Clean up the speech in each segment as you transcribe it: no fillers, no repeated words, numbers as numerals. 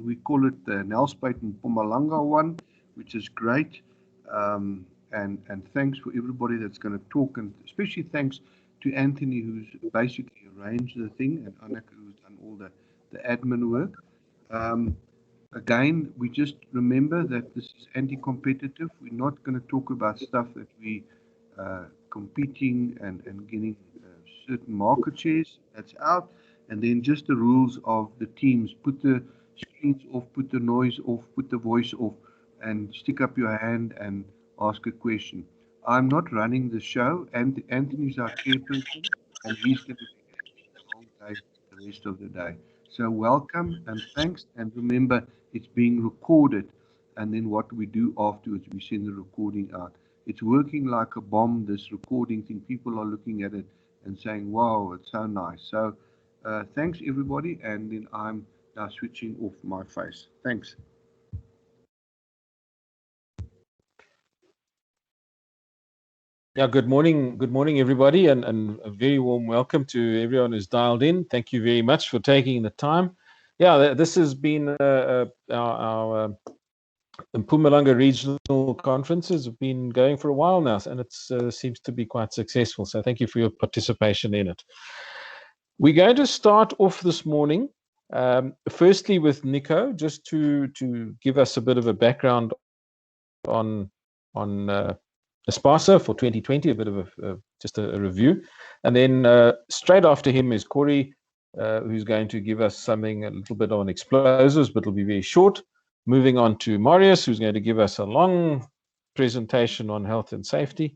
we call it the NELSPRUIT and Mpumalanga one, which is great. And thanks for everybody that's going to talk, and especially thanks to Anthony, who's basically arranged the thing, and Anneke, who's done all the admin work. Again, we just remember that this is anti-competitive. We're not going to talk about stuff that we competing and getting certain market shares. That's out. And then just the rules of the teams. Put the screens off, put the noise off, put the voice off, and stick up your hand and ask a question. I'm not running the show, and Anthony's our chairperson, and he's going to be the whole day, the rest of the day. So welcome and thanks. And remember, it's being recorded. And then what we do afterwards, we send the recording out. It's working like a bomb, this recording thing. People are looking at it and saying, wow, it's so nice. So thanks, everybody. And then I'm now switching off my face. Thanks. Yeah, good morning, everybody, and a very warm welcome to everyone who's dialed in. Thank you very much for taking the time. Yeah, this has been our Mpumalanga regional conferences have been going for a while now, and it seems to be quite successful. So thank you for your participation in it. We're going to start off this morning, firstly with Nico, just to give us a bit of a background on ASPASA for 2020, a bit of just a review. And then straight after him is Corey, who's going to give us something a little bit on explosives, but it'll be very short. Moving on to Marius, who's going to give us a long presentation on health and safety.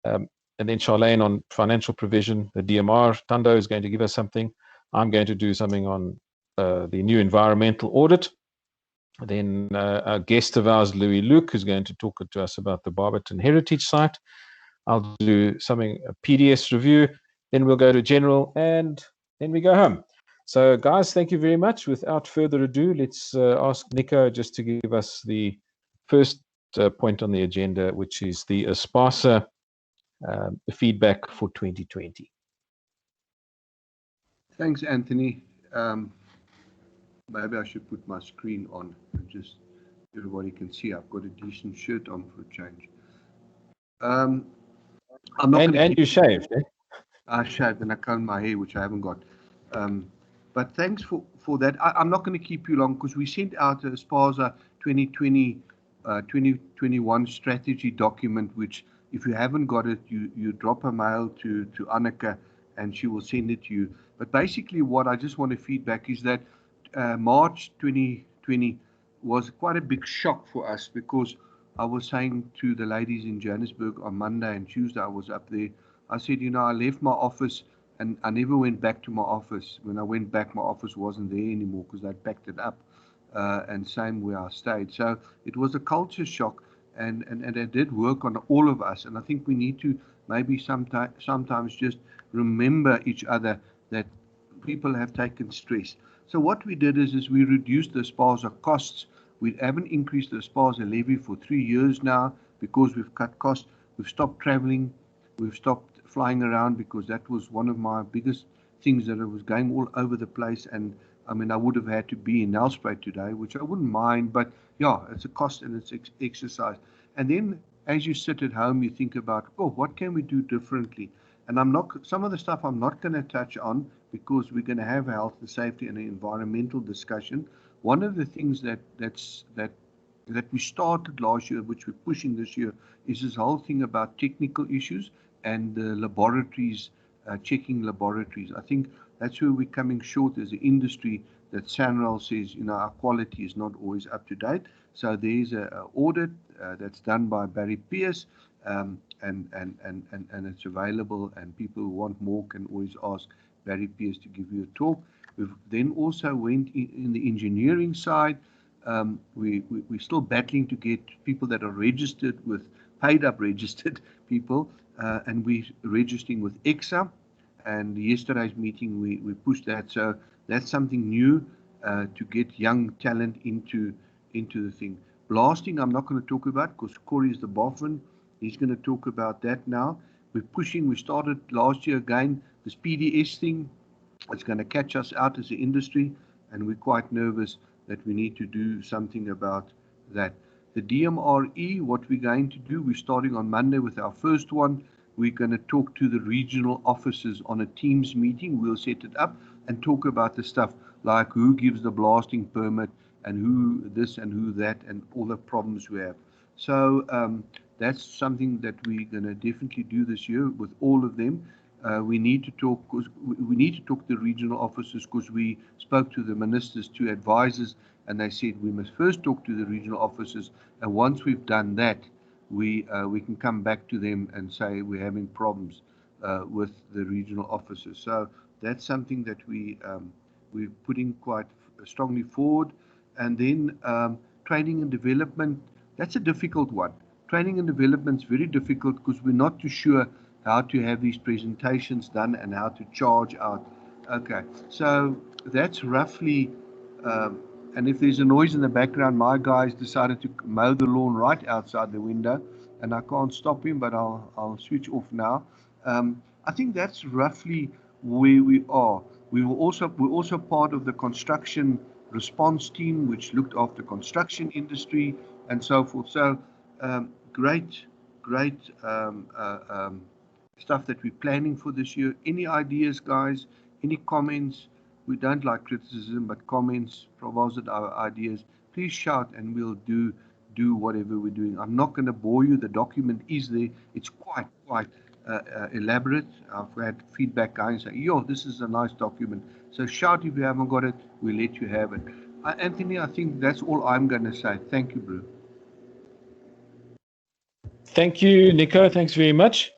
And then Charlene on financial provision, the DMR. Tando is going to give us something. I'm going to do something on the new environmental audit. Then a guest of ours, Louis Luke, who's going to talk to us about the Barberton Heritage Site. I'll do something, a PDS review. Then we'll go to general, and then we go home. So, guys, thank you very much. Without further ado, let's ask Nico just to give us the first point on the agenda, which is the ASPASA feedback for 2020. Thanks, Anthony. Maybe I should put my screen on and just everybody can see I've got a decent shirt on for a change. I'm not and you shaved, eh? I shaved and I combed my hair, which I haven't got. But thanks for that. I'm not going to keep you long because we sent out a ASPASA 2021 strategy document, which if you haven't got it, you drop a mail to Anneke and she will send it to you. But basically what I just want to feedback is that March 2020 was quite a big shock for us, because I was saying to the ladies in Johannesburg on Monday and Tuesday, I was up there. I said, I left my office and I never went back to my office. When I went back, my office wasn't there anymore because I'd packed it up. And same where I stayed. So it was a culture shock, and it did work on all of us. And I think we need to maybe sometimes just remember each other that people have taken stress. So what we did is we reduced the ASPASA costs. We haven't increased the ASPASA levy for 3 years now because we've cut costs. We've stopped traveling. We've stopped flying around because that was one of my biggest things, that I was going all over the place. And I mean, I would have had to be in NELSPRUIT today, which I wouldn't mind, but yeah, it's a cost and it's exercise. And then as you sit at home, you think about, what can we do differently? And some of the stuff I'm not going to touch on because we're going to have health and safety and an environmental discussion. One of the things that we started last year, which we're pushing this year, is this whole thing about technical issues and the laboratories, checking laboratories. I think that's where we're coming short as an industry, that SANRAL says, our quality is not always up to date. So there's an audit that's done by Barry Pierce, and it's available, and people who want more can always ask Barry Pierce to give you a talk. We've then also went in the engineering side. We're still battling to get people that are registered with, paid up registered people, and we're registering with EXA. And yesterday's meeting, we pushed that. So that's something new to get young talent into the thing. Blasting, I'm not going to talk about because Corey is the boffin. He's going to talk about that now. We're pushing. We started last year again, this PDS thing. It's going to catch us out as an industry. and we're quite nervous that we need to do something about that. The DMRE, what we're going to do, we're starting on Monday with our first one. We're going to talk to the regional officers on a Teams meeting. We'll set it up and talk about the stuff like who gives the blasting permit and who this and who that and all the problems we have. So that's something that we're going to definitely do this year with all of them. We need to talk to the regional officers, because we spoke to the ministers, to advisors, and they said we must first talk to the regional officers, and once we've done that, we can come back to them and say we're having problems with the regional officers. So that's something that we're putting quite strongly forward. And then training and development, that's a difficult one. Training and development is very difficult because we're not too sure how to have these presentations done and how to charge out. Okay, so that's roughly, and if there's a noise in the background, my guys decided to mow the lawn right outside the window, and I can't stop him, but I'll switch off now. I think that's roughly where we are. We're also part of the construction response team, which looked after construction industry and so forth. So great stuff that we're planning for this year. Any ideas, guys? Any comments? We don't like criticism, but comments, provost our ideas. Please shout, and we'll do whatever we're doing. I'm not going to bore you. The document is there. It's quite elaborate. I've had feedback guys say, "Yo, this is a nice document." So shout if you haven't got it. We'll let you have it. Anthony, I think that's all I'm going to say. Thank you, bro. Thank you, Nico. Thanks very much.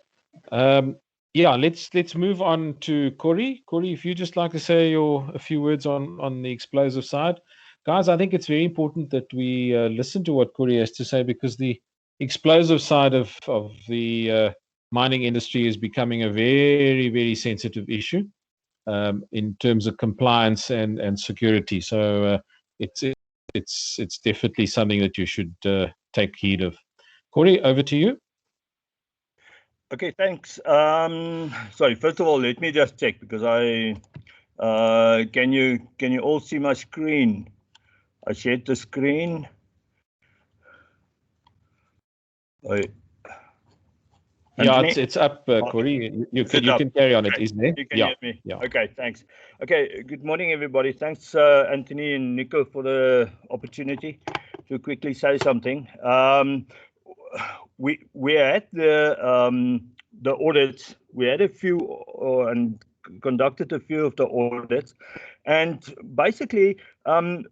Yeah, let's move on to Corey. Corey, if you just like to say a few words on the explosive side. Guys, I think it's very important that we listen to what Corey has to say, because the explosive side of the mining industry is becoming a very, very sensitive issue in terms of compliance and security. So it's definitely something that you should take heed of. Corey, over to you. Okay, thanks. Sorry, first of all, let me just check, because can you all see my screen? I shared the screen. Yeah, it's up, Corey. You can carry on. Okay. It is there. You can hear me? Yeah. Okay, thanks. Okay, good morning, everybody. Thanks, Anthony and Nico, for the opportunity to quickly say something. We had the audits. We had a few and conducted a few of the audits, and basically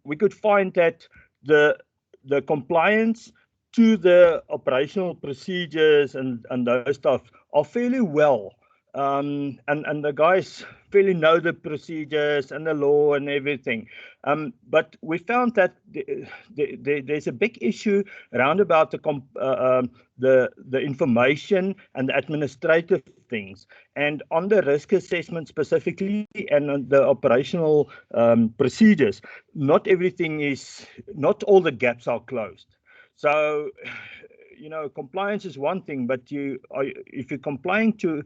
we could find that the compliance to the operational procedures and those stuff are fairly well. And the guys fairly know the procedures and the law and everything. But we found that there's a big issue around about the information and the administrative things. And on the risk assessment specifically and on the operational procedures, not all the gaps are closed. So, compliance is one thing, but if you're complying to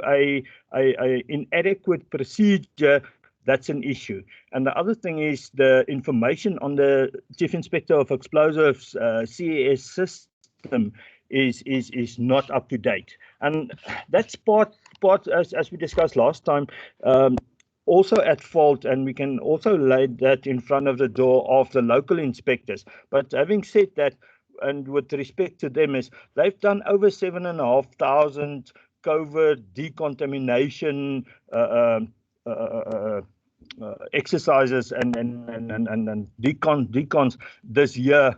a inadequate procedure, that's an issue. And the other thing is the information on the Chief Inspector of Explosives CES system is not up to date, and that's part as we discussed last time. Also at fault, and we can also lay that in front of the door of the local inspectors. But having said that, and with respect to them, is they've done over 7,500 COVID decontamination exercises and decons this year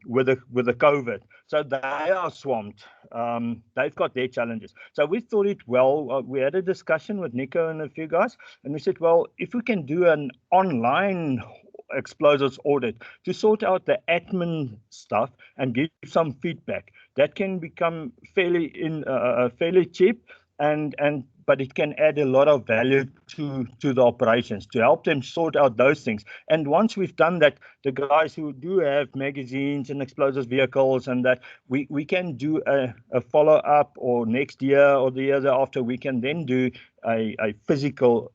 with the COVID. So they are swamped. They've got their challenges. So we thought we had a discussion with Nico and a few guys, and we said, well, if we can do an online explosives audit to sort out the admin stuff and give some feedback, that can become fairly cheap, but it can add a lot of value to the operations to help them sort out those things. And once we've done that, the guys who do have magazines and explosives vehicles and that, we can do a follow-up, or next year or the year after, we can then do a physical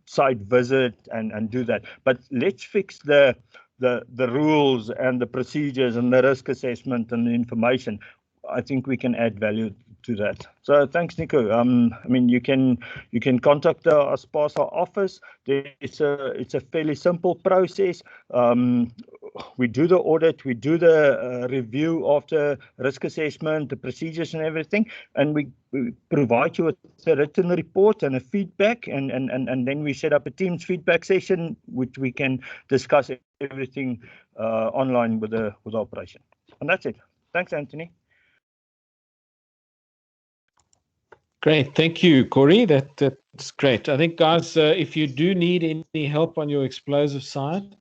site visit and do that. But let's fix the rules and the procedures and the risk assessment and the information. I think we can add value to that. So thanks, Nico. I mean, you can contact the ASPASA office. It's a fairly simple process. We do the audit, we do the review of the risk assessment, the procedures and everything, and we provide you with a written report and a feedback, and then we set up a Teams feedback session, which we can discuss everything online with the operation. And that's it. Thanks, Anthony. Great, thank you, Corey. That's great. I think, guys, if you do need any help on your explosive side,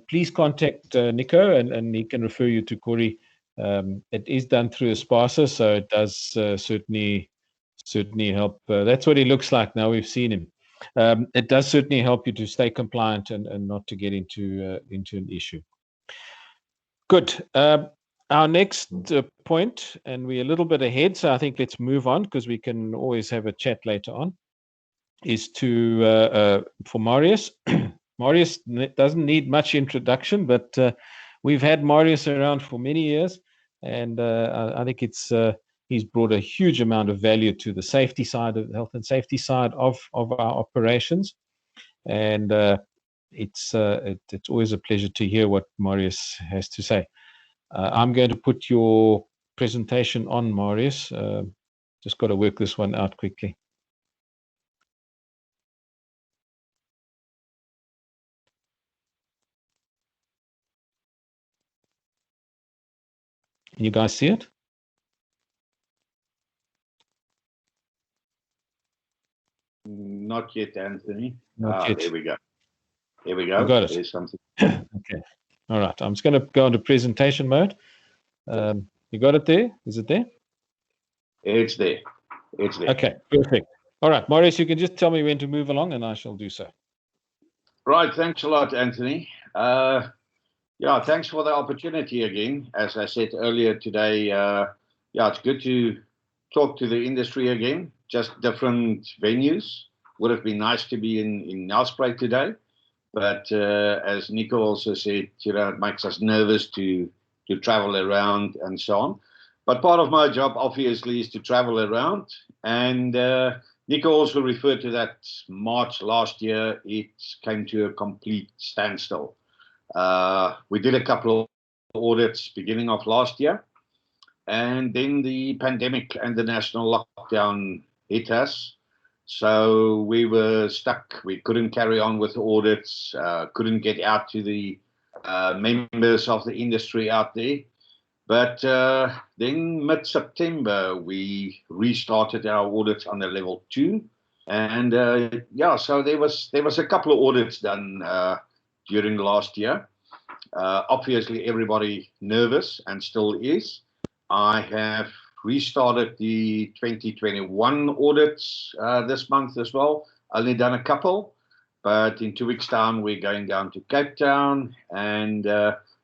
please contact Nico, and he can refer you to Corey. It is done through ASPASA, so it does certainly help. That's what he looks like now. We've seen him. It does certainly help you to stay compliant and not to get into an issue. Good. Our next point, and we're a little bit ahead, so I think let's move on because we can always have a chat later on, is for Marius. Marius doesn't need much introduction, but we've had Marius around for many years, and I think he's brought a huge amount of value to the safety side, of the health and safety side of our operations, and it's always a pleasure to hear what Marius has to say. I'm going to put your presentation on, Marius. Just got to work this one out quickly. Can you guys see it? Not yet, Anthony. Not yet. There we go. There we go. You got it. There's something. Okay. All right. I'm just going to go into presentation mode. You got it there? Is it there? It's there. It's there. Okay, perfect. All right, Marius, you can just tell me when to move along and I shall do so. Right. Thanks a lot, Anthony. Yeah, thanks for the opportunity again. As I said earlier today, yeah, it's good to talk to the industry again, just different venues. Would have been nice to be in NELSPRUIT today, but as Nico also said, it makes us nervous to travel around and so on. But part of my job, obviously, is to travel around. And Nico also referred to that March last year, it came to a complete standstill. We did a couple of audits beginning of last year. And then the pandemic and the national lockdown hit us. So we were stuck. We couldn't carry on with the audits, couldn't get out to the members of the industry out there. But then mid-September, we restarted our audits under level 2. And yeah, so there was a couple of audits done during last year. Obviously, everybody nervous and still is. I have restarted the 2021 audits this month as well. Only done a couple. But in 2 weeks' time, we're going down to Cape Town. And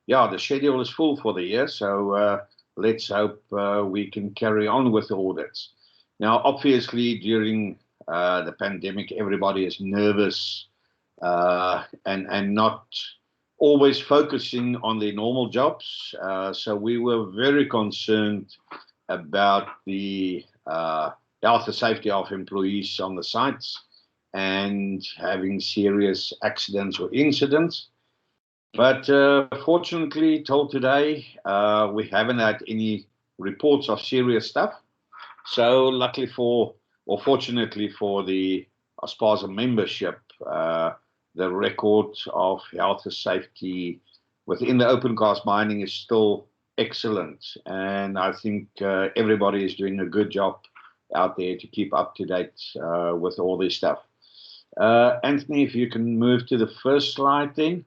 yeah, the schedule is full for the year. So let's hope we can carry on with the audits. Now, obviously, during the pandemic, everybody is nervous and not always focusing on their normal jobs. So we were very concerned about the health and safety of employees on the sites and having serious accidents or incidents. But fortunately, till today, we haven't had any reports of serious stuff. So luckily or fortunately for the ASPASA membership, the record of health and safety within the open cast mining is still excellent. And I think everybody is doing a good job out there to keep up to date with all this stuff. Anthony, if you can move to the first slide then.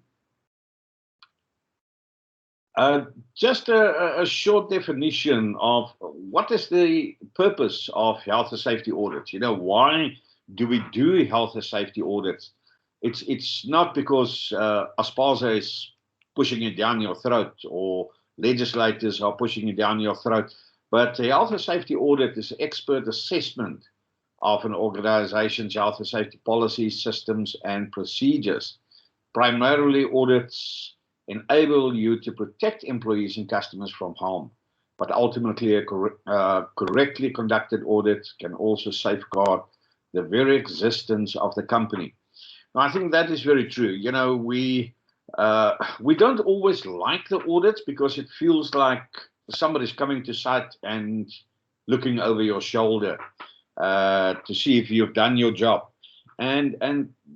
Just a short definition of what is the purpose of health and safety audits. You know, why do we do health and safety audits? It's not because ASPASA is pushing it down your throat or legislators are pushing it down your throat, but the health and safety audit is expert assessment of an organization's health and safety policies, systems, and procedures. Primarily, audits enable you to protect employees and customers from harm, but ultimately a correctly conducted audit can also safeguard the very existence of the company. Now, I think that is very true. You know, we don't always like the audits because it feels like somebody's coming to site and looking over your shoulder to see if you've done your job. And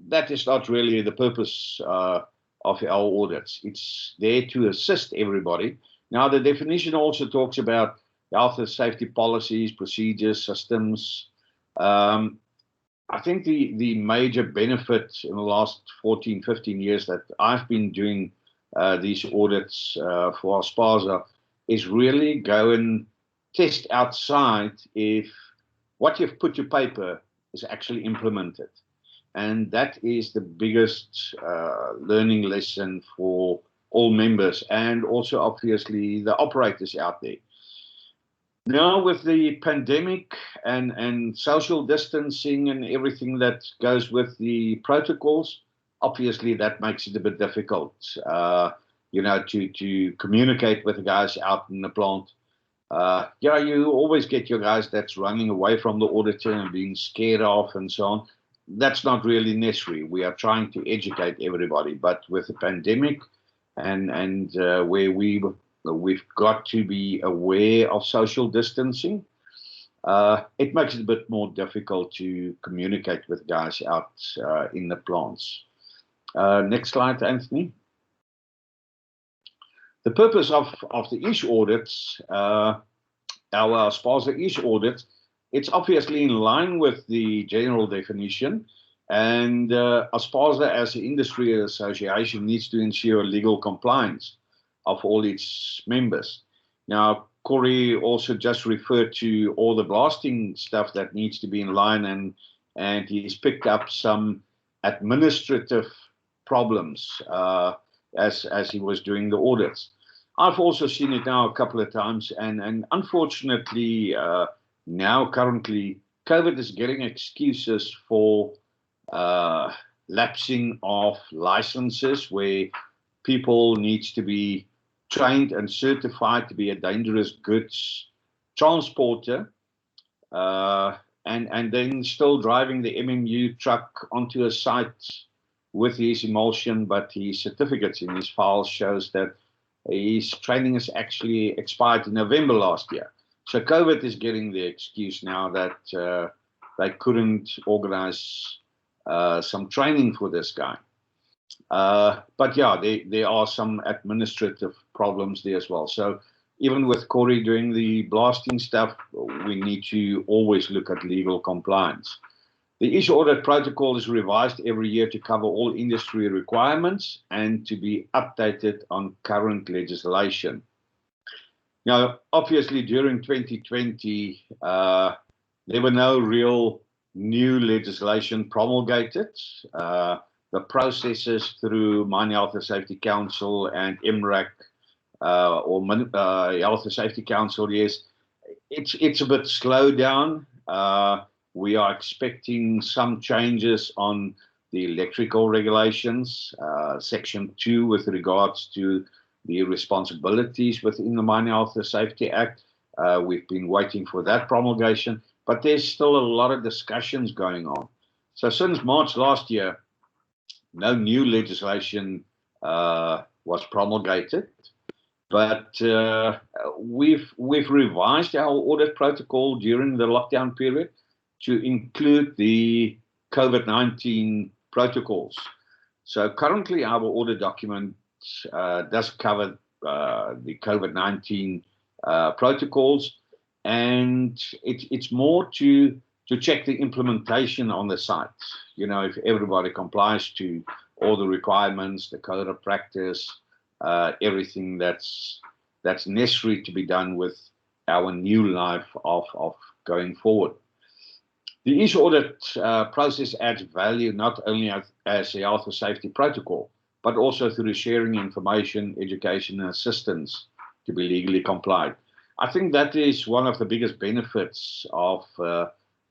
that is not really the purpose of our audits. It's there to assist everybody. Now, the definition also talks about health and safety policies, procedures, systems. I think the major benefit in the last 14, 15 years that I've been doing these audits for ASPASA is really go and test outside if what you've put to paper is actually implemented. And that is the biggest learning lesson for all members and also obviously the operators out there. Now with the pandemic and social distancing and everything that goes with the protocols, obviously that makes it a bit difficult, you know, to communicate with the guys out in the plant. Yeah, you always get your guys that's running away from the auditor and being scared off and so on. That's not really necessary. We are trying to educate everybody, but with the pandemic and where we've got to be aware of social distancing, it makes it a bit more difficult to communicate with guys out in the plants. Next slide, Anthony. The purpose of the ISH audits, our ASPASA ISH audit, it's obviously in line with the general definition, and ASPASA as an industry association needs to ensure legal compliance of all its members. Now, Corey also just referred to all the blasting stuff that needs to be in line, and he's picked up some administrative problems as he was doing the audits. I've also seen it now a couple of times, and unfortunately, now currently, COVID is getting excuses for lapsing of licenses where people need to be trained and certified to be a dangerous goods transporter, and then still driving the MMU truck onto a site with his emulsion, but his certificates in his file shows that his training is actually expired in November last year. So COVID is getting the excuse now that they couldn't organize some training for this guy. But yeah, there are some administrative problems there as well. So even with Corey doing the blasting stuff, we need to always look at legal compliance. The ISH audit protocol is revised every year to cover all industry requirements and to be updated on current legislation. Now, obviously, during 2020, there were no real new legislation promulgated. The processes through Mine Health and Safety Council and MRAC, or Health and Safety Council, yes, it's a bit slowed down. We are expecting some changes on the electrical regulations, Section 2 with regards to the responsibilities within the Mine Health and Safety Act. We've been waiting for that promulgation, but there's still a lot of discussions going on. So since March last year, no new legislation was promulgated, but we've revised our audit protocol during the lockdown period to include the COVID-19 protocols. So currently our audit document does cover the COVID-19 protocols, and it's more to check the implementation on the site. You know, if everybody complies to all the requirements, the code of practice, everything that's necessary to be done with our new life of going forward. The ISH audit process adds value not only as a health and safety protocol, but also through sharing information, education, and assistance to be legally compliant. I think that is one of the biggest benefits of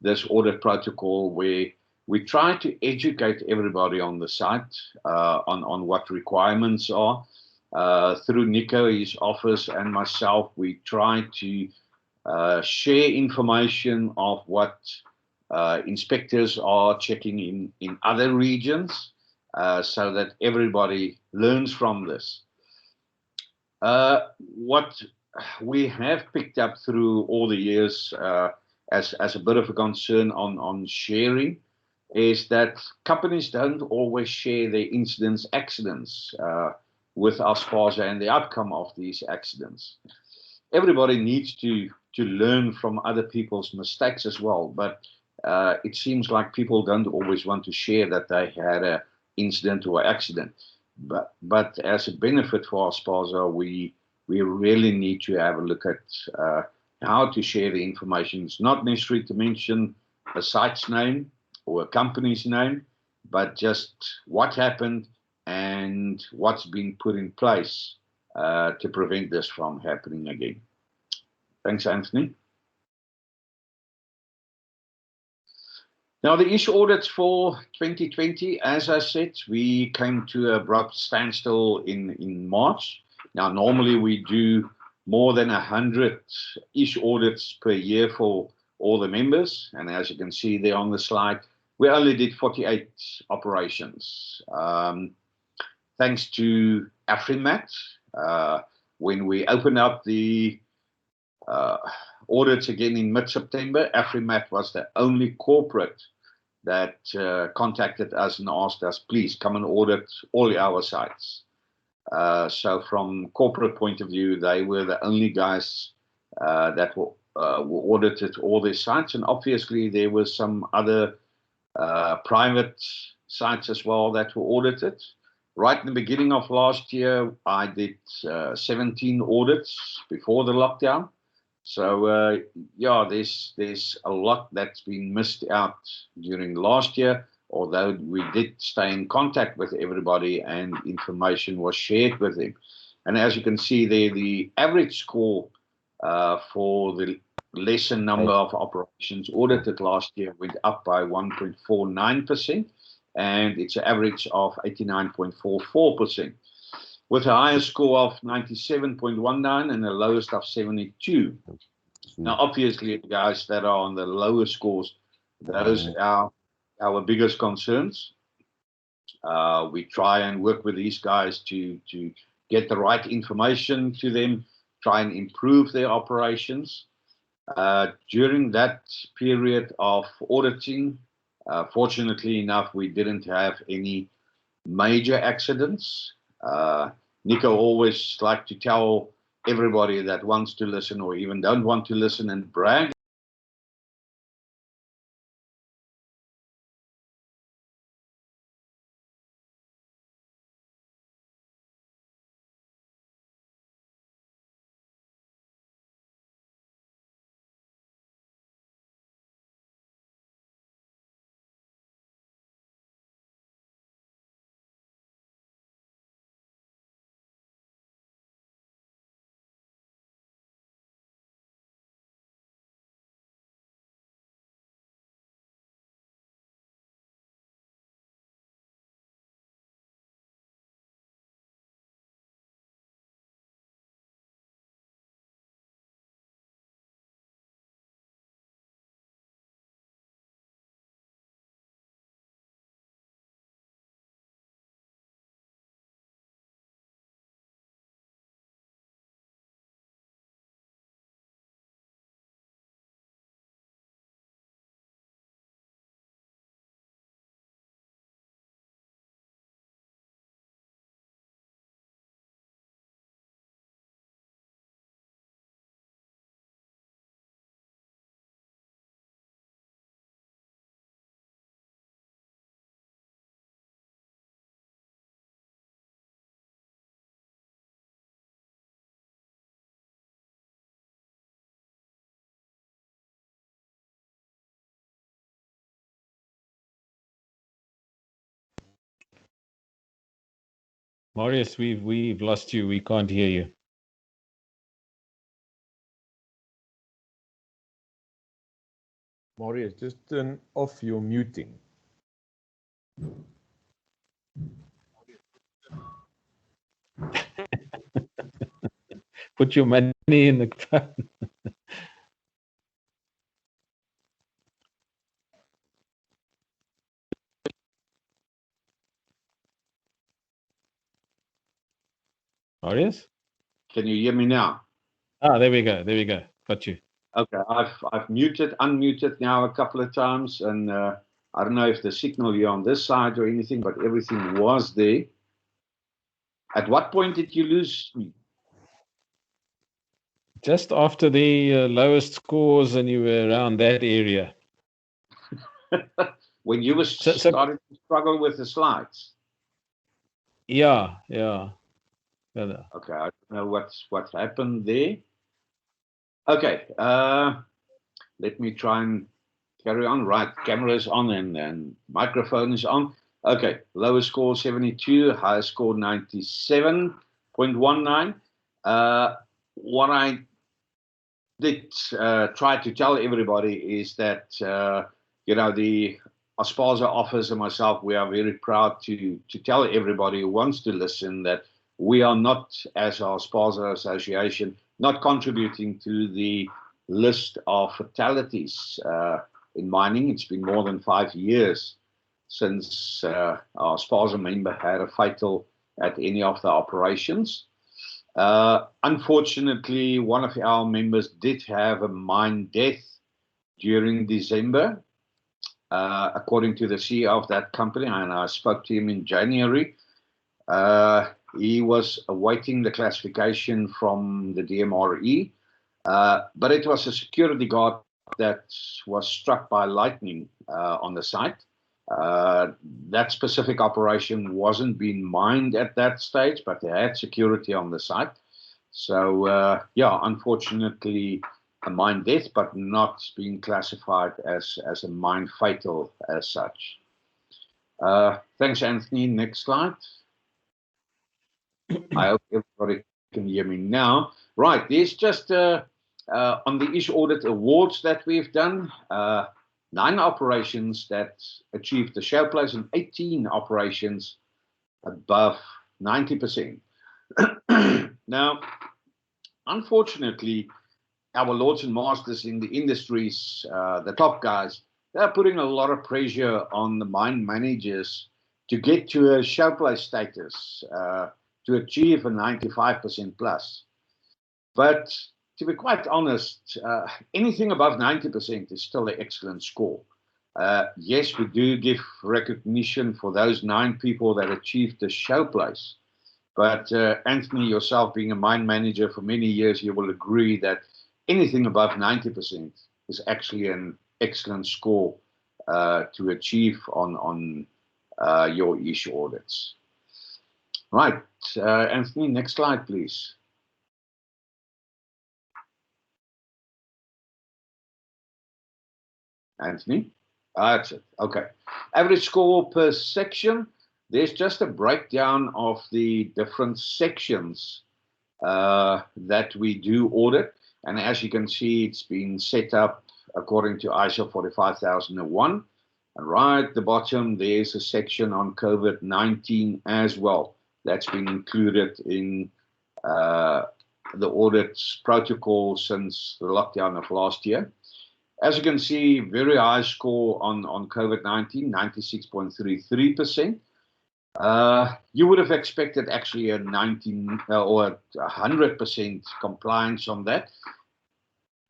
this audit protocol where we try to educate everybody on the site on what requirements are. Through Nico, his office, and myself, we try to share information of what inspectors are checking in other regions, so that everybody learns from this. What we have picked up through all the years as a bit of a concern on sharing is that companies don't always share their incidents, accidents with ASPASA and the outcome of these accidents. Everybody needs to learn from other people's mistakes as well, but it seems like people don't always want to share that they had an incident or accident. But as a benefit for ASPASA, we really need to have a look at how to share the information. It's not necessary to mention a site's name or a company's name, but just what happened and what's been put in place to prevent this from happening again. Thanks, Anthony. Now, the issue audits for 2020, as I said, we came to an abrupt standstill in March. Now, normally we do more than 100 issue audits per year for all the members. And as you can see there on the slide, we only did 48 operations. Thanks to AfriMat, when we opened up the audits again in mid-September, AfriMat was the only corporate that contacted us and asked us, please come and audit all our sites. So from corporate point of view, they were the only guys that were audited all their sites. And obviously there were some other private sites as well that were audited. Right in the beginning of last year, I did 17 audits before the lockdown. So yeah, there's a lot that's been missed out during last year, although we did stay in contact with everybody and information was shared with them. And as you can see there, the average score for the lesser number of operations audited last year went up by 1.49%, and it's an average of 89.44%. with a higher score of 97.19 and a lowest of 72. Now, obviously, the guys that are on the lower scores, those are our biggest concerns. We try and work with these guys to get the right information to them, try and improve their operations. During that period of auditing, fortunately enough, we didn't have any major accidents. Nico always like to tell everybody that wants to listen or even don't want to listen and brag. Marius, we've lost you. We can't hear you. Marius, just turn off your muting. Put your money in the phone. Marius? Can you hear me now? Ah, there we go. There we go. Got you. Okay, I've muted, unmuted now a couple of times, and I don't know if the signal here on this side or anything, but everything was there. At what point did you lose me? Just after the lowest scores, and you were around that area. When you were starting to struggle with the slides? Yeah. Okay, I don't know what's happened there. Okay, let me try and carry on. Right, camera is on and microphone is on. Okay, lowest score 72, highest score 97.19. What I did try to tell everybody is that the ASPASA office and myself, we are very proud to tell everybody who wants to listen that we are not, as our ASPASA association, not contributing to the list of fatalities in mining. It's been more than 5 years since our ASPASA member had a fatal at any of the operations. Unfortunately, one of our members did have a mine death during December, according to the CEO of that company, and I spoke to him in January. He was awaiting the classification from the DMRE, but it was a security guard that was struck by lightning on the site. That specific operation wasn't being mined at that stage, but they had security on the site. So, unfortunately, a mine death, but not being classified as a mine fatal as such. Thanks, Anthony. Next slide. I hope everybody can hear me now. Right, there's just on the ISH audit awards that we've done, 9 operations that achieved the shale place and 18 operations above 90%. Now, unfortunately, our lords and masters in the industries, the top guys, they're putting a lot of pressure on the mine managers to get to a shale place status, to achieve a 95% plus. But to be quite honest, anything above 90% is still an excellent score. Yes, we do give recognition for those 9 people that achieved the shale place. But Anthony, yourself being a mine manager for many years, you will agree that anything above 90% is actually an excellent score to achieve on your ISH audits. Right, Anthony, next slide, please. Anthony? That's it. Okay. Average score per section. There's just a breakdown of the different sections that we do audit. And as you can see, it's been set up according to ISO 45001. And right at the bottom, there's a section on COVID-19 as well. That's been included in the audit's protocol since the lockdown of last year. As you can see, very high score on COVID-19, 96.33%. You would have expected actually a 19 or 100% compliance on that.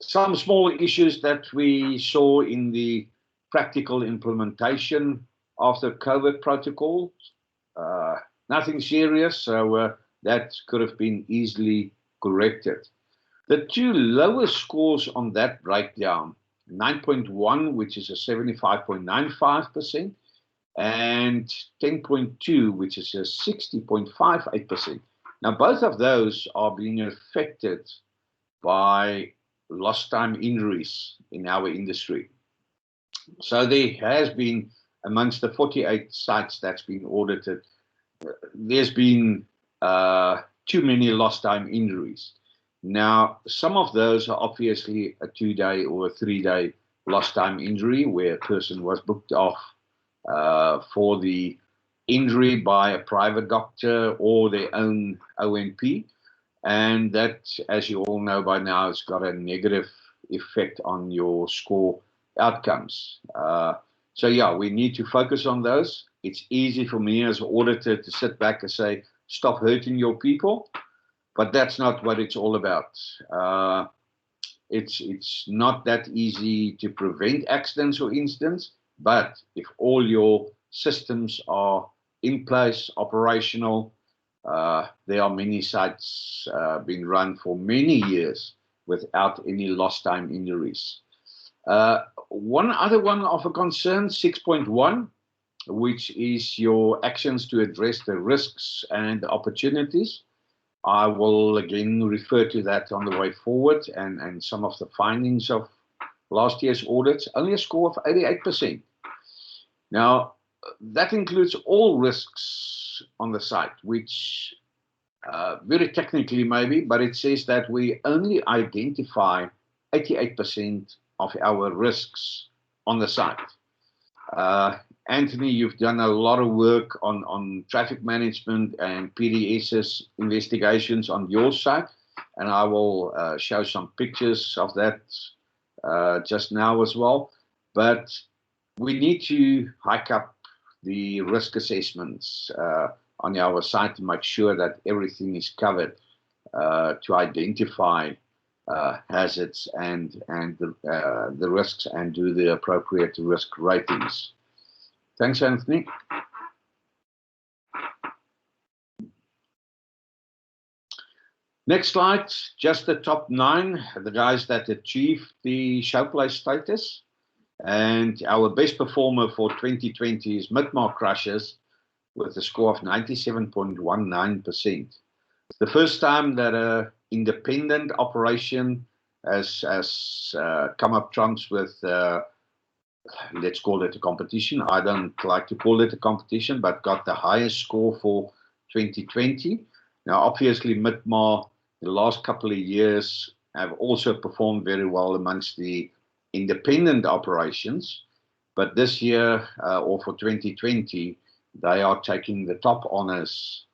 Some small issues that we saw in the practical implementation of the COVID protocol. Nothing serious, so that could have been easily corrected. The 2 lowest scores on that breakdown, 9.1, which is a 75.95%, and 10.2, which is a 60.58%. Now, both of those are being affected by lost time injuries in our industry. So there has been, amongst the 48 sites that's been audited, there's been too many lost time injuries. Now, some of those are obviously a 2-day or a 3-day lost time injury, where a person was booked off for the injury by a private doctor or their own ONP. And that, as you all know by now, it's got a negative effect on your score outcomes. So yeah, we need to focus on those. It's easy for me as an auditor to sit back and say, stop hurting your people, but that's not what it's all about. It's not that easy to prevent accidents or incidents, but if all your systems are in place, operational, there are many sites being run for many years without any lost time injuries. One other one of a concern, 6.1, which is your actions to address the risks and opportunities. I will again refer to that on the way forward and some of the findings of last year's audits. Only a score of 88%. Now, that includes all risks on the site, which very technically maybe, but it says that we only identify 88% of our risks on the site. Anthony, you've done a lot of work on traffic management and PDS's investigations on your site, and I will show some pictures of that just now as well. But we need to hike up the risk assessments on our site to make sure that everything is covered to identify hazards and the risks and do the appropriate risk ratings. Thanks, Anthony. Next slide, just the top 9, the guys that achieved the showplace status. And our best performer for 2020 is Mid-Mark Crushers with a score of 97.19%. It's the first time that an independent operation has come up trumps with, let's call it a competition. I don't like to call it a competition, but got the highest score for 2020. Now, obviously, Mid-Mark, the last couple of years, have also performed very well amongst the independent operations, but this year or for 2020 they are taking the top honors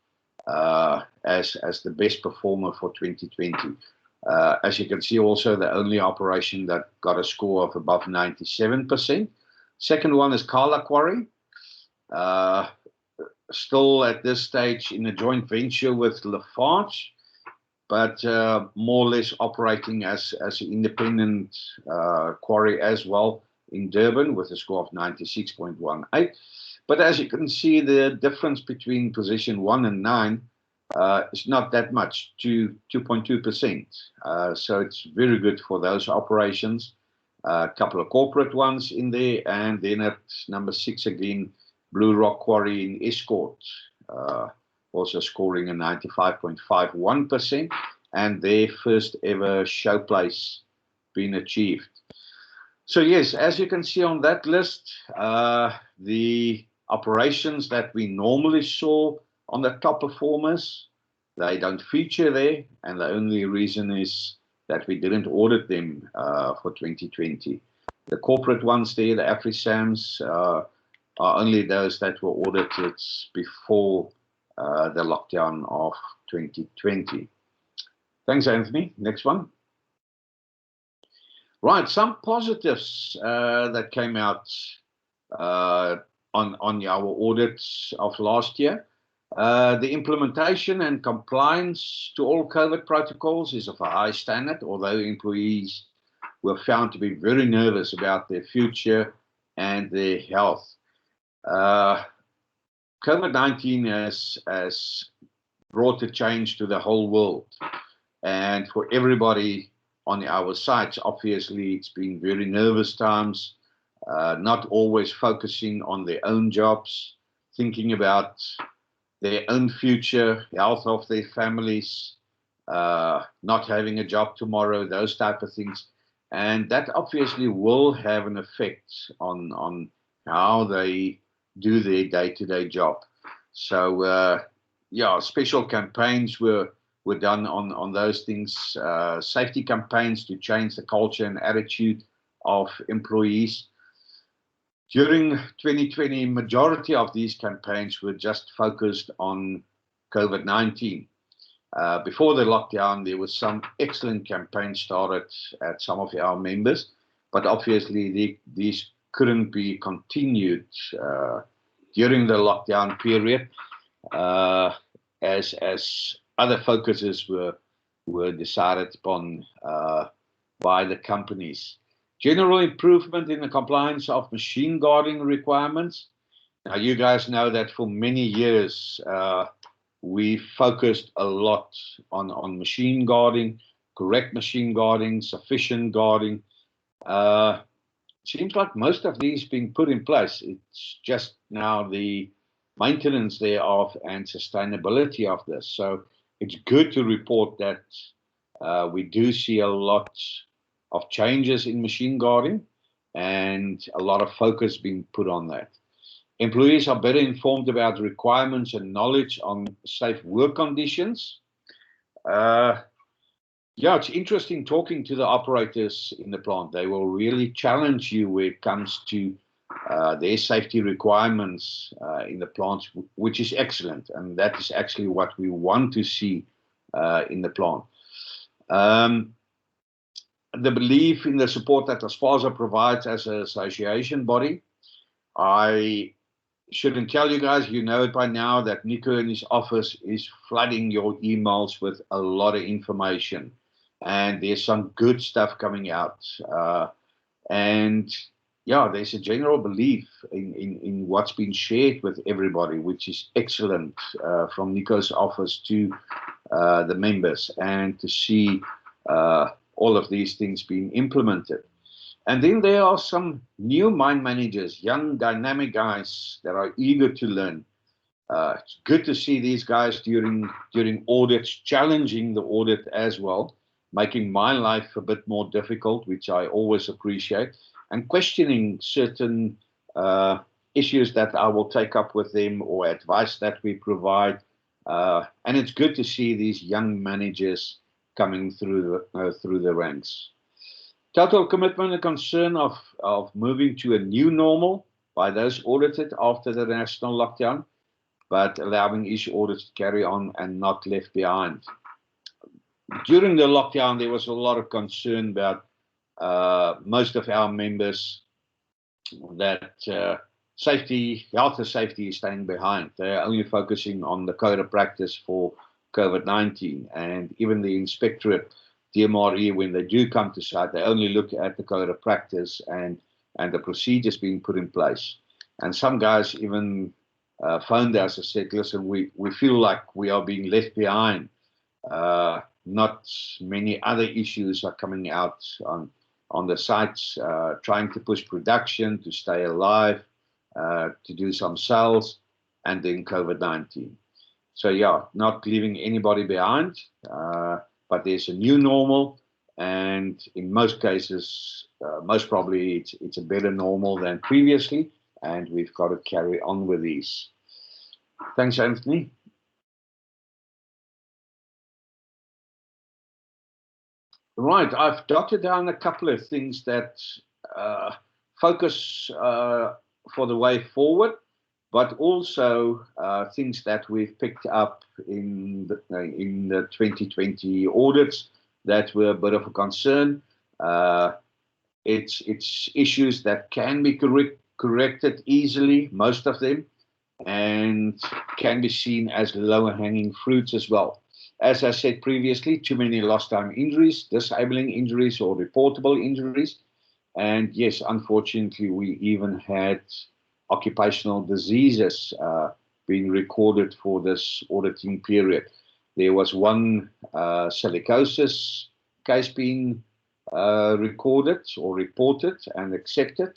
as the best performer for 2020. As you can see, also the only operation that got a score of above 97%. Second one is Carla Quarry, still at this stage in a joint venture with Lafarge, but more or less operating as an independent quarry as well in Durban with a score of 96.18. But as you can see, the difference between position 1 and 9 is not that much, 2.2%. So it's very good for those operations. A couple of corporate ones in there, and then at number 6 again, Blue Rock Quarry in Escort. Also scoring a 95.51%, and their first ever showplace been achieved. So yes, as you can see on that list, the operations that we normally saw on the top performers, they don't feature there, and the only reason is that we didn't audit them for 2020. The corporate ones there, the AfriSams, are only those that were audited before the lockdown of 2020. Thanks, Anthony. Next one. Right, some positives that came out on our audits of last year. The implementation and compliance to all COVID protocols is of a high standard, although employees were found to be very nervous about their future and their health. COVID-19 has brought a change to the whole world, and for everybody on our sites, obviously it's been very nervous times, not always focusing on their own jobs, thinking about their own future, health of their families, not having a job tomorrow, those type of things. And that obviously will have an effect on how they do their day-to-day job. So yeah, special campaigns were done on those things, safety campaigns to change the culture and attitude of employees. During 2020, majority of these campaigns were just focused on COVID-19. Before the lockdown, there was some excellent campaigns started at some of our members, but obviously these couldn't be continued during the lockdown period, as other focuses were decided upon by the companies. General improvement in the compliance of machine guarding requirements. Now, you guys know that for many years, we focused a lot on machine guarding, correct machine guarding, sufficient guarding. Seems like most of these being put in place. It's just now the maintenance thereof and sustainability of this. So it's good to report that we do see a lot of changes in machine guarding and a lot of focus being put on that. Employees are better informed about requirements and knowledge on safe work conditions. Yeah, it's interesting talking to the operators in the plant. They will really challenge you when it comes to their safety requirements in the plants, which is excellent. And that is actually what we want to see in the plant. The belief in the support that ASPASA provides as an association body. I shouldn't tell you guys, you know it by now, that Nico in his office is flooding your emails with a lot of information. And there's some good stuff coming out. And yeah, there's a general belief in what's been shared with everybody, which is excellent, from Nico's office to the members, and to see all of these things being implemented. And then there are some new mine managers, young dynamic guys that are eager to learn. It's good to see these guys during audits, challenging the audit as well, making my life a bit more difficult, which I always appreciate, and questioning certain issues that I will take up with them, or advice that we provide. And it's good to see these young managers coming through the ranks. Total commitment and concern of moving to a new normal by those audited after the national lockdown, but allowing each audit to carry on and not left behind. During the lockdown, there was a lot of concern about most of our members that health and safety is staying behind. They're only focusing on the code of practice for COVID-19, and even the inspectorate, DMRE, when they do come to site, they only look at the code of practice and the procedures being put in place. And some guys even phoned us and said, listen, we feel like we are being left behind. Not many other issues are coming out on the sites, trying to push production, to stay alive, to do some sales, and then COVID-19. So yeah, not leaving anybody behind, but there's a new normal, and in most cases, most probably it's a better normal than previously, and we've got to carry on with these. Thanks, Anthony. Right, I've jotted down a couple of things that focus for the way forward, but also things that we've picked up in the 2020 audits that were a bit of a concern. It's issues that can be corrected easily, most of them, and can be seen as lower-hanging fruits as well. As I said previously, too many lost time injuries, disabling injuries, or reportable injuries. And yes, unfortunately, we even had occupational diseases being recorded for this auditing period. There was one silicosis case being recorded or reported and accepted.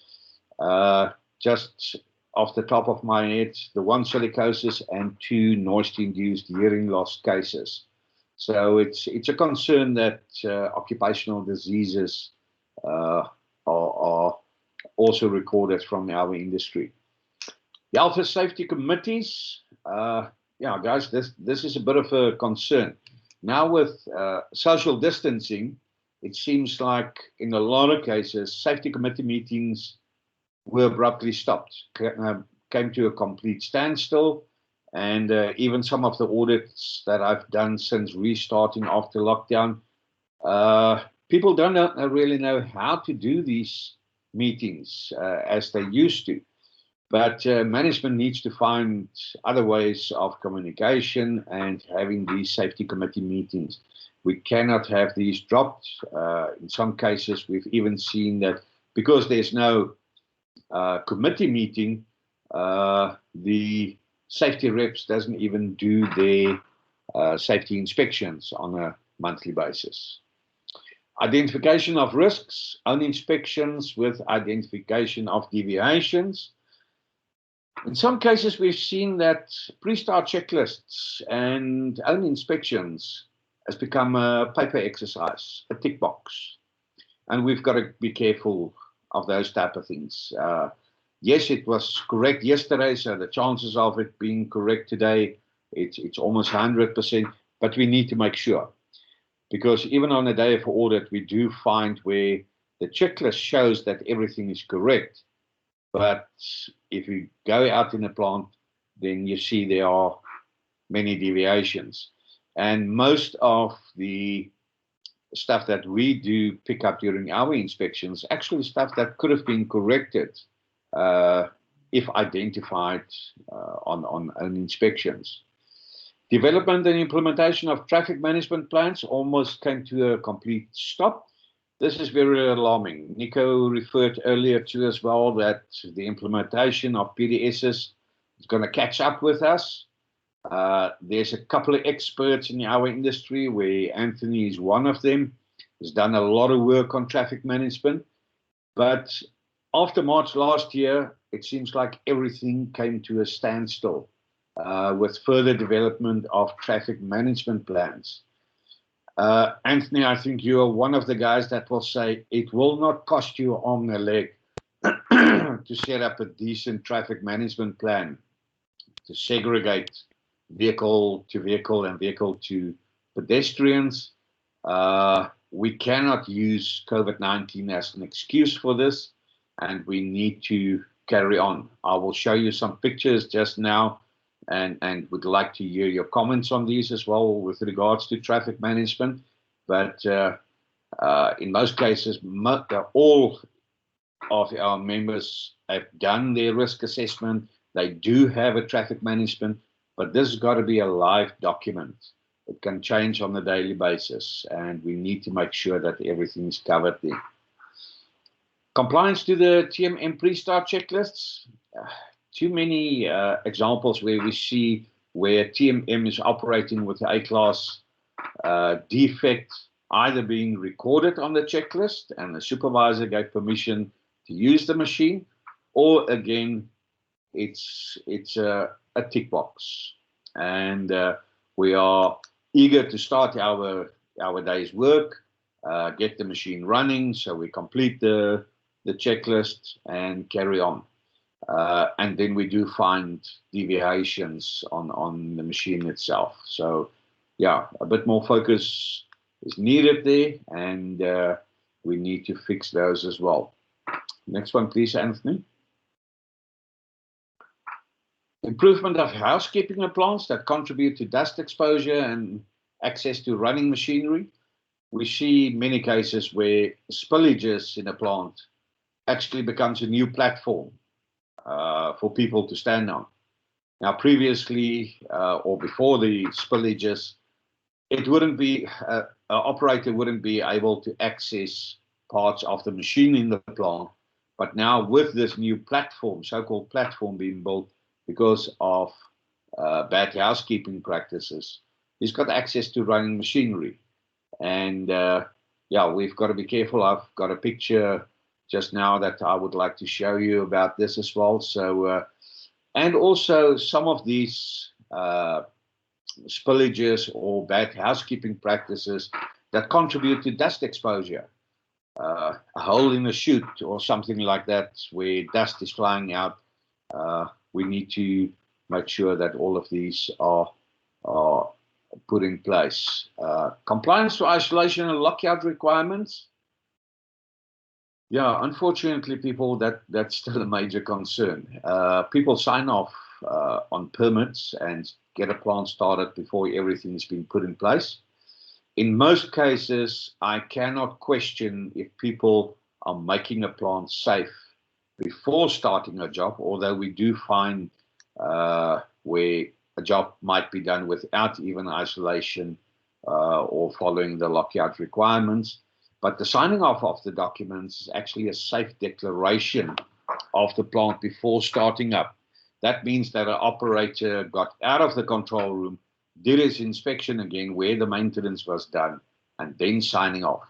Just off the top of my head, the one silicosis and 2 noise-induced hearing loss cases. So it's a concern that occupational diseases are also recorded from our industry. The health and safety committees, yeah, guys, this is a bit of a concern. Now with social distancing, it seems like in a lot of cases, safety committee meetings were abruptly stopped, came to a complete standstill. And even some of the audits that I've done since restarting after lockdown, people don't really know how to do these meetings as they used to. But management needs to find other ways of communication and having these safety committee meetings. We cannot have these dropped. In some cases, we've even seen that because there's no committee meeting, the safety reps doesn't even do their safety inspections on a monthly basis. Identification of risks, own inspections with identification of deviations. In some cases, we've seen that pre-start checklists and own inspections has become a paper exercise, a tick box. And we've got to be careful of those type of things. Yes, it was correct yesterday, so the chances of it being correct today, it's almost 100%, but we need to make sure. Because even on a day of audit, we do find where the checklist shows that everything is correct. But if you go out in a plant, then you see there are many deviations. And most of the stuff that we do pick up during our inspections, actually stuff that could have been corrected if identified on own inspections. Development and implementation of traffic management plans almost came to a complete stop. This is very alarming. Nico referred earlier to as well that the implementation of PDSs is going to catch up with us. There's a couple of experts in our industry where Anthony is one of them. He's done a lot of work on traffic management. But after March last year, it seems like everything came to a standstill with further development of traffic management plans. Anthony, I think you are one of the guys that will say it will not cost you an arm and a leg to set up a decent traffic management plan to segregate vehicle to vehicle and vehicle to pedestrians. We cannot use COVID-19 as an excuse for this, and we need to carry on. I will show you some pictures just now and would like to hear your comments on these as well with regards to traffic management. But in most cases, all of our members have done their risk assessment. They do have a traffic management, but this has got to be a live document. It can change on a daily basis, and we need to make sure that everything is covered there. Compliance to the TMM pre-start checklists. Too many examples where we see where TMM is operating with the A-class defect either being recorded on the checklist and the supervisor gave permission to use the machine, or again, it's a tick box. And we are eager to start our day's work, get the machine running, so we complete the checklist and carry on. And then we do find deviations on the machine itself. So yeah, a bit more focus is needed there, and we need to fix those as well. Next one, please, Anthony. Improvement of housekeeping of plants that contribute to dust exposure and access to running machinery. We see many cases where spillages in a plant actually becomes a new platform for people to stand on. Now, previously or before the spillages, it wouldn't be an operator wouldn't be able to access parts of the machine in the plant. But now with this new platform, so-called platform being built because of bad housekeeping practices, he's got access to running machinery. And yeah, we've got to be careful. I've got a picture just now that I would like to show you about this as well. So, and also some of these spillages or bad housekeeping practices that contribute to dust exposure. A hole in a chute or something like that where dust is flying out. We need to make sure that all of these are put in place. Compliance to isolation and lockout requirements. Yeah, unfortunately, people, that's still a major concern. People sign off on permits and get a plant started before everything's been put in place. In most cases, I cannot question if people are making a plant safe before starting a job, although we do find where a job might be done without even isolation or following the lockout requirements. But the signing off of the documents is actually a safe declaration of the plant before starting up. That means that an operator got out of the control room, did his inspection again where the maintenance was done, and then signing off.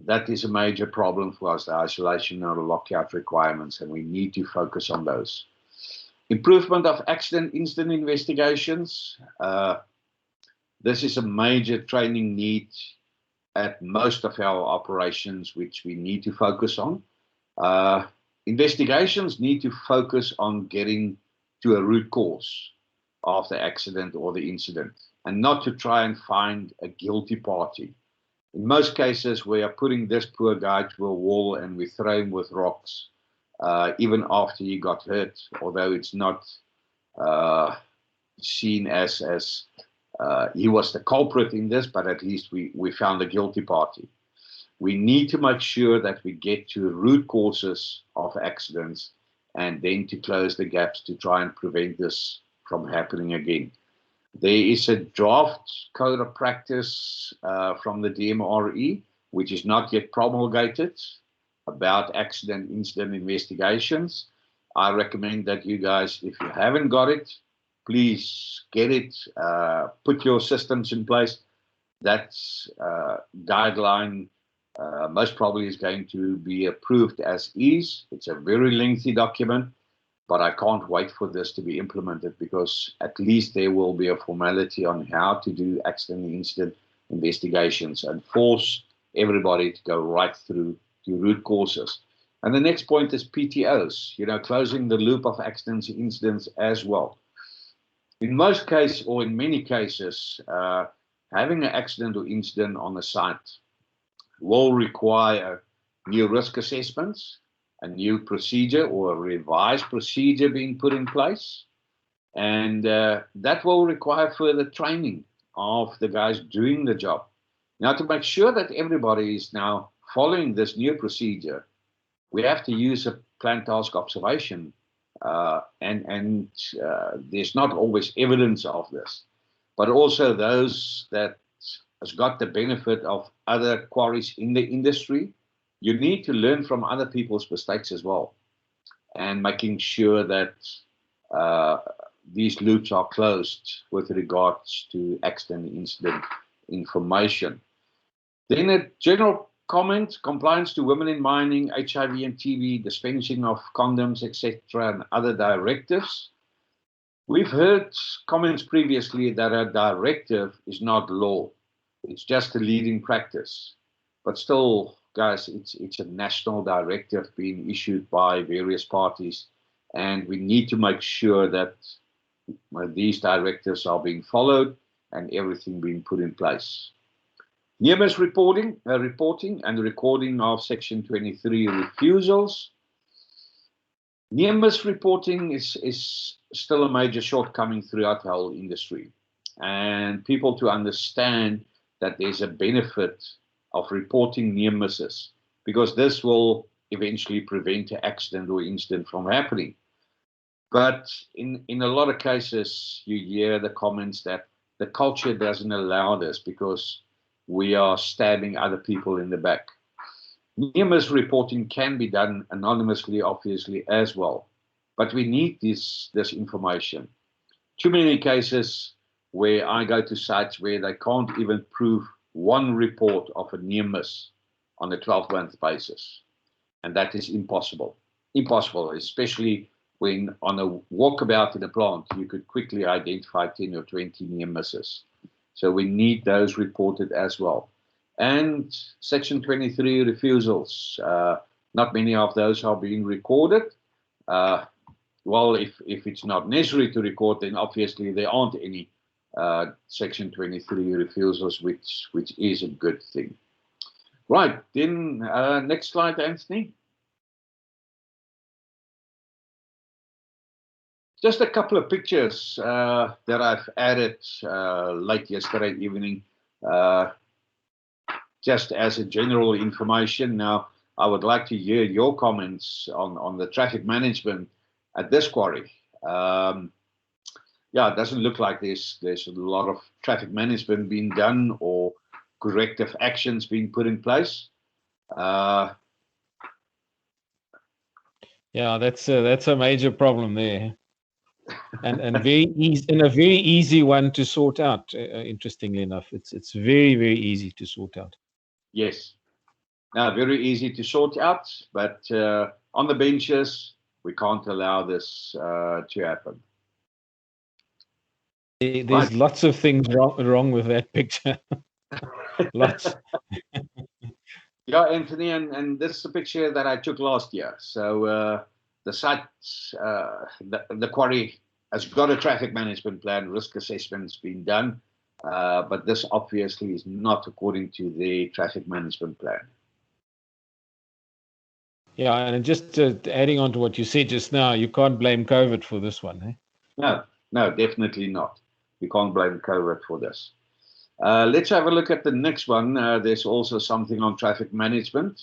That is a major problem for us, the isolation and the lockout requirements, and we need to focus on those. Improvement of accident incident investigations. This is a major training need at most of our operations, which we need to focus on. Investigations need to focus on getting to a root cause of the accident or the incident, and not to try and find a guilty party. In most cases, we are putting this poor guy to a wall and we throw him with rocks, even after he got hurt, although it's not seen as he was the culprit in this, but at least we found a guilty party. We need to make sure that we get to root causes of accidents and then to close the gaps to try and prevent this from happening again. There is a draft code of practice from the DMRE, which is not yet promulgated, about accident incident investigations. I recommend that you guys, if you haven't got it, please get it, put your systems in place. That guideline most probably is going to be approved as is. It's a very lengthy document, but I can't wait for this to be implemented, because at least there will be a formality on how to do accident incident investigations and force everybody to go right through to root causes. And the next point is PTOs, closing the loop of accidents and incidents as well. In most cases, or in many cases, having an accident or incident on the site will require new risk assessments, a new procedure or a revised procedure being put in place. And that will require further training of the guys doing the job. Now, to make sure that everybody is now following this new procedure, we have to use a planned task observation. And there's not always evidence of this, but also those that has got the benefit of other quarries in the industry. You need to learn from other people's mistakes as well, and making sure that these loops are closed with regards to accident incident information. Then a general comment: compliance to women in mining, HIV and TB, dispensing of condoms, etc., and other directives. We've heard comments previously that a directive is not law. It's just a leading practice. But still, guys, it's a national directive being issued by various parties, and we need to make sure that these directives are being followed and everything being put in place. Near-miss reporting and recording of Section 23 refusals. Near-miss reporting is still a major shortcoming throughout the whole industry, and people to understand that there's a benefit of reporting near misses, because this will eventually prevent an accident or incident from happening. But in a lot of cases, you hear the comments that the culture doesn't allow this because we are stabbing other people in the back. Near-miss reporting can be done anonymously, obviously, as well, but we need this information. Too many cases where I go to sites where they can't even prove one report of a near-miss on a 12-month basis, and that is impossible. Impossible, especially when on a walkabout in a plant, you could quickly identify 10 or 20 near misses. So we need those reported as well. And Section 23 refusals, not many of those are being recorded. well, if it's not necessary to record, then obviously there aren't any Section 23 refusals, which is a good thing. Right, then next slide, Anthony. Just a couple of pictures that I've added late yesterday evening, just as a general information. Now, I would like to hear your comments on the traffic management at this quarry. Yeah, it doesn't look like there's a lot of traffic management being done or corrective actions being put in place. Yeah, that's a major problem there, and very easy, and a very easy one to sort out. Interestingly enough, it's very easy to sort out. Yes, now very easy to sort out, but on the benches we can't allow this to happen. There's Right. lots of things wrong with that picture. Lots. Yeah, Anthony, and this is a picture that I took last year. So the site, the quarry has got a traffic management plan, risk assessment's been done, but this obviously is not according to the traffic management plan. Yeah, and just adding on to what you said just now, you can't blame COVID for this one, eh? No, definitely not. You can't blame COVID for this. Let's have a look at the next one. There's also something on traffic management.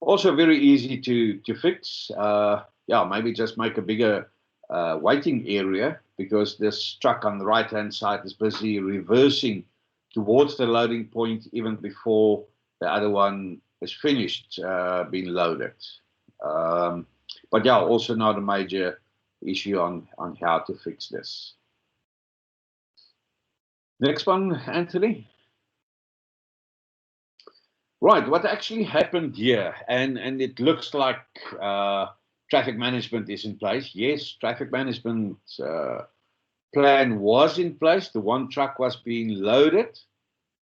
Also very easy to fix. Yeah, maybe just make a bigger waiting area, because this truck on the right-hand side is busy reversing towards the loading point even before the other one is finished being loaded. But yeah, also not a major issue on how to fix this. Next one, Anthony. Right, what actually happened here, and it looks like traffic management is in place. Yes, traffic management plan was in place. The one truck was being loaded,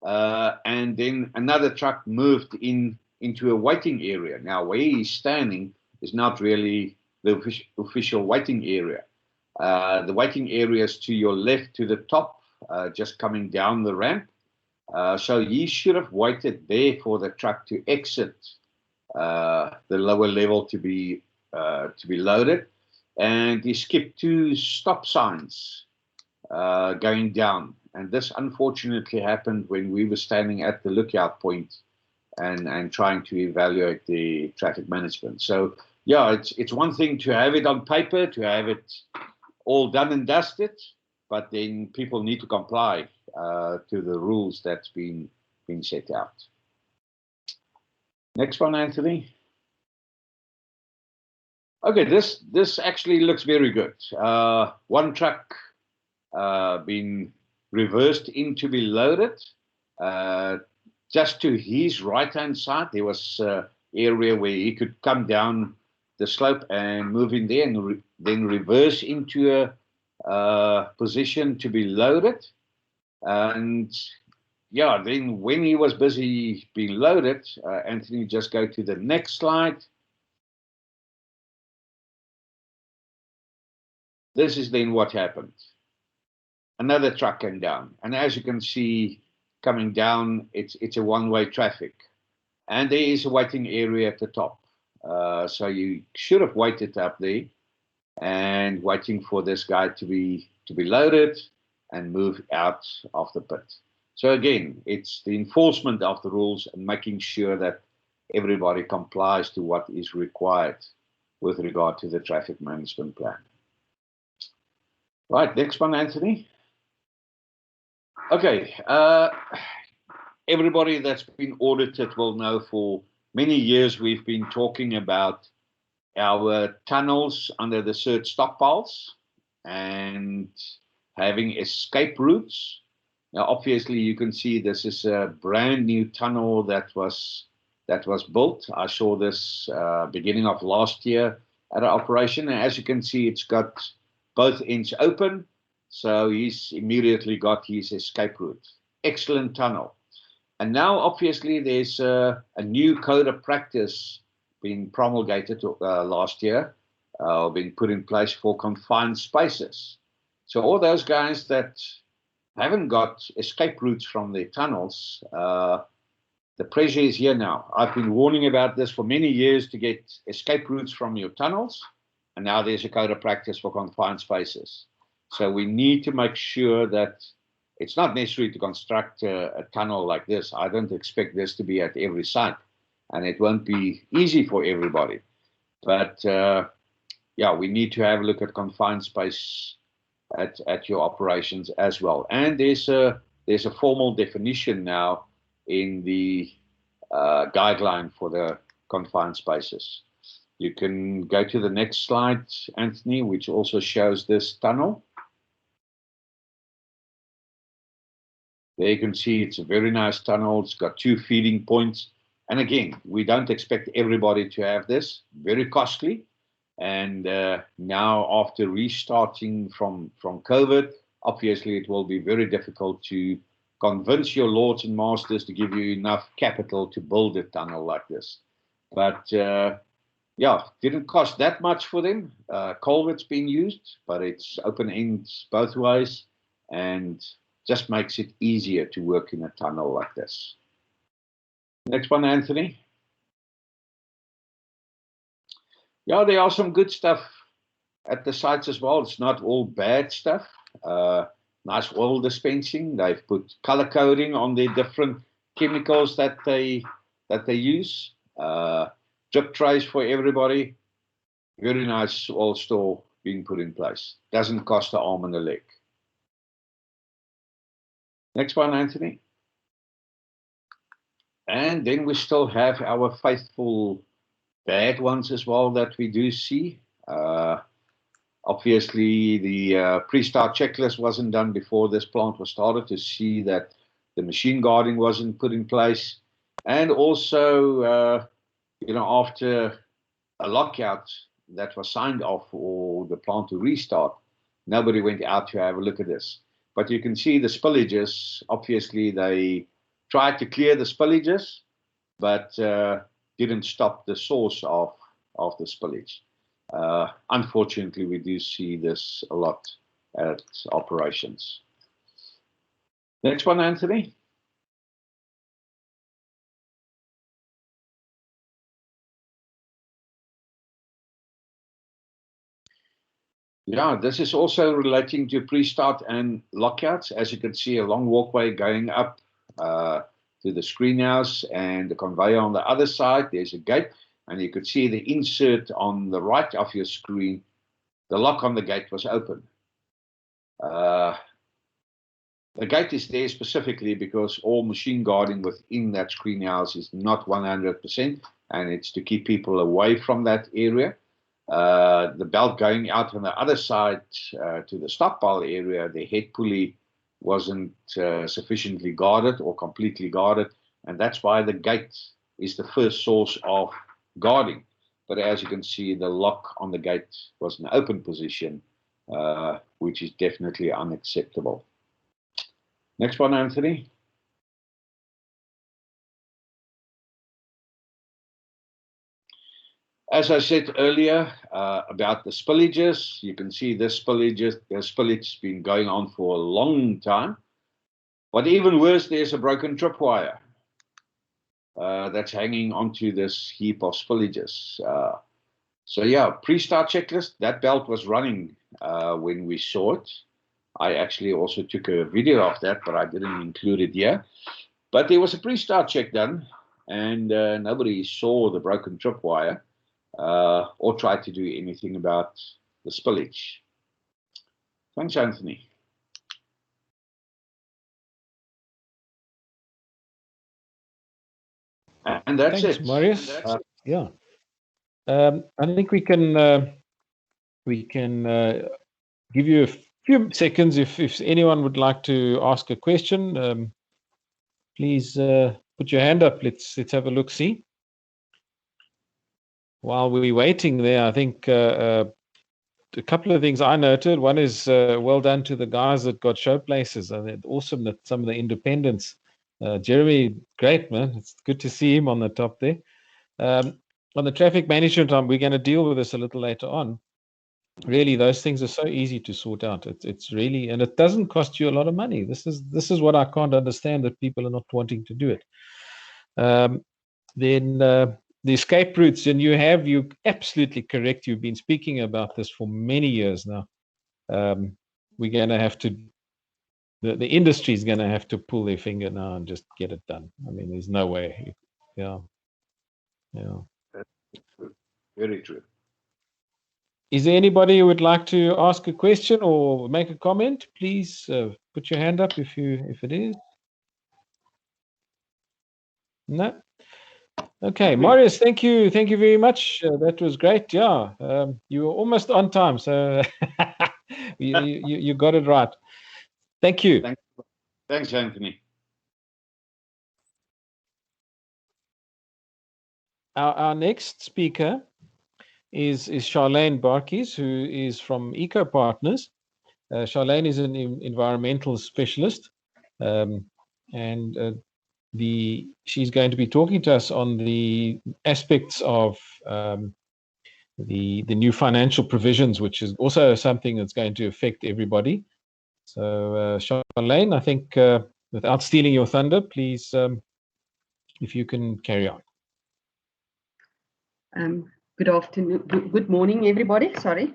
and then another truck moved into a waiting area. Now, where he's standing is not really the official waiting area. The waiting area is to your left, to the top, just coming down the ramp. So he should have waited there for the truck to exit the lower level to be loaded, and he skipped 2 stop signs going down. And this unfortunately happened when we were standing at the lookout point and trying to evaluate the traffic management. So yeah, it's one thing to have it on paper, to have it all done and dusted, but then people need to comply to the rules that's been set out. Next one, Anthony. Okay, this actually looks very good. One truck being reversed in to be loaded. Just to his right-hand side, there was an area where he could come down the slope and move in there, and then reverse into a position to be loaded. And yeah, then when he was busy being loaded, Anthony, just go to the next slide. This is then what happened. Another truck came down, and as you can see, coming down, it's a one-way traffic, and there is a waiting area at the top. So you should have waited up there and waiting for this guy to be loaded and move out of the pit. So again, it's the enforcement of the rules and making sure that everybody complies to what is required with regard to the traffic management plan. Right, next one, Anthony. Okay, everybody that's been audited will know for many years we've been talking about our tunnels under the surge stockpiles and having escape routes. Now, obviously, you can see this is a brand new tunnel that was built. I saw this beginning of last year at an operation, and as you can see, it's got both ends open, so he's immediately got his escape route. Excellent tunnel. And now, obviously, there's a new code of practice been promulgated last year, been put in place for confined spaces. So all those guys that haven't got escape routes from their tunnels, the pressure is here now. I've been warning about this for many years to get escape routes from your tunnels, and now there's a code of practice for confined spaces. So we need to make sure that it's not necessary to construct a tunnel like this. I don't expect this to be at every site, and it won't be easy for everybody. But yeah, we need to have a look at confined space at your operations as well. And there's a formal definition now in the guideline for the confined spaces. You can go to the next slide, Anthony, which also shows this tunnel. There you can see it's a very nice tunnel. It's got 2 feeding points. And again, we don't expect everybody to have this. Very costly. And now after restarting from COVID, obviously it will be very difficult to convince your lords and masters to give you enough capital to build a tunnel like this. But yeah, didn't cost that much for them. Culvert's been used, but it's open ends both ways, and just makes it easier to work in a tunnel like this. Next one, Anthony. Yeah, there are some good stuff at the sites as well. It's not all bad stuff. Nice oil dispensing. They've put color coding on their different chemicals that they use. Drip trays for everybody. Very nice oil store being put in place. Doesn't cost an arm and a leg. Next one, Anthony. And then we still have our faithful bad ones as well that we do see. Obviously, the pre-start checklist wasn't done before this plant was started to see that the machine guarding wasn't put in place. And also, you know, after a lockout that was signed off for the plant to restart, nobody went out to have a look at this. But you can see the spillages. Obviously, they tried to clear the spillages, but didn't stop the source of the spillage. Unfortunately, we do see this a lot at operations. Next one, Anthony. Yeah, this is also relating to pre-start and lockouts. As you can see, a long walkway going up to the screen house and the conveyor on the other side. There's a gate, and you could see the insert on the right of your screen. The lock on the gate was open. The gate is there specifically because all machine guarding within that screen house is not 100%, and it's to keep people away from that area. The belt going out on the other side to the stockpile area, the head pulley wasn't sufficiently guarded or completely guarded, and that's why the gate is the first source of guarding. But as you can see, the lock on the gate was in open position, which is definitely unacceptable. Next one, Anthony. As I said earlier about the spillages, you can see this spillage has been going on for a long time. But even worse, there's a broken tripwire that's hanging onto this heap of spillages. So yeah, pre-start checklist, that belt was running when we saw it. I actually also took a video of that, but I didn't include it here. But there was a pre-start check done, and nobody saw the broken tripwire. Or try to do anything about the spillage. Thanks, Anthony. And that's Thanks, it. Marius. Yeah. I think we can give you a few seconds if anyone would like to ask a question. Please put your hand up. Let's have a look. See. While we're waiting there, I think a couple of things I noted. One is well done to the guys that got show places. I mean, awesome that some of the independents. Jeremy, great man. It's good to see him on the top there. on the traffic management, we're going to deal with this a little later on. Really, those things are so easy to sort out. It's really, and it doesn't cost you a lot of money. This is what I can't understand, that people are not wanting to do it. Then the escape routes, and you're absolutely correct. You've been speaking about this for many years now. We're going to have to, the industry is going to have to pull their finger now and just get it done. I mean, there's no way. Yeah. Very true. Is there anybody who would like to ask a question or make a comment? Please put your hand up if it is. No. Okay, Marius, thank you very much. That was great. Yeah, you were almost on time, so you got it right. Thank you. Thanks, Anthony. Our next speaker is Charlene Barkies, who is from Eco Partners. Charlene is an environmental specialist, and she's going to be talking to us on the aspects of the new financial provisions, which is also something that's going to affect everybody. So, Charlene, I think without stealing your thunder, please, if you can carry on. Good afternoon, good morning, everybody. Sorry,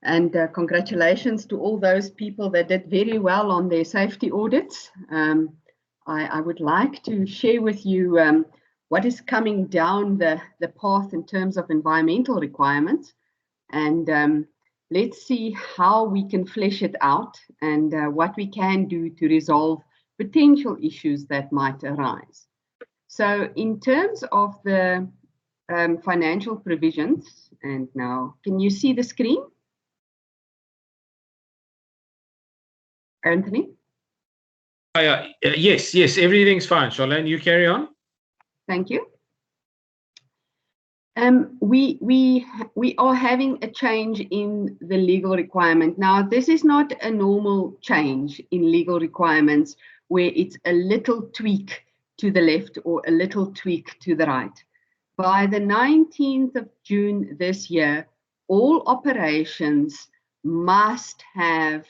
and congratulations to all those people that did very well on their safety audits. I would like to share with you what is coming down the path in terms of environmental requirements, and let's see how we can flesh it out and what we can do to resolve potential issues that might arise. So in terms of the financial provisions, and now can you see the screen, Anthony? Yes, everything's fine. Charlene, you carry on. Thank you. We are having a change in the legal requirement. Now, this is not a normal change in legal requirements where it's a little tweak to the left or a little tweak to the right. By the 19th of June this year, all operations must have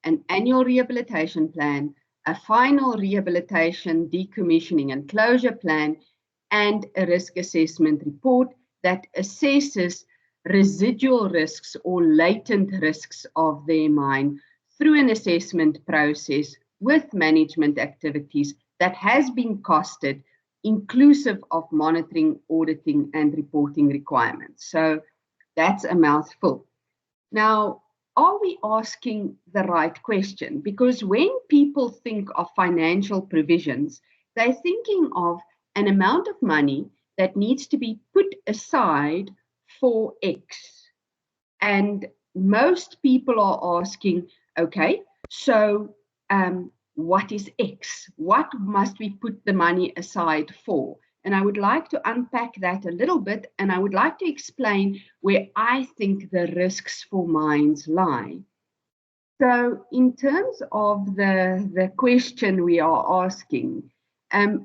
an annual rehabilitation plan, a final rehabilitation, decommissioning and closure plan, and a risk assessment report that assesses residual risks or latent risks of their mine through an assessment process with management activities that has been costed, inclusive of monitoring, auditing, and reporting requirements. So that's a mouthful. Now, are we asking the right question? Because when people think of financial provisions, they're thinking of an amount of money that needs to be put aside for X. And most people are asking, okay, so what is X? What must we put the money aside for? And I would like to unpack that a little bit, and I would like to explain where I think the risks for mines lie. So in terms of the question we are asking,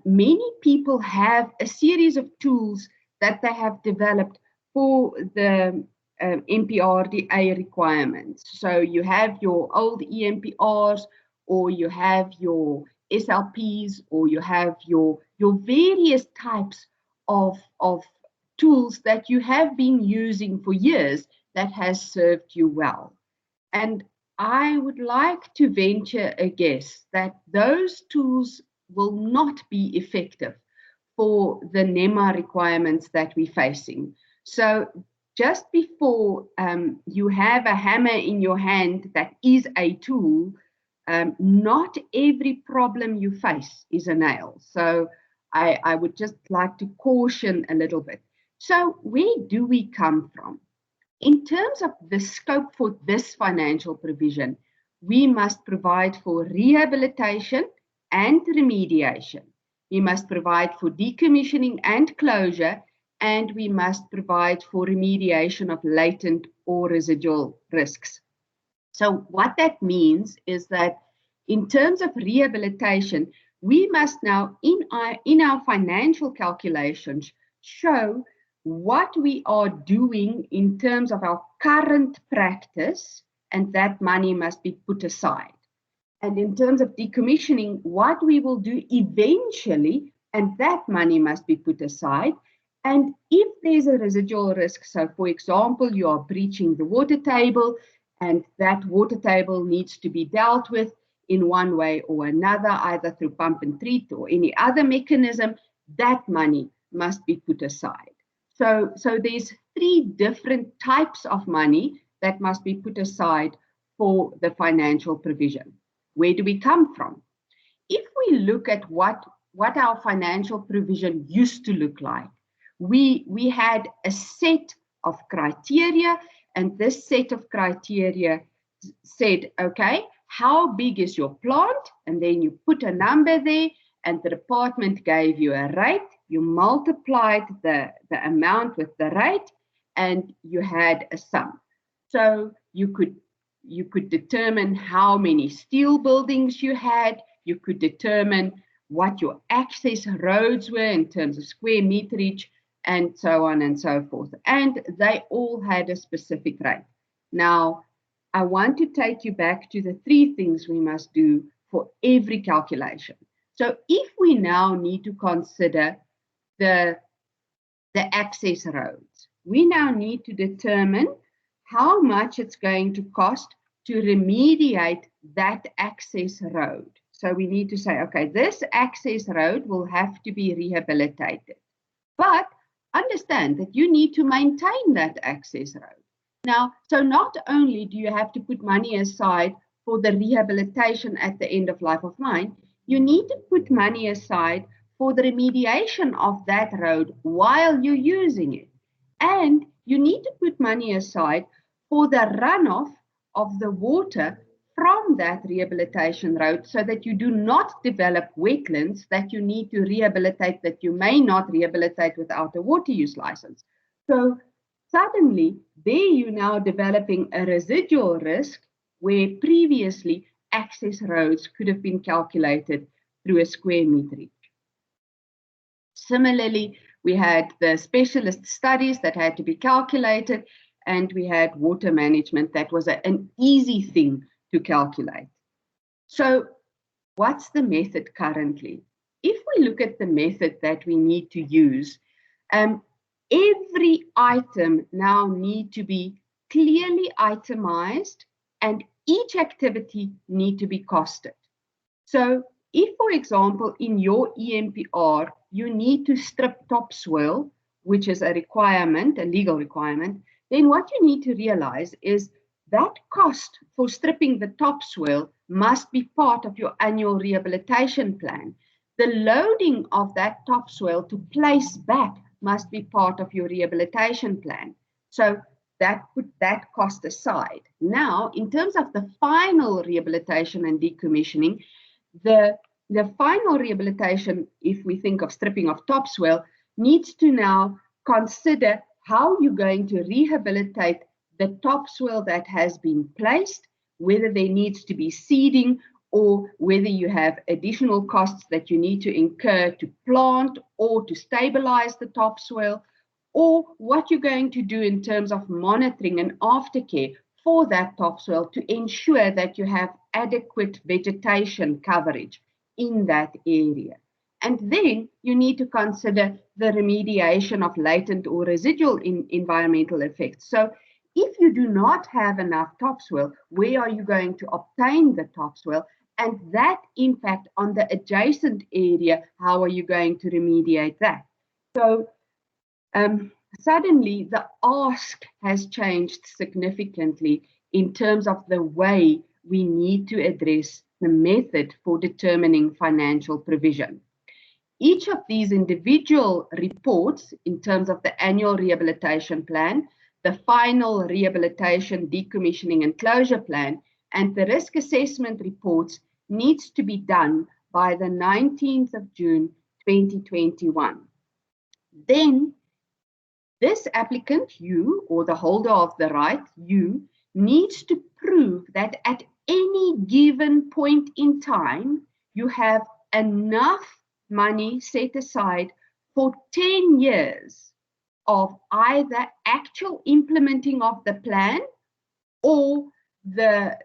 many people have a series of tools that they have developed for the MPRDA requirements. So you have your old EMPRs, or you have your SLPs, or you have your various types of tools that you have been using for years that has served you well. And I would like to venture a guess that those tools will not be effective for the NEMA requirements that we're facing. So just before you have a hammer in your hand that is a tool, not every problem you face is a nail. So I would just like to caution a little bit. So where do we come from? In terms of the scope for this financial provision, we must provide for rehabilitation and remediation. We must provide for decommissioning and closure, and we must provide for remediation of latent or residual risks. So what that means is that in terms of rehabilitation, we must now in our financial calculations show what we are doing in terms of our current practice, and that money must be put aside. And in terms of decommissioning, what we will do eventually, and that money must be put aside. And if there's a residual risk, so for example, you are breaching the water table, and that water table needs to be dealt with in one way or another, either through pump and treat or any other mechanism, that money must be put aside. So there's 3 different types of money that must be put aside for the financial provision. Where do we come from? If we look at what our financial provision used to look like, we had a set of criteria, and this set of criteria said, okay, how big is your plant? And then you put a number there, and the department gave you a rate. You multiplied the amount with the rate, and you had a sum. So you could determine how many steel buildings you had. You could determine what your access roads were in terms of square meterage, and so on and so forth. And they all had a specific rate. Now, I want to take you back to the 3 things we must do for every calculation. So if we now need to consider the access roads, we now need to determine how much it's going to cost to remediate that access road. So we need to say, okay, this access road will have to be rehabilitated. But understand that you need to maintain that access road. Now, so not only do you have to put money aside for the rehabilitation at the end of life of mine, you need to put money aside for the remediation of that road while you're using it. And you need to put money aside for the runoff of the water from that rehabilitation road, so that you do not develop wetlands that you need to rehabilitate, that you may not rehabilitate without a water use license. So suddenly, there you're now developing a residual risk where previously access roads could have been calculated through a square meterage. Similarly, we had the specialist studies that had to be calculated, and we had water management that was an easy thing to calculate. So what's the method currently? If we look at the method that we need to use, every item now needs to be clearly itemized, and each activity needs to be costed. So if, for example, in your EMPR, you need to strip topsoil, which is a requirement, a legal requirement, then what you need to realize is that cost for stripping the topsoil must be part of your annual rehabilitation plan. The loading of that topsoil to place back must be part of your rehabilitation plan. So that put that cost aside. Now, in terms of the final rehabilitation and decommissioning, the final rehabilitation, if we think of stripping of topsoil, needs to now consider how you're going to rehabilitate the topsoil that has been placed, whether there needs to be seeding, or whether you have additional costs that you need to incur to plant or to stabilize the topsoil, or what you're going to do in terms of monitoring and aftercare for that topsoil to ensure that you have adequate vegetation coverage in that area. And then you need to consider the remediation of latent or residual environmental effects. So if you do not have enough topsoil, where are you going to obtain the topsoil? And that impact on the adjacent area, how are you going to remediate that? So suddenly the ask has changed significantly in terms of the way we need to address the method for determining financial provision. Each of these individual reports in terms of the annual rehabilitation plan, the final rehabilitation, decommissioning and closure plan, and the risk assessment reports needs to be done by the 19th of June 2021. Then this applicant, you, or the holder of the right, you, needs to prove that at any given point in time, you have enough money set aside for 10 years of either actual implementing of the plan or the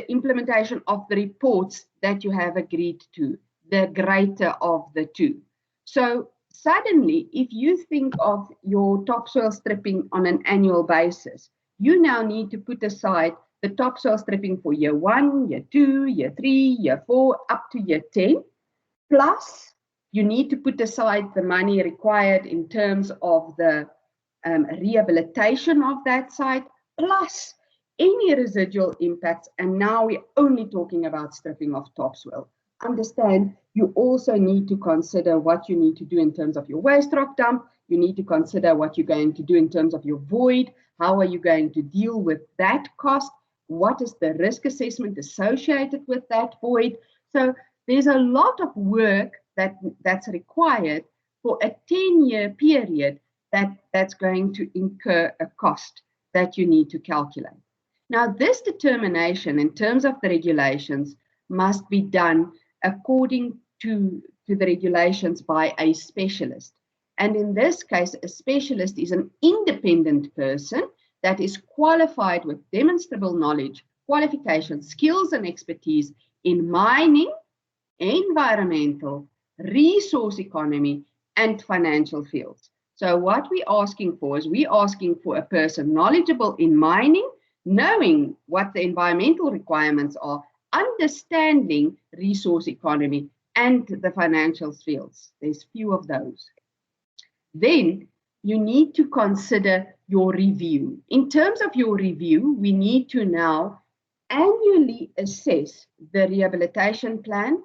implementation of the reports that you have agreed to, the greater of the two. So suddenly, if you think of your topsoil stripping on an annual basis, you now need to put aside the topsoil stripping for year 1, year 2, year 3, year 4, up to year 10, plus you need to put aside the money required in terms of the rehabilitation of that site, plus any residual impacts. And now we're only talking about stripping of topsoil. Understand, you also need to consider what you need to do in terms of your waste rock dump. You need to consider what you're going to do in terms of your void. How are you going to deal with that cost? What is the risk assessment associated with that void? So there's a lot of work that's required for a 10-year period that's going to incur a cost that you need to calculate. Now, this determination in terms of the regulations must be done according to the regulations by a specialist. And in this case, a specialist is an independent person that is qualified with demonstrable knowledge, qualifications, skills, and expertise in mining, environmental, resource economy, and financial fields. So what we're asking for is we're asking for a person knowledgeable in mining, knowing what the environmental requirements are, understanding resource economy and the financial fields. There's few of those. Then you need to consider your review. In terms of your review, we need to now annually assess the rehabilitation plan,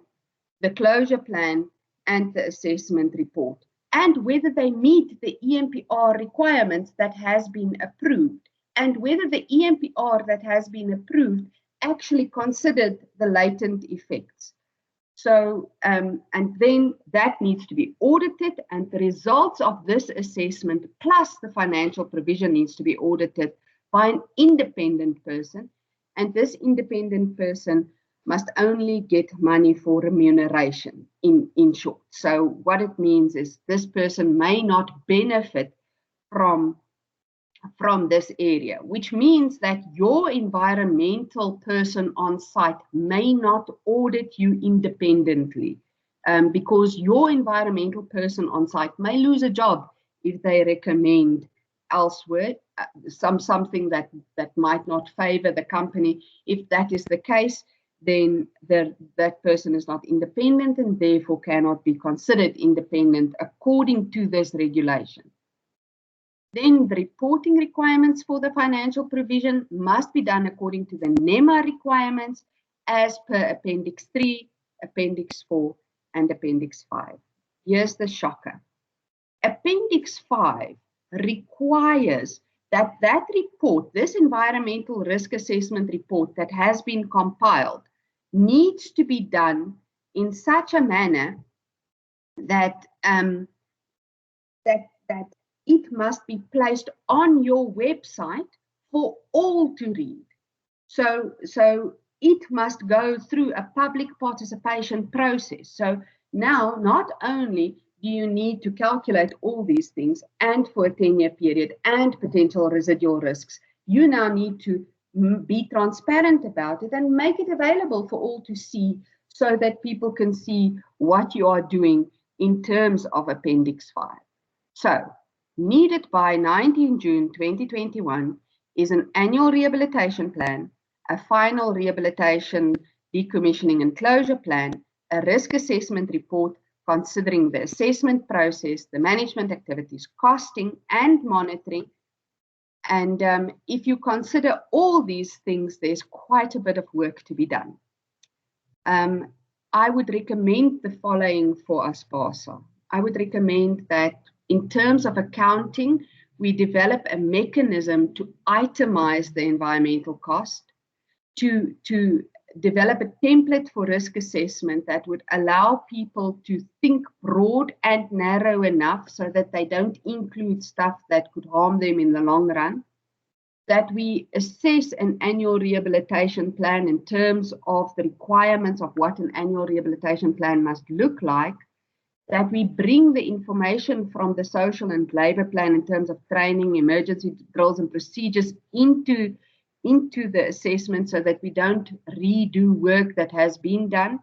the closure plan, and the assessment report, and whether they meet the EMPR requirements that has been approved, and whether the EMPR that has been approved actually considered the latent effects. So, and then that needs to be audited, and the results of this assessment plus the financial provision needs to be audited by an independent person. And this independent person must only get money for remuneration, in short. So what it means is this person may not benefit from this area, which means that your environmental person on site may not audit you independently, because your environmental person on site may lose a job if they recommend elsewhere something that might not favor the company. If that is the case, then that person is not independent and therefore cannot be considered independent according to this regulation. Then the reporting requirements for the financial provision must be done according to the NEMA requirements as per Appendix 3, Appendix 4, and Appendix 5. Here's the shocker. Appendix 5 requires that report, this environmental risk assessment report that has been compiled, needs to be done in such a manner that it must be placed on your website for all to read. So it must go through a public participation process. So now not only do you need to calculate all these things and for a 10-year period and potential residual risks, you now need to be transparent about it and make it available for all to see so that people can see what you are doing in terms of Appendix 5. So, needed by 19 June 2021 is an annual rehabilitation plan, a final rehabilitation, decommissioning and closure plan, a risk assessment report considering the assessment process, the management activities, costing and monitoring. And if you consider all these things, there's quite a bit of work to be done. I would recommend the following for ASPASA. I would recommend that in terms of accounting, we develop a mechanism to itemize the environmental cost, to develop a template for risk assessment that would allow people to think broad and narrow enough so that they don't include stuff that could harm them in the long run, that we assess an annual rehabilitation plan in terms of the requirements of what an annual rehabilitation plan must look like, that we bring the information from the social and labor plan in terms of training, emergency drills and procedures into the assessment, so that we don't redo work that has been done,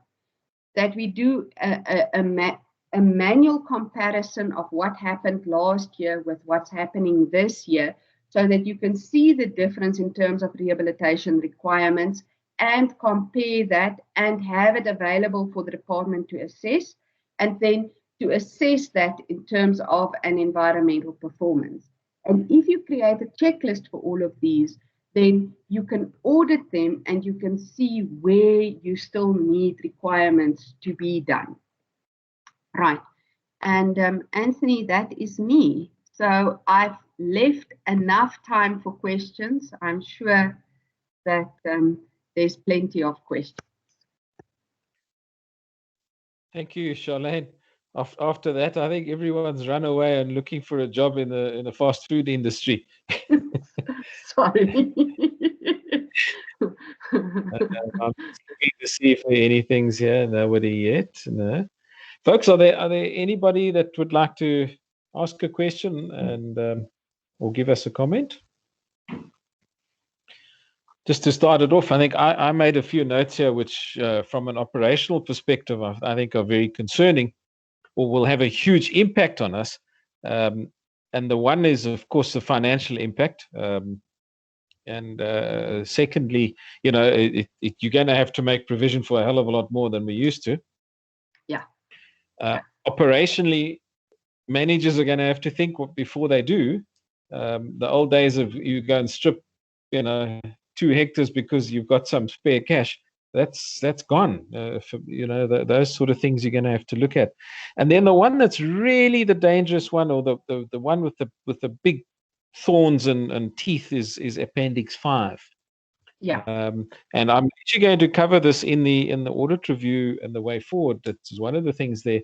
that we do a manual comparison of what happened last year with what's happening this year, so that you can see the difference in terms of rehabilitation requirements and compare that and have it available for the department to assess, and then to assess that in terms of an environmental performance. And if you create a checklist for all of these, then you can audit them and you can see where you still need requirements to be done. Right. And Anthony, that is me. So I've left enough time for questions. I'm sure that there's plenty of questions. Thank you, Charlene. After that, I think everyone's run away and looking for a job in the fast food industry. Sorry. I'm looking to see if anything's here. Nobody yet. No. Folks, are there anybody that would like to ask a question and or give us a comment? Just to start it off, I think I made a few notes here, which from an operational perspective, I think are very concerning or will have a huge impact on us. And the one is, of course, the financial impact. And secondly, you know, you're going to have to make provision for a hell of a lot more than we used to. Yeah. Operationally, managers are going to have to think before they do. The old days of you go and strip, you know, 2 hectares because you've got some spare cash. That's gone. You know, those sort of things you're going to have to look at. And then the one that's really the dangerous one, or the one with the big thorns and teeth, is Appendix 5. Yeah. And I'm actually going to cover this in the audit review and the way forward. That's one of the things there.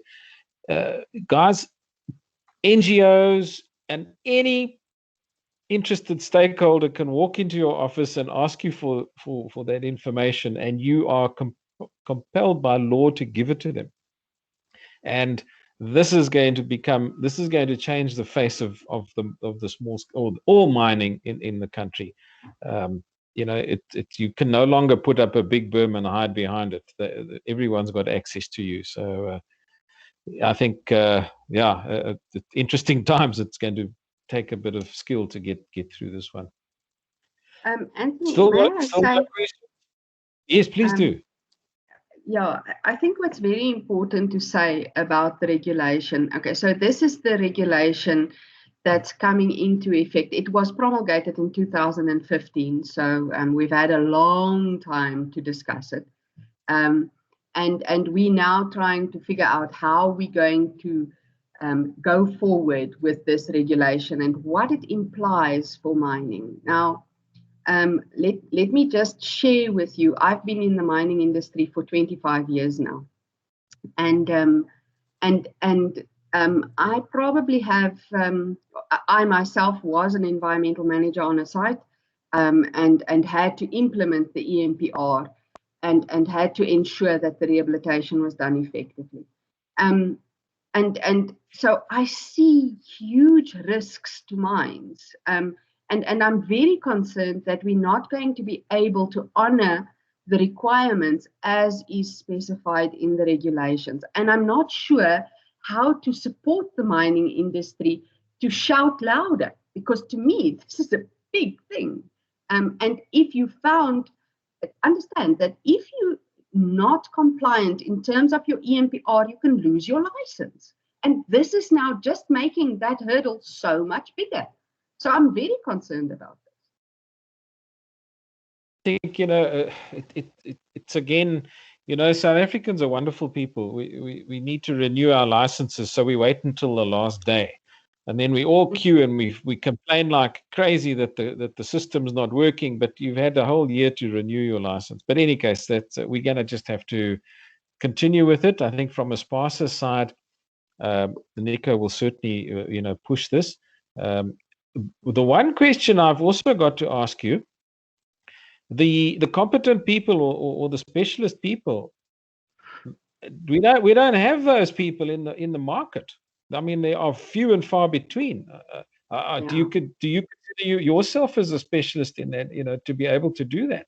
Guys, NGOs and any interested stakeholder can walk into your office and ask you for that information, and you are compelled by law to give it to them. And this is going to change the face of the small or all mining in the country. You know, you can no longer put up a big berm and hide behind it. Everyone's got access to you. So I think interesting times. It's going to take a bit of skill to get through this one. Anthony, Still may no I say, questions? Yes, please do. Yeah, I think what's very important to say about the regulation. Okay, so this is the regulation that's coming into effect. It was promulgated in 2015, so we've had a long time to discuss it. And we're now trying to figure out how we're going to go forward with this regulation and what it implies for mining. Now, let me just share with you, I've been in the mining industry for 25 years now. And I probably have, I myself was an environmental manager on a site and had to implement the EMPR and had to ensure that the rehabilitation was done effectively. And so I see huge risks to mines. And I'm very concerned that we're not going to be able to honor the requirements as is specified in the regulations. And I'm not sure how to support the mining industry to shout louder, because to me, this is a big thing. And if you understand that if you're not compliant in terms of your EMPR, you can lose your license. And this is now just making that hurdle so much bigger. So I'm very concerned about this. I think, you know, it's again, you know, South Africans are wonderful people. We need to renew our licenses, so we wait until the last day, and then we all queue and we complain like crazy that the system's not working. But you've had a whole year to renew your license. But in any case, we're going to just have to continue with it. I think from ASPASA side, the NICO will certainly you know, push this. The one question I've also got to ask you, the competent people or the specialist people, we don't have those people in the market. I mean, they are few and far between. Do you consider yourself as a specialist in that? To be able to do that?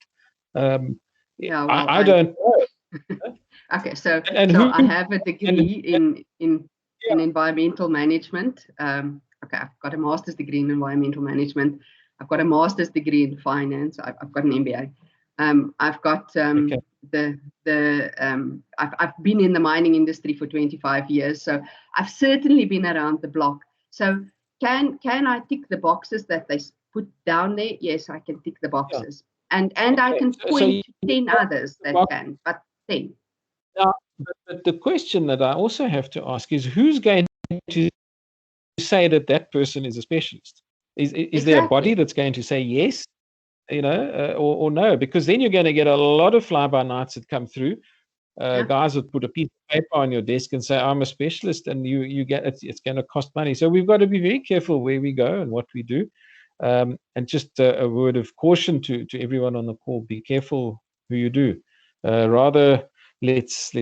Well, I don't know. Okay, so who, I have a degree in environmental management. Okay, I've got a master's degree in environmental management. I've got a master's degree in finance. I've got an MBA. I've got I've been in the mining industry for 25 years, so I've certainly been around the block. So can I tick the boxes that they put down there? Yes, I can tick the boxes, and I can point to 10 others that can, but 10. Now, but the question that I also have to ask is, who's going to say that person is a specialist? Is there a body that's going to say yes, or no? Because then you're going to get a lot of fly-by-nights that come through. Guys would put a piece of paper on your desk and say, I'm a specialist, and you get it's going to cost money. So we've got to be very careful where we go and what we do. And just a word of caution to everyone on the call: be careful who you do. Rather, let's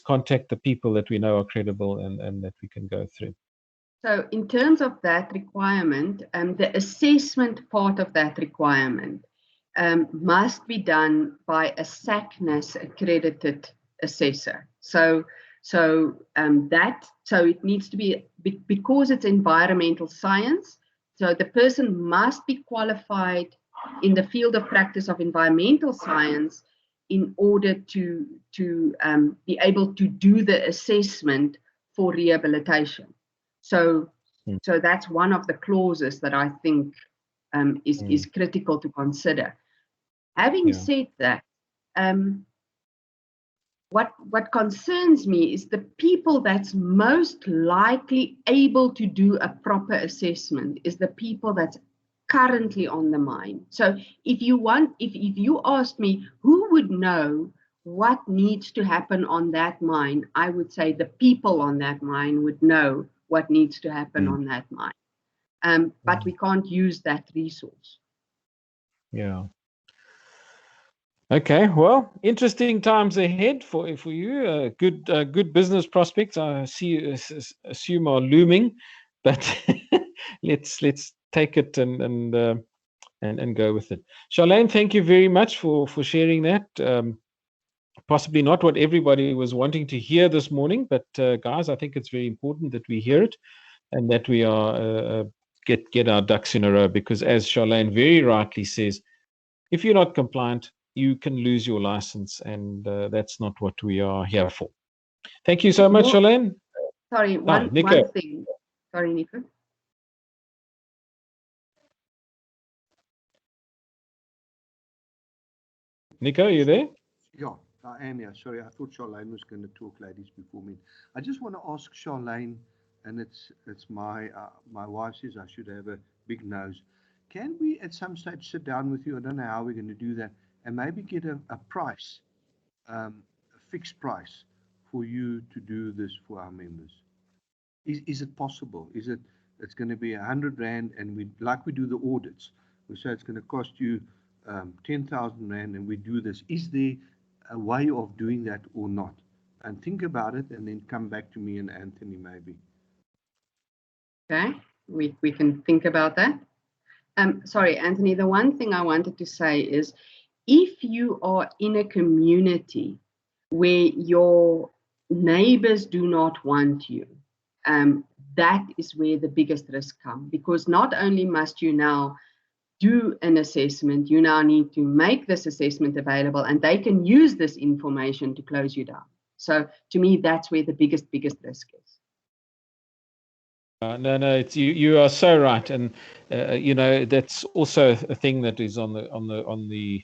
contact the people that we know are credible and that we can go through. So in terms of that requirement, the assessment part of that requirement must be done by a SACNAS accredited assessor. So it needs to be, because it's environmental science, so the person must be qualified in the field of practice of environmental science in order to be able to do the assessment for rehabilitation. So that's one of the clauses that I think is critical to consider. Having said that, what concerns me is the people that's most likely able to do a proper assessment is the people that's currently on the mine. So if you asked me who would know what needs to happen on that mine, I would say the people on that mine would know what needs to happen on that mine. But we can't use that resource. Yeah. Okay, well, interesting times ahead for you. Good business prospects, I assume are looming, but let's take it and go with it. Charlene, thank you very much for sharing that. Possibly not what everybody was wanting to hear this morning, but guys, I think it's very important that we hear it and that we are get our ducks in a row, because as Charlene very rightly says, if you're not compliant, you can lose your license, and that's not what we are here for. Thank you so much, Charlene. Sorry, one thing. Sorry, Nico. Nico, are you there? Yeah, I am here. Sorry, I thought Charlene was going to talk, ladies, before me. I just want to ask Charlene, and it's my wife says I should have a big nose. Can we at some stage sit down with you? I don't know how we're going to do that, and maybe get a price, a fixed price for you to do this for our members. Is it possible? It's going to be 100 Rand, and we do the audits. We say it's going to cost you 10,000 Rand, and we do this. Is there a way of doing that or not? And think about it, and then come back to me and Anthony maybe. Okay, we can think about that. Sorry, Anthony, the one thing I wanted to say is, if you are in a community where your neighbors do not want you, that is where the biggest risk comes, because not only must you now do an assessment, you now need to make this assessment available, and they can use this information to close you down. So to me, that's where the biggest risk is. No, it's you are so right, and that's also a thing that is on the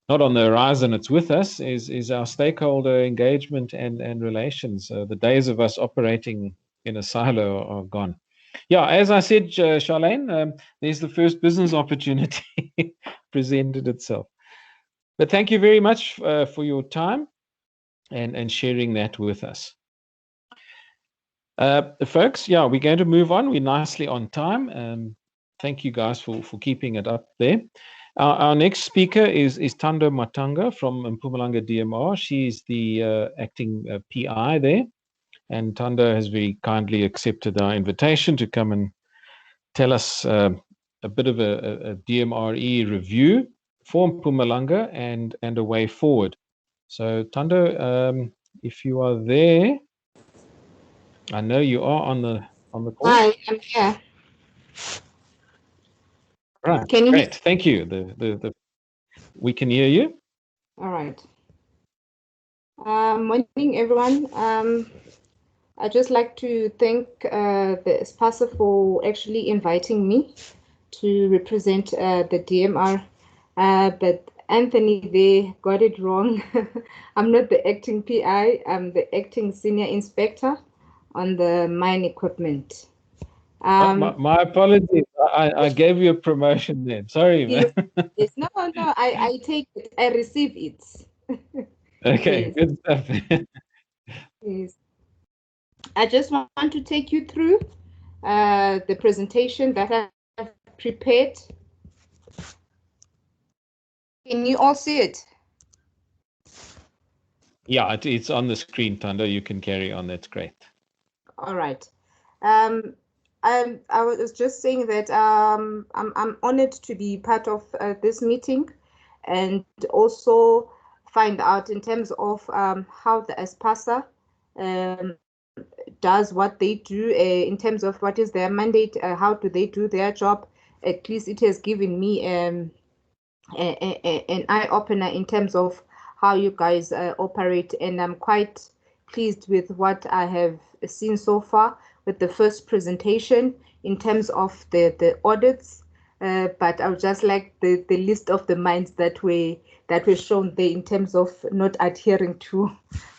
not on the horizon. It's with us is our stakeholder engagement and relations. The days of us operating in a silo are gone. Yeah, as I said, Charlene, there's the first business opportunity presented itself. But thank you very much for your time and sharing that with us. Folks, yeah, we're going to move on. We're nicely on time. Thank you guys for keeping it up there. Our next speaker is Tando Matanga from Mpumalanga DMR. She's the acting PI there. And Tando has very kindly accepted our invitation to come and tell us a bit of a DMRE review for Mpumalanga and a way forward. So Tando, if you are there, I know you are on the call. Hi, I'm here. Right, Can you? great, thank you. We can hear you. All right. Morning, everyone. I'd just like to thank the ASPASA for actually inviting me to represent the DMR. But Anthony, they got it wrong. I'm not the acting PI. I'm the acting senior inspector on the mine equipment. My apologies. I gave you a promotion then. Sorry, man. Yes, no, I take it. I receive it. Okay, Yes. good stuff. Yes. I just want to take you through the presentation that I've prepared. Can you all see it? Yeah, it's on the screen, Tando. You can carry on. That's great. All right. I was just saying that I'm honored to be part of this meeting and also find out in terms of how the ASPASA does what they do in terms of what is their mandate, how do they do their job. At least it has given me an eye-opener in terms of how you guys operate, and I'm quite pleased with what I have seen so far with the first presentation in terms of the audits. But I would just like the list of the mines that were shown there in terms of not adhering to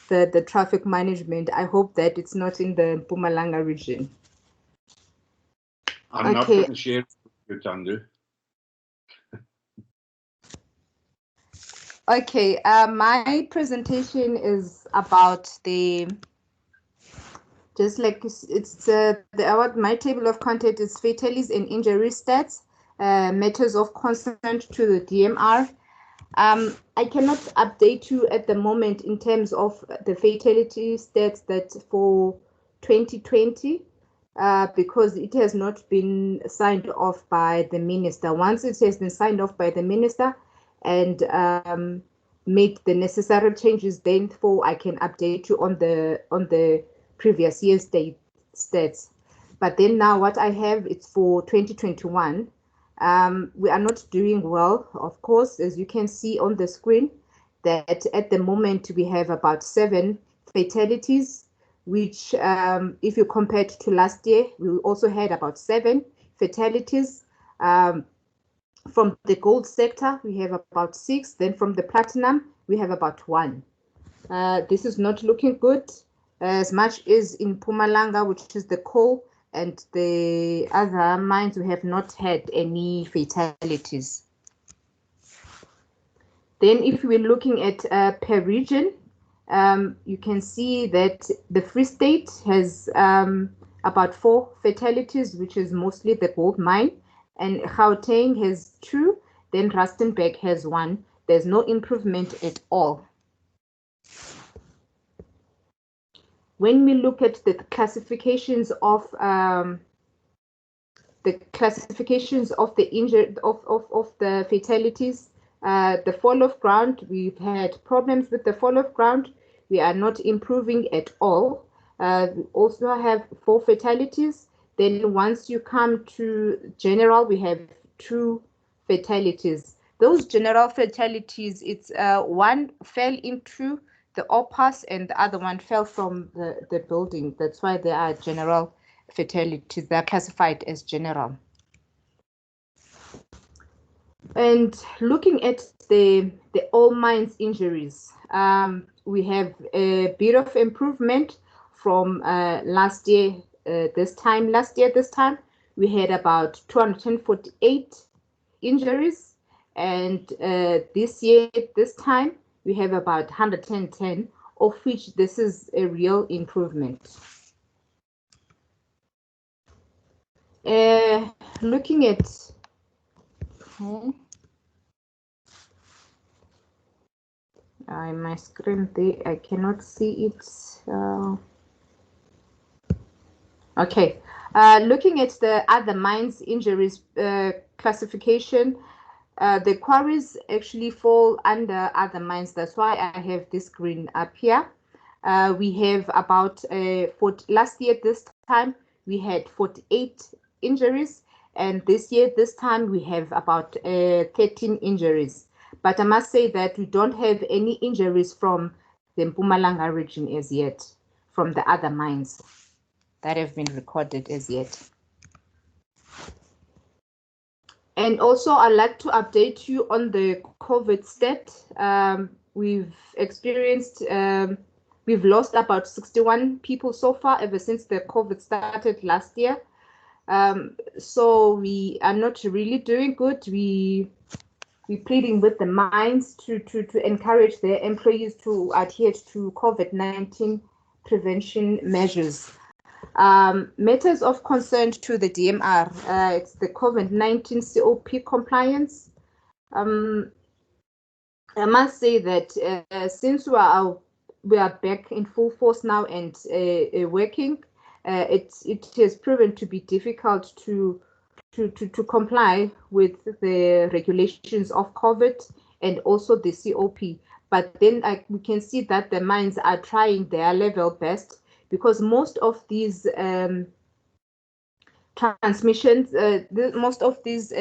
the traffic management. I hope that it's not in the Mpumalanga region. I'm not going to share with you, Tando. Okay, my presentation is about just like it's my table of content is fatalities and injury stats, matters of concern to the DMR. I cannot update you at the moment in terms of the fatality stats that for 2020 because it has not been signed off by the minister. Once it has been signed off by the minister and make the necessary changes, then I can update you on the previous year's stats. But then now what I have is for 2021. We are not doing well, of course, as you can see on the screen, that at the moment we have about 7 fatalities, which if you compare it to last year, we also had about 7 fatalities. From the gold sector, we have about 6. Then from the platinum, we have about 1. This is not looking good as much as in Mpumalanga, which is the coal, and the other mines, we have not had any fatalities. Then if we're looking at per region, you can see that the Free State has about 4 fatalities, which is mostly the gold mine, and Gauteng has 2, then Rustenburg has 1. There's no improvement at all. When we look at the classifications of the injured of the fatalities, the fall of ground, we've had problems with the fall of ground. We are not improving at all. We also have 4 fatalities. Then once you come to general, we have 2 fatalities. Those general fatalities, it's one fell into the OPAS and the other one fell from the building. That's why they are general fatalities. They're classified as general. And looking at the all mines injuries, we have a bit of improvement from last year. This time we had about 248 injuries, and this year this time we have about 110, of which this is a real improvement. Looking at my screen there, I cannot see it. Okay, looking at the other mines injuries classification, the quarries actually fall under other mines. That's why I have this green up here. We have about last year this time we had 48 injuries, and this year this time we have about 13 injuries. But I must say that we don't have any injuries from the Mpumalanga region as yet, from the other mines that have been recorded as yet. And also, I'd like to update you on the COVID stat. We've experienced, we've lost about 61 people so far ever since the COVID started last year. So we are not really doing good. We're pleading with the mines to encourage their employees to adhere to COVID-19 prevention measures. Matters of concern to the DMR, it's the COVID-19 COP compliance. I must say that since we are back in full force now and working, it has proven to be difficult to comply with the regulations of COVID and also the COP. But then we can see that the mines are trying their level best, because most of these transmissions, most of these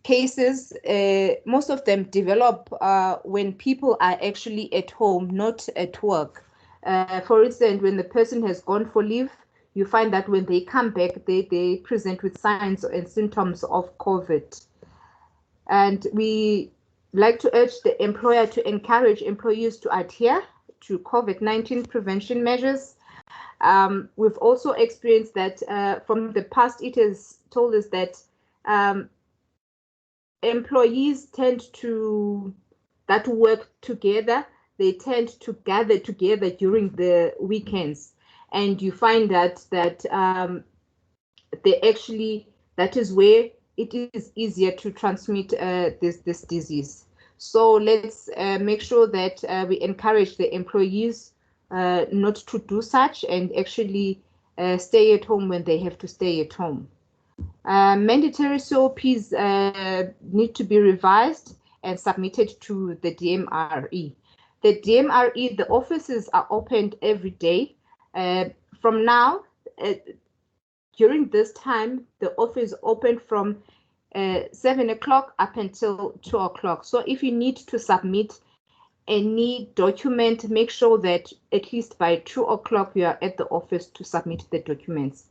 cases, most of them develop when people are actually at home, not at work. For instance, when the person has gone for leave, you find that when they come back, they present with signs and symptoms of COVID. And we like to urge the employer to encourage employees to adhere to COVID-19 prevention measures. We've also experienced that from the past, it has told us that employees that work together, they tend to gather together during the weekends, and you find that that is where it is easier to transmit this disease. So let's make sure that we encourage the employees not to do such, and actually stay at home when they have to stay at home. Mandatory COPs need to be revised and submitted to the DMRE. The DMRE, the offices are opened every day. From now, during this time, the office is open from 7 o'clock up until 2 o'clock. So if you need to submit any document, make sure that at least by 2 o'clock you are at the office to submit the documents.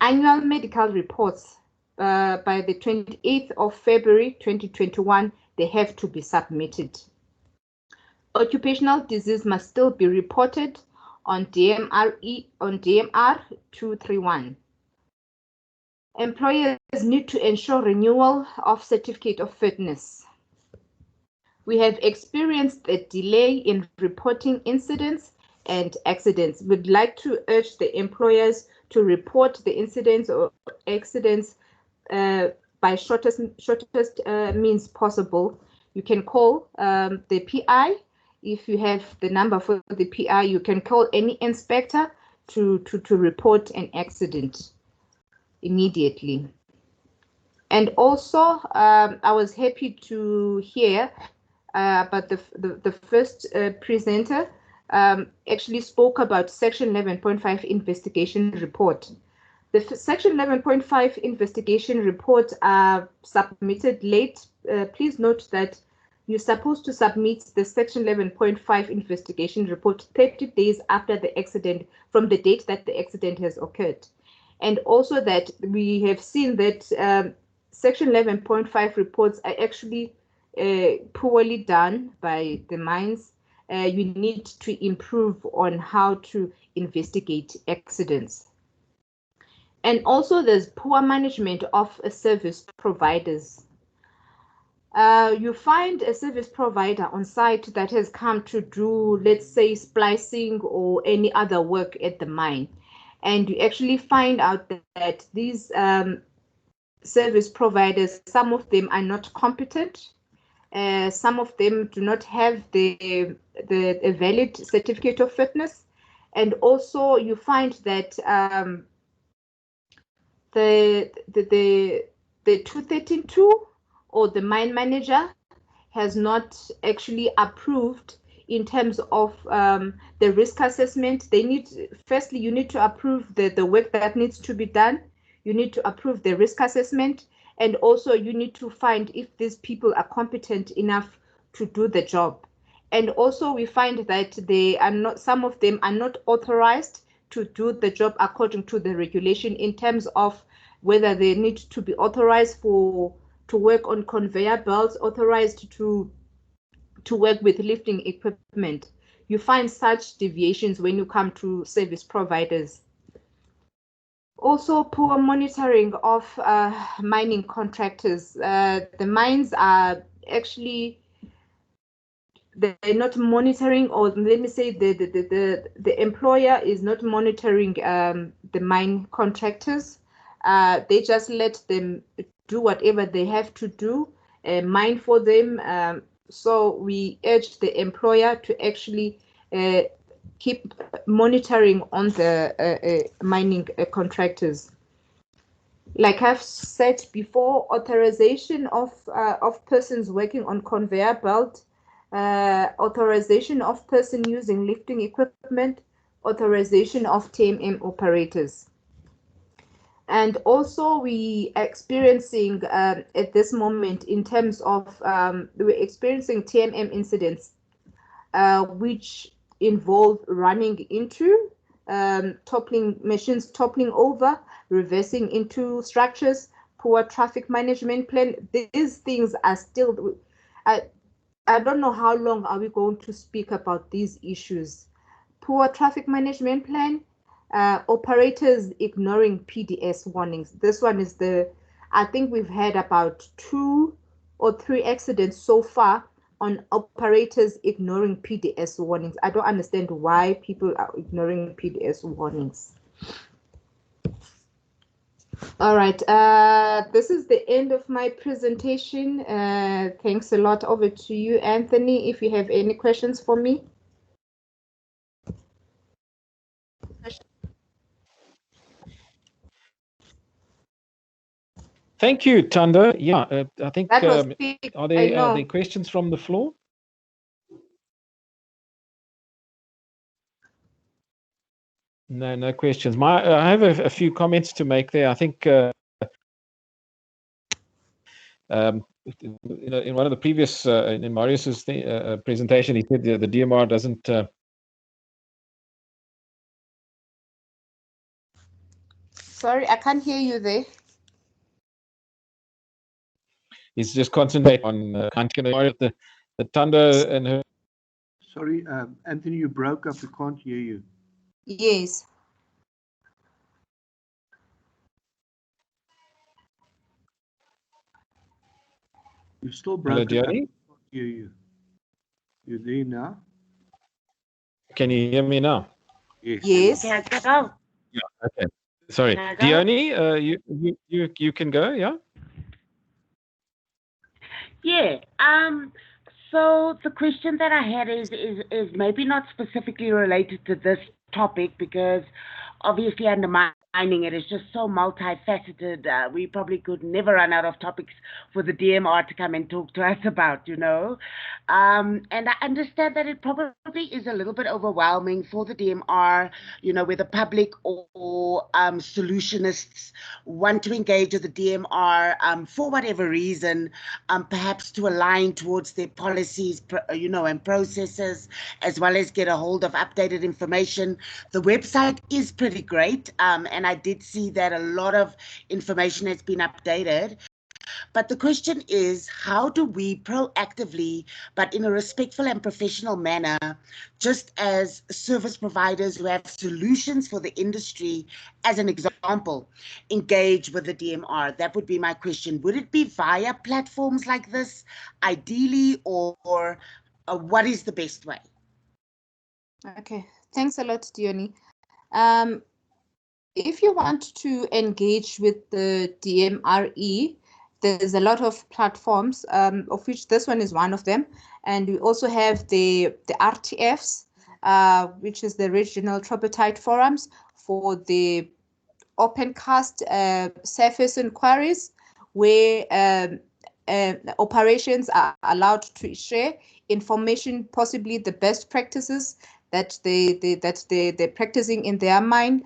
Annual medical reports by the 28th of February 2021, they have to be submitted. Occupational disease must still be reported on DMRE, on DMR 231. Employers need to ensure renewal of certificate of fitness. We have experienced a delay in reporting incidents and accidents. We'd like to urge the employers to report the incidents or accidents by shortest means possible. You can call the PI. If you have the number for the PI, you can call any inspector to report an accident immediately. And also, I was happy to hear about the first presenter actually spoke about Section 11.5 investigation report. The Section 11.5 investigation report are submitted late. Please note that you're supposed to submit the Section 11.5 investigation report 30 days after the accident, from the date that the accident has occurred. And also that we have seen that Section 11.5 reports are actually poorly done by the mines. You need to improve on how to investigate accidents. And also there's poor management of service providers. You find a service provider on site that has come to do, let's say, splicing or any other work at the mine. And you actually find out that these service providers, some of them are not competent. Some of them do not have a valid certificate of fitness. And also you find that the 213.2 or the mine manager has not actually approved in terms of the risk assessment. Firstly, you need to approve the work that needs to be done. You need to approve the risk assessment, and also you need to find if these people are competent enough to do the job. And also we find that some of them are not authorized to do the job according to the regulation in terms of whether they need to be authorized to work on conveyor belts, authorized to work with lifting equipment. You find such deviations when you come to service providers. Also, poor monitoring of mining contractors. The mines are actually, they're not monitoring, or let me say the employer is not monitoring the mine contractors. They just let them do whatever they have to do, mine for them. So we urge the employer to actually keep monitoring on the mining contractors. Like I've said before, authorization of persons working on conveyor belt, authorization of person using lifting equipment, authorization of TMM operators. And also we are experiencing at this moment in terms of, we're experiencing TMM incidents, which involve running into, machines toppling over, reversing into structures, poor traffic management plan. These things are still, I don't know how long are we going to speak about these issues. Poor traffic management plan, operators ignoring PDS warnings. This one is I think we've had about 2 or 3 accidents so far on operators ignoring PDS warnings. I don't understand why people are ignoring PDS warnings. All right, this is the end of my presentation. Thanks a lot. Over to you, Anthony, if you have any questions for me. Thank you, Tando. Yeah, I think, That was are there questions from the floor? No questions. I have a few comments to make there. I think, in one of the previous, in Marius's presentation, he said the DMR doesn't. Sorry, I can't hear you there. He's just concentrate on the Tando and her. Sorry, Anthony, you broke up. We can't hear you. Yes. You still broke Hello, up. Dione? I can't hear you. You there now? Can you hear me now? Yes. Yes. Can I go? Yeah. Okay. Sorry, Can I go? Dione, you can go. Yeah. Yeah. So the question that I had is maybe not specifically related to this topic, because obviously undermining it is just so multifaceted. We probably could never run out of topics for the DMR to come and talk to us about, And I understand that it probably is a little bit overwhelming for the DMR, where the public or solutionists want to engage with the DMR for whatever reason, perhaps to align towards their policies, and processes, as well as get a hold of updated information. The website is pretty great, and I did see that a lot of information has been updated. But the question is, how do we proactively, but in a respectful and professional manner, just as service providers who have solutions for the industry, as an example, engage with the DMR? That would be my question. Would it be via platforms like this, ideally, or what is the best way? Okay, thanks a lot, Dione. If you want to engage with the DMRE, there's a lot of platforms, of which this one is one of them. And we also have the RTFs, which is the Regional Tripartite Forums for the opencast surface inquiries, where operations are allowed to share information, possibly the best practices that they're practicing in their mine.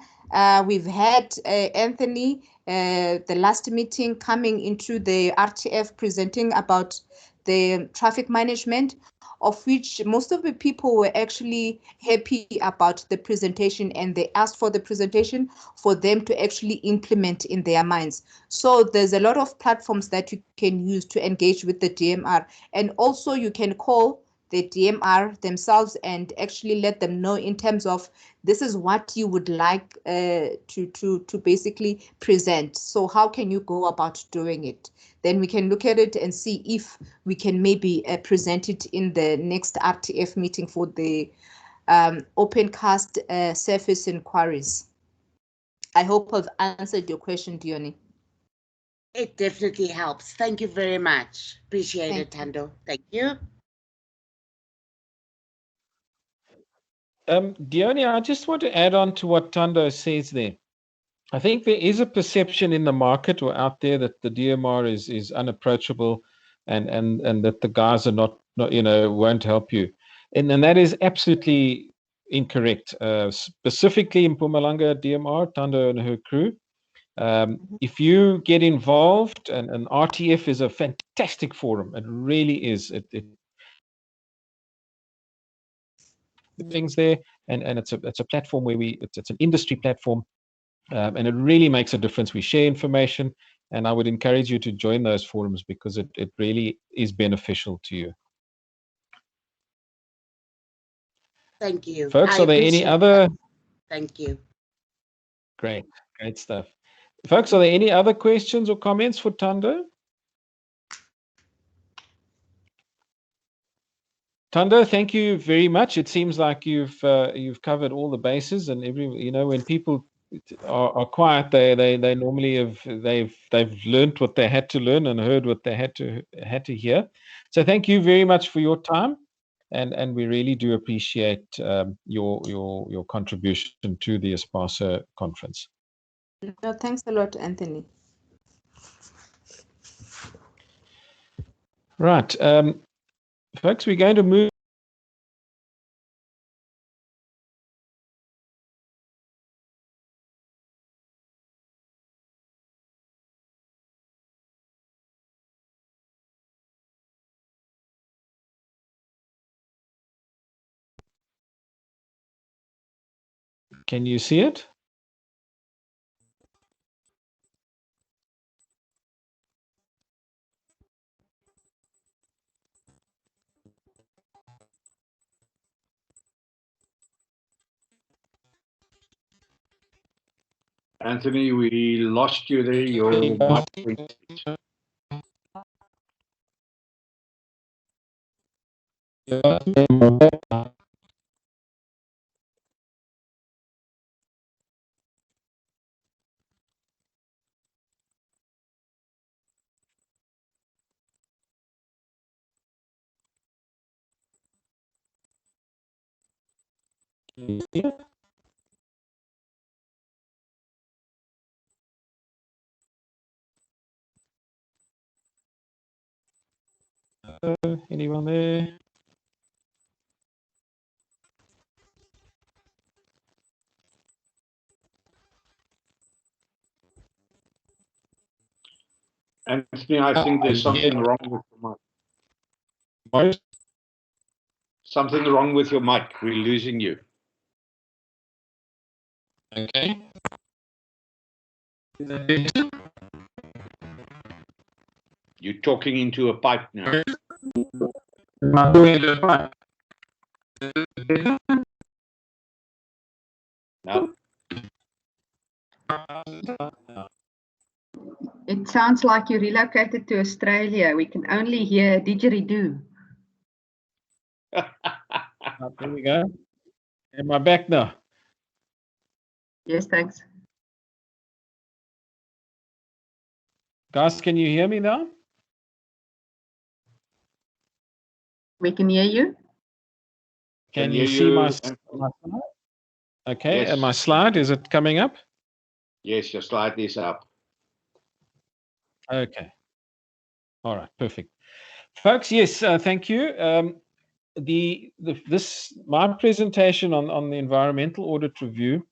We've had Anthony, the last meeting, coming into the RTF presenting about the traffic management, of which most of the people were actually happy about the presentation, and they asked for the presentation for them to actually implement in their minds. So there's a lot of platforms that you can use to engage with the DMR, and also you can call the DMR themselves and actually let them know in terms of this is what you would like to basically present. So how can you go about doing it? Then we can look at it and see if we can maybe present it in the next RTF meeting for the opencast surface inquiries. I hope I've answered your question, Dione. It definitely helps. Thank you very much. Appreciate it, Thando. Thank you. Dione, I just want to add on to what Thando says there. I think there is a perception in the market or out there that the DMR is unapproachable, and that the guys are not won't help you, and that is absolutely incorrect. Specifically in Mpumalanga DMR, Thando and her crew, if you get involved, and RTF is a fantastic forum. It really is. Things there, and it's a platform where it's an industry platform, and it really makes a difference. We share information, and I would encourage you to join those forums because it really is beneficial to you. Thank you, folks. Are there any other? Thank you. Great stuff, folks. Are there any other questions or comments for Thando? Thando, thank you very much. It seems like you've covered all the bases, and when people are quiet, they normally they've learned what they had to learn and heard what they had to hear. So thank you very much for your time, and we really do appreciate your contribution to the ASPASA conference. No, thanks a lot, Anthony. Right. Folks, we're going to move. Can you see it? Anthony, we lost you there. Your mic. Anyone there? Anthony, I think there's something wrong with your mic. Something wrong with your mic. We're losing you. Okay. You're talking into a pipe now. No. It sounds like you relocated to Australia. We can only hear didgeridoo. There we go. Am I back now? Yes, thanks. Guys, can you hear me now? We can hear you. Can hear you see my you, slide? Anthony? Okay, Yes. and my slide, is it coming up? Yes, your slide is up. Okay. All right, perfect. Folks, yes, thank you. My presentation on the environmental audit review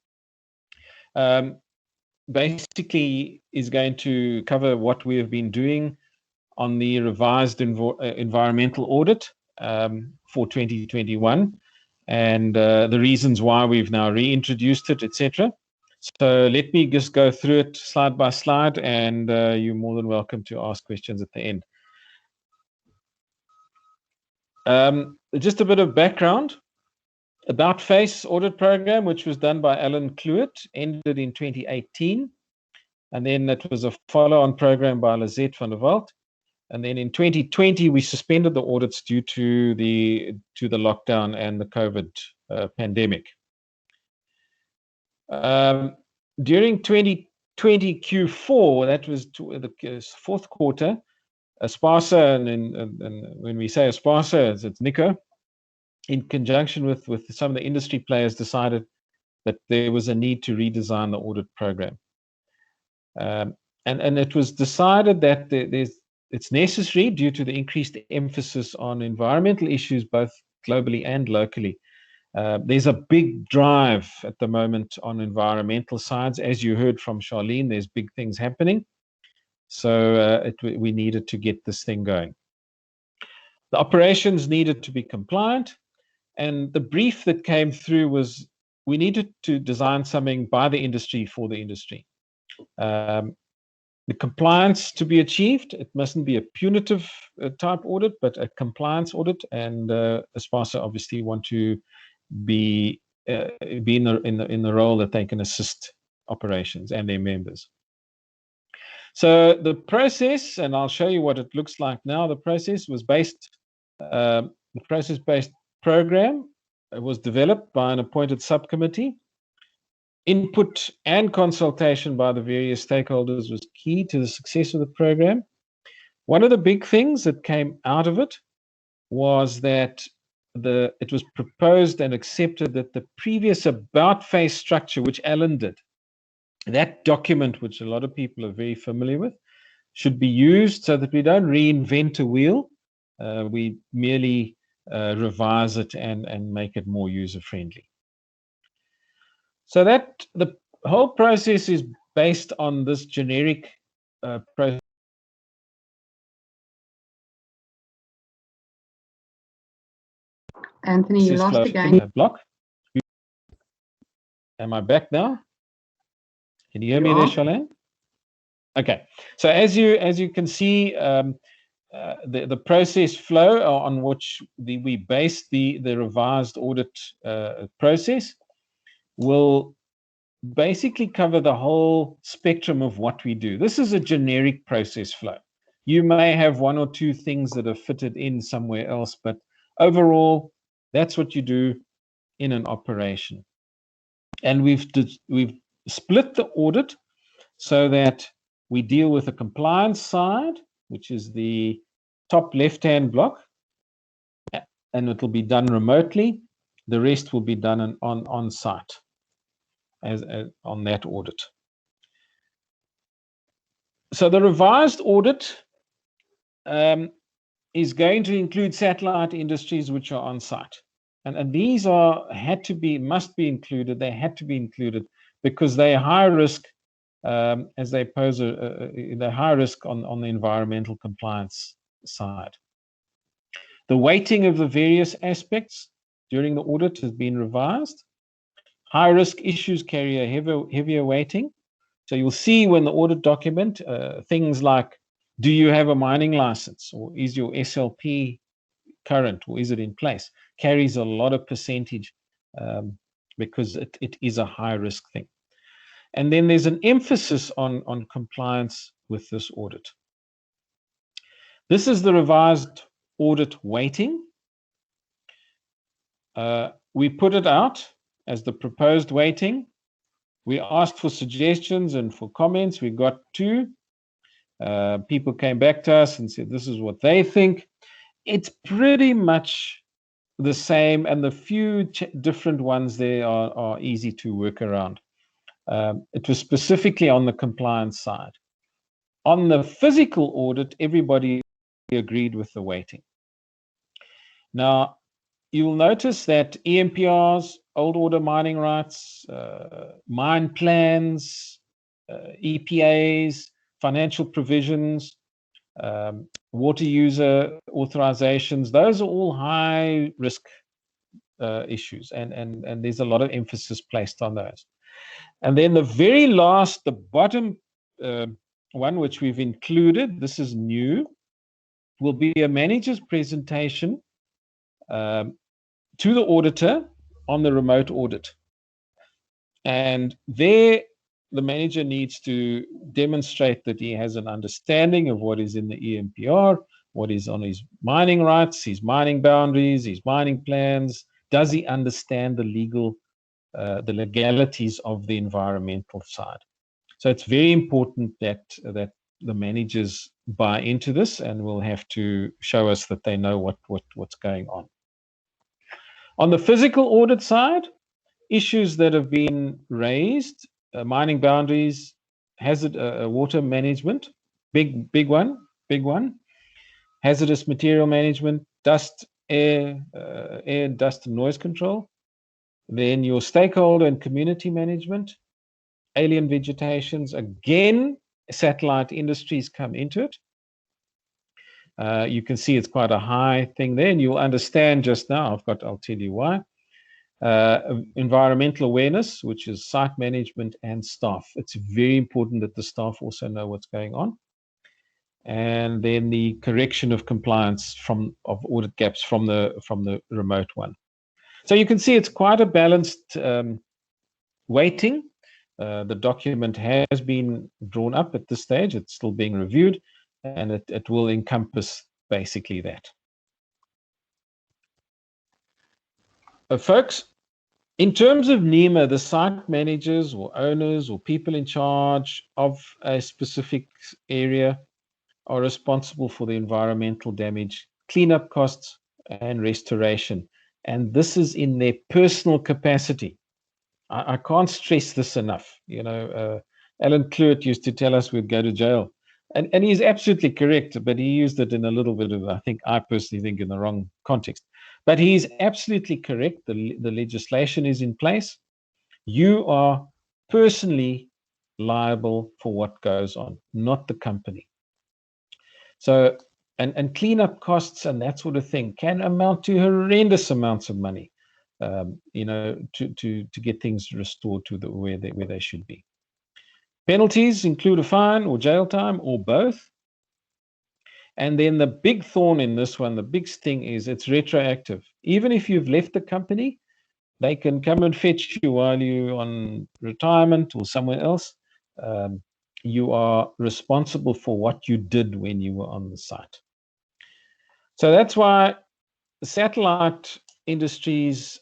basically is going to cover what we have been doing on the revised environmental audit for 2021 and the reasons why we've now reintroduced it, etc. So let me just go through it slide by slide, and you're more than welcome to ask questions at the end. Just a bit of background. About Face audit program, which was done by Alan Cluett, ended in 2018. And then it was a follow-on program by Lizette van der Walt. And then in 2020, we suspended the audits due to the lockdown and the COVID pandemic. During 2020 Q4, that was the fourth quarter, ASPASA, and when we say ASPASA, it's Nico, in conjunction with some of the industry players, decided that there was a need to redesign the audit program. And it was decided that it's necessary due to the increased emphasis on environmental issues, both globally and locally. There's a big drive at the moment on environmental sides. As you heard from Charlene, there's big things happening. So we needed to get this thing going. The operations needed to be compliant. And the brief that came through was we needed to design something by the industry for the industry. The compliance to be achieved, it mustn't be a punitive type audit, but a compliance audit. And ASPASA obviously want to be in the role that they can assist operations and their members. So the process, and I'll show you what it looks like now. The process was the process-based program was developed by an appointed subcommittee. Input and consultation by the various stakeholders was key to the success of the program. One of the big things that came out of it was that it was proposed and accepted that the previous about face structure, which Alan did, that document, which a lot of people are very familiar with, should be used so that we don't reinvent a wheel. We merely revise it and make it more user-friendly. So that the whole process is based on this generic process. Anthony, you lost again. Block. Am I back now? Can you hear me there, Charlene? Okay. So as you can see, the process flow on which we base the revised audit process will basically cover the whole spectrum of what we do. This is a generic process flow. You may have one or two things that are fitted in somewhere else, but overall, that's what you do in an operation. And we've split the audit so that we deal with the compliance side, which is the top left-hand block, and it will be done remotely. The rest will be done on site as on that audit. So the revised audit is going to include satellite industries which are on site, and these must be included. They had to be included because they are high risk as they pose they're high risk on the environmental compliance side. The weighting of the various aspects during the audit has been revised. High risk issues carry a heavier weighting. So you'll see when the audit document, things like, do you have a mining license, or is your SLP current, or is it in place, carries a lot of percentage because it is a high risk thing. And then there's an emphasis on compliance with this audit. This is the revised audit weighting. We put it out as the proposed weighting. We asked for suggestions and for comments. We got 2. People came back to us and said this is what they think. It's pretty much the same, and the few different ones there are easy to work around. It was specifically on the compliance side. On the physical audit, everybody agreed with the weighting. Now, you will notice that EMPRs, old order mining rights, mine plans, EPAs, financial provisions, water user authorizations, those are all high risk issues, and there's a lot of emphasis placed on those. And then the very last, the bottom one, which we've included, this is new, will be a manager's presentation to the auditor on the remote audit. And there, the manager needs to demonstrate that he has an understanding of what is in the EMPR, what is on his mining rights, his mining boundaries, his mining plans. Does he understand the the legalities of the environmental side? So it's very important that the managers buy into this and will have to show us that they know what's going on. On the physical audit side, issues that have been raised, mining boundaries, hazard water management, big one, hazardous material management, dust, air, dust and noise control, then your stakeholder and community management, alien vegetations, again, satellite industries come into it. You can see it's quite a high thing there, and you'll understand just now, I'll tell you why. Environmental awareness, which is site management and staff. It's very important that the staff also know what's going on. And then the correction of compliance of audit gaps from the remote one. So you can see it's quite a balanced weighting. The document has been drawn up at this stage. It's still being reviewed, and it will encompass basically that. Folks, in terms of NEMA, the site managers or owners or people in charge of a specific area are responsible for the environmental damage, cleanup costs, and restoration. And this is in their personal capacity. I can't stress this enough. You know, Alan Cluett used to tell us we'd go to jail. And he's absolutely correct, but he used it in a little bit of, I personally think, in the wrong context. But he's absolutely correct. The legislation is in place. You are personally liable for what goes on, not the company. So, and cleanup costs and that sort of thing can amount to horrendous amounts of money, you know, to get things restored to where they should be. Penalties include a fine or jail time or both. And then the big thorn in this one, the big sting, is it's retroactive. Even if you've left the company, they can come and fetch you while you're on retirement or somewhere else. You are responsible for what you did when you were on the site. So that's why satellite industries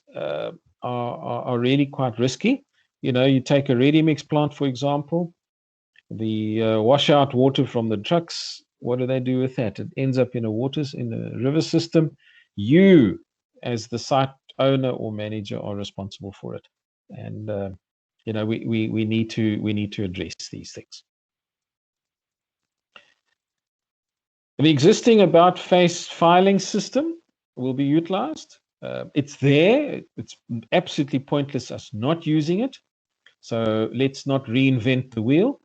are really quite risky. You know, you take a ready-mix plant, for example, the washout water from the trucks, what do they do with that? It ends up in the river system. You, as the site owner or manager, are responsible for it. And you know, we need to address these things. The existing about face filing system will be utilized. It's there. It's absolutely pointless us not using it. So let's not reinvent the wheel.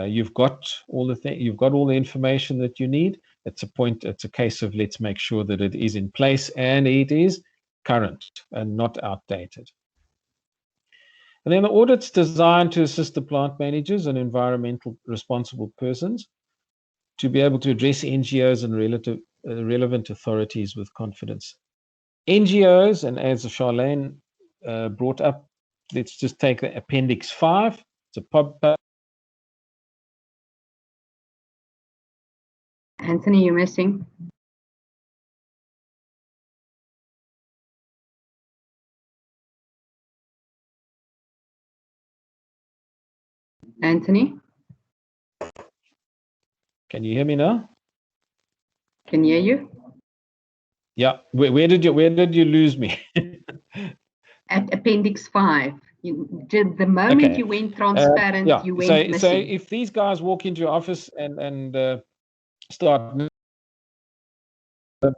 You've got all the information that you need. It's a case of let's make sure that it is in place and it is current and not outdated. And then the audit's designed to assist the plant managers and environmental responsible persons to be able to address NGOs and relevant authorities with confidence. NGOs, and as Charlene brought up, let's just take the Appendix 5. It's a pub. Anthony, you're missing. Anthony? Can you hear me now? Can hear you. Yeah. Where did you lose me? At Appendix 5. The moment Okay. you went transparent, Yeah. you went So missing. if these guys walk into your office and start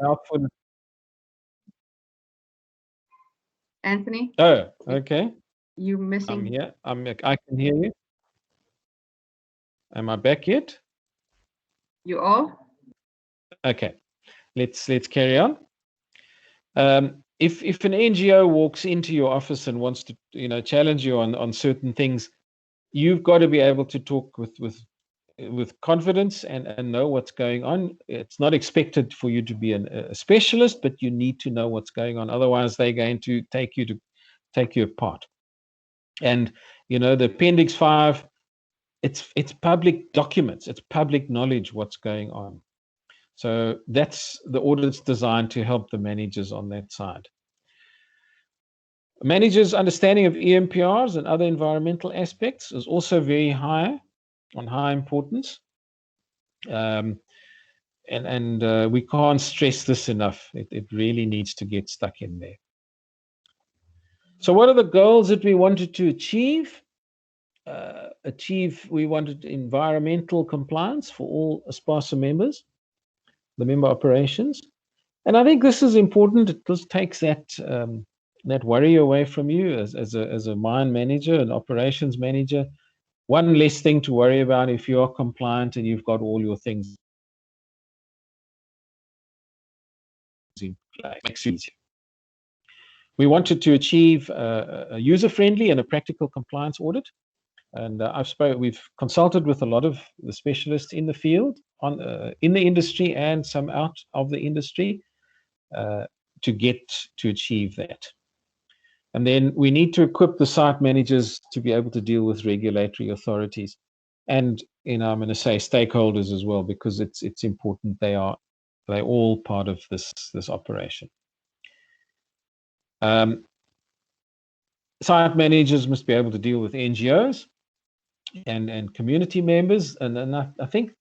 outfit. Anthony, Oh, okay. you're missing. I'm here. I can hear you. Am I back yet? You are? Okay. Let's carry on. If an NGO walks into your office and wants to, challenge you on certain things, you've got to be able to talk with confidence and know what's going on. It's not expected for you to be a specialist, but you need to know what's going on. Otherwise, they're going to take you apart. And the Appendix 5, it's public documents, it's public knowledge what's going on. So that's the audit's designed to help the managers on that side. Managers' understanding of EMPRs and other environmental aspects is also very high importance. And we can't stress this enough. It really needs to get stuck in there. So what are the goals that we wanted to achieve? We wanted environmental compliance for all ASPASA members, the member operations. And I think this is important. It just takes that worry away from you as a mine manager, an operations manager. One less thing to worry about if you are compliant and you've got all your things in place. Makes it easier. We wanted to achieve a user-friendly and a practical compliance audit. And we've consulted with a lot of the specialists in the field, in the industry and some out of the industry to achieve that. And then we need to equip the site managers to be able to deal with regulatory authorities and, I'm going to say stakeholders as well, because it's important. They're all part of this operation. Site managers must be able to deal with NGOs and community members, and I think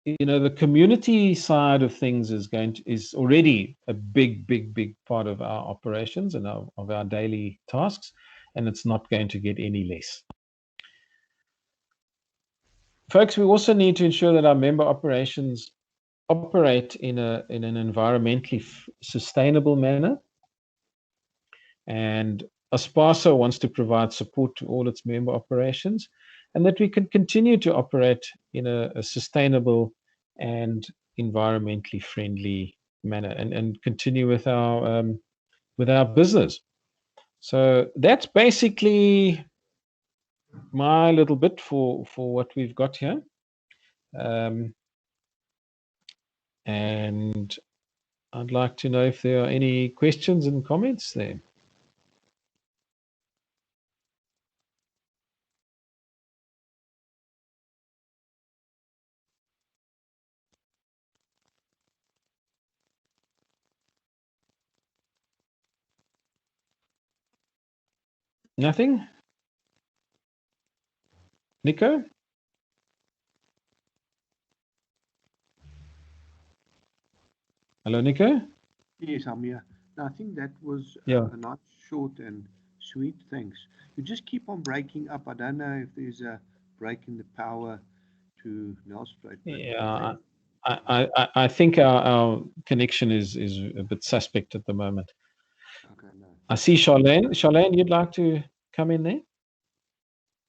the community side of things is already a big part of our operations and of our daily tasks, and it's not going to get any less. Folks, we also need to ensure that our member operations operate in an environmentally sustainable manner, and ASPASA wants to provide support to all its member operations, and that we can continue to operate in a sustainable and environmentally friendly manner and continue with our business. So that's basically my little bit for what we've got here. And I'd like to know if there are any questions and comments there. Nothing? Nico? Hello, Nico? Yes, I'm here. No, I think that was Yeah. a nice, short and sweet. Thanks. You just keep on breaking up. I don't know if there's a break in the power to NELSPRUIT. Yeah, I think our connection is a bit suspect at the moment. Okay, no. I see Charlene. Charlene, you'd like to come in there?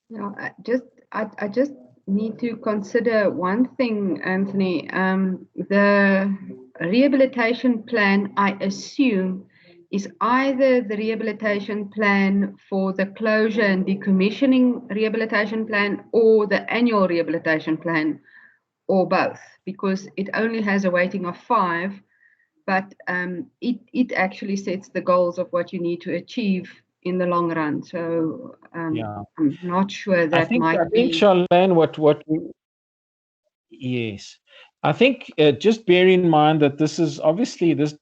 No, I just need to consider one thing, Anthony. The rehabilitation plan, I assume, is either the rehabilitation plan for the closure and decommissioning rehabilitation plan or the annual rehabilitation plan, or both, because it only has a weighting of 5, but it actually sets the goals of what you need to achieve in the long run. So Yeah. I'm not sure that I think be. Charlene, yes. I think just bear in mind that this is obviously this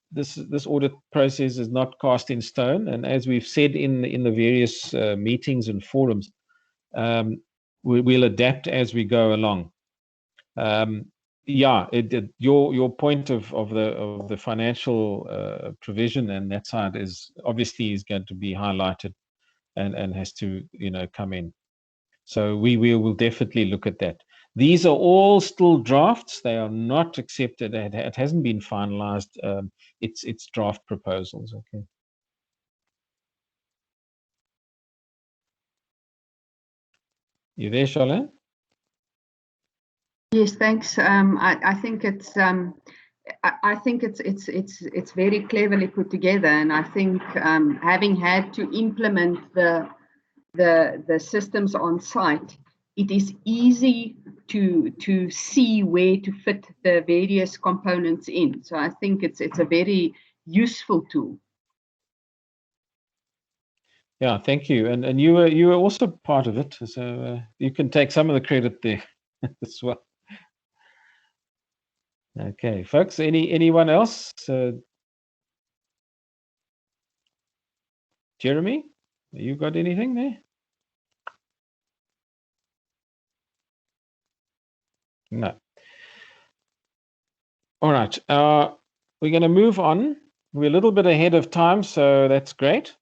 audit process is not cast in stone, and as we've said in the various meetings and forums, we'll adapt as we go along. yeah, your point of the financial provision and that side is obviously is going to be highlighted and has to come in. So we will definitely look at that. These are all still drafts; they are not accepted. It hasn't been finalized. It's draft proposals. Okay. You there, Charlene? Yes, thanks. I think it's it's very cleverly put together, and I think having had to implement the systems on site, it is easy to see where to fit the various components in. So I think it's a very useful tool. Yeah, thank you. And you were also part of it, so you can take some of the credit there as well. Okay, folks. Anyone else? Jeremy, you got anything there? No. All right. We're going to move on. We're a little bit ahead of time, so that's great.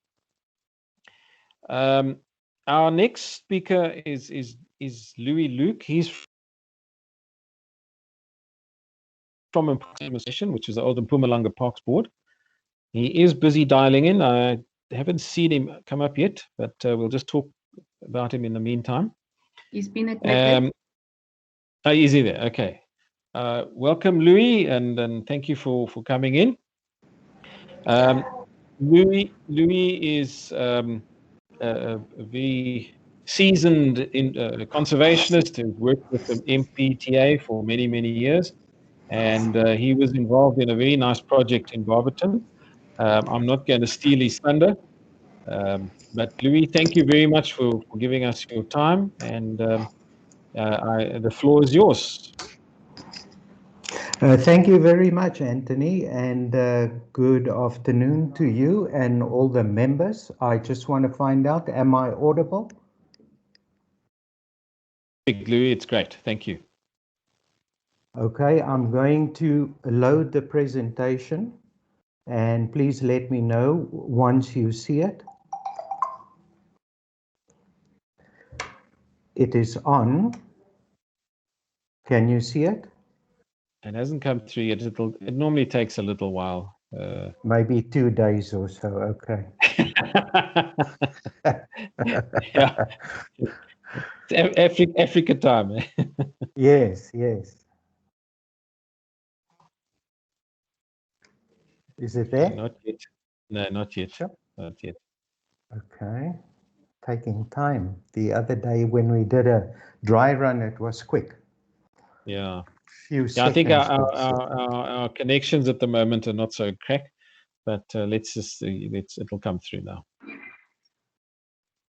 Our next speaker is Louis Luke. He's from Administration, which is the old Mpumalanga Parks Board. He is busy dialing in. I haven't seen him come up yet, but we'll just talk about him in the meantime. He's been admitted. Oh, is he there? Okay. Welcome, Louis, and thank you for coming in. Louis is a very seasoned conservationist who's worked with the MPTA for many years, and he was involved in a very nice project in Barberton. I'm not going to steal his thunder, but Louis, thank you very much for giving us your time, and the floor is yours. Thank you very much, Anthony, and good afternoon to you and all the members. I just want to find out, am I audible? Louis, it's great. Thank you. Okay, I'm going to load the presentation, and please let me know once you see it. It is on. Can you see it? It hasn't come through yet. It normally takes a little while. Maybe 2 days or so. Okay. Yeah. It's Africa time. Yes. Is it there? Not yet. No, not yet. Sure. Not yet. Okay. Taking time. The other day when we did a dry run, it was quick. Yeah. Few I think seconds. our connections at the moment are not so crack, but let's just see. It'll come through now.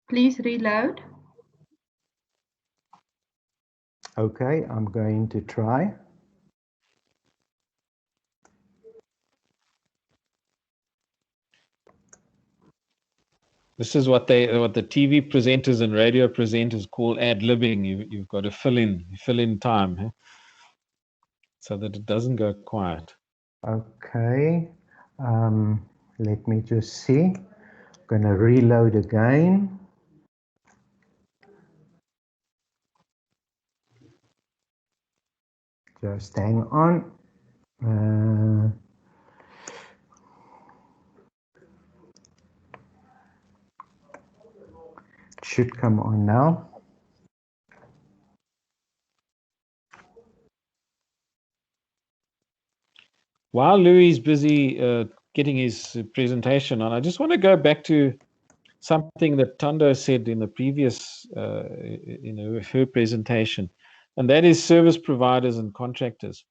Please reload. Okay, I'm going to try. This is what the TV presenters and radio presenters call ad-libbing. You've got to fill in time, huh? So that it doesn't go quiet. Okay, let me just see. I'm gonna reload again. Just hang on. It should come on now. While Louis is busy getting his presentation on, I just want to go back to something that Tando said in the previous, her presentation, and that is service providers and contractors.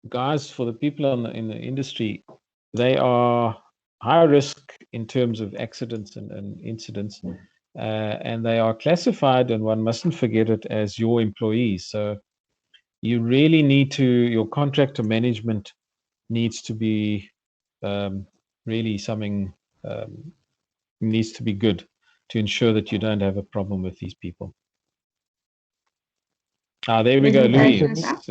Guys, for the people in the industry, they are high risk in terms of accidents and incidents, and they are classified, and one mustn't forget it, as your employees. So you really need to, your contractor management needs to be really something needs to be good to ensure that you don't have a problem with these people. There we go, Let me Louis. open it up.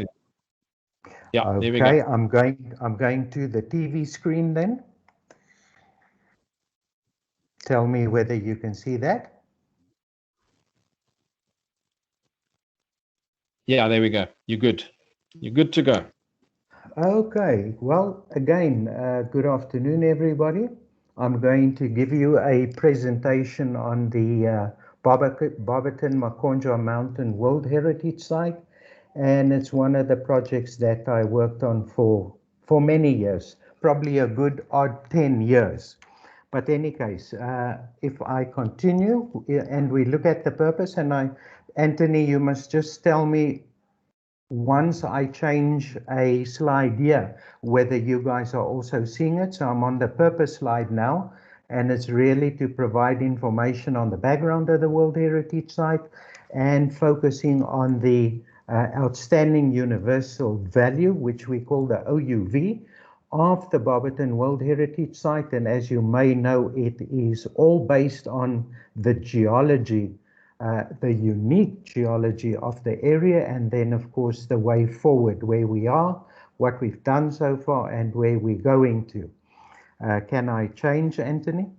Yeah, there we go. Okay, I'm going to the TV screen then. Tell me whether you can see that. Yeah, there we go. You're good. You're good to go. Okay, well, again, good afternoon, everybody. I'm going to give you a presentation on the Barberton Makonja Mountain World Heritage Site, and it's one of the projects that I worked on for many years, probably a good odd 10 years. But in any case, if I continue and we look at the purpose, and Anthony, you must just tell me once I change a slide here, whether you guys are also seeing it. So I'm on the purpose slide now, and it's really to provide information on the background of the World Heritage Site and focusing on the outstanding universal value, which we call the OUV, of the Barberton World Heritage Site. And as you may know, it is all based on the geology, the unique geology of the area, and then of course the way forward, where we are, what we've done so far, and where we're going to. Can I change, Anthony?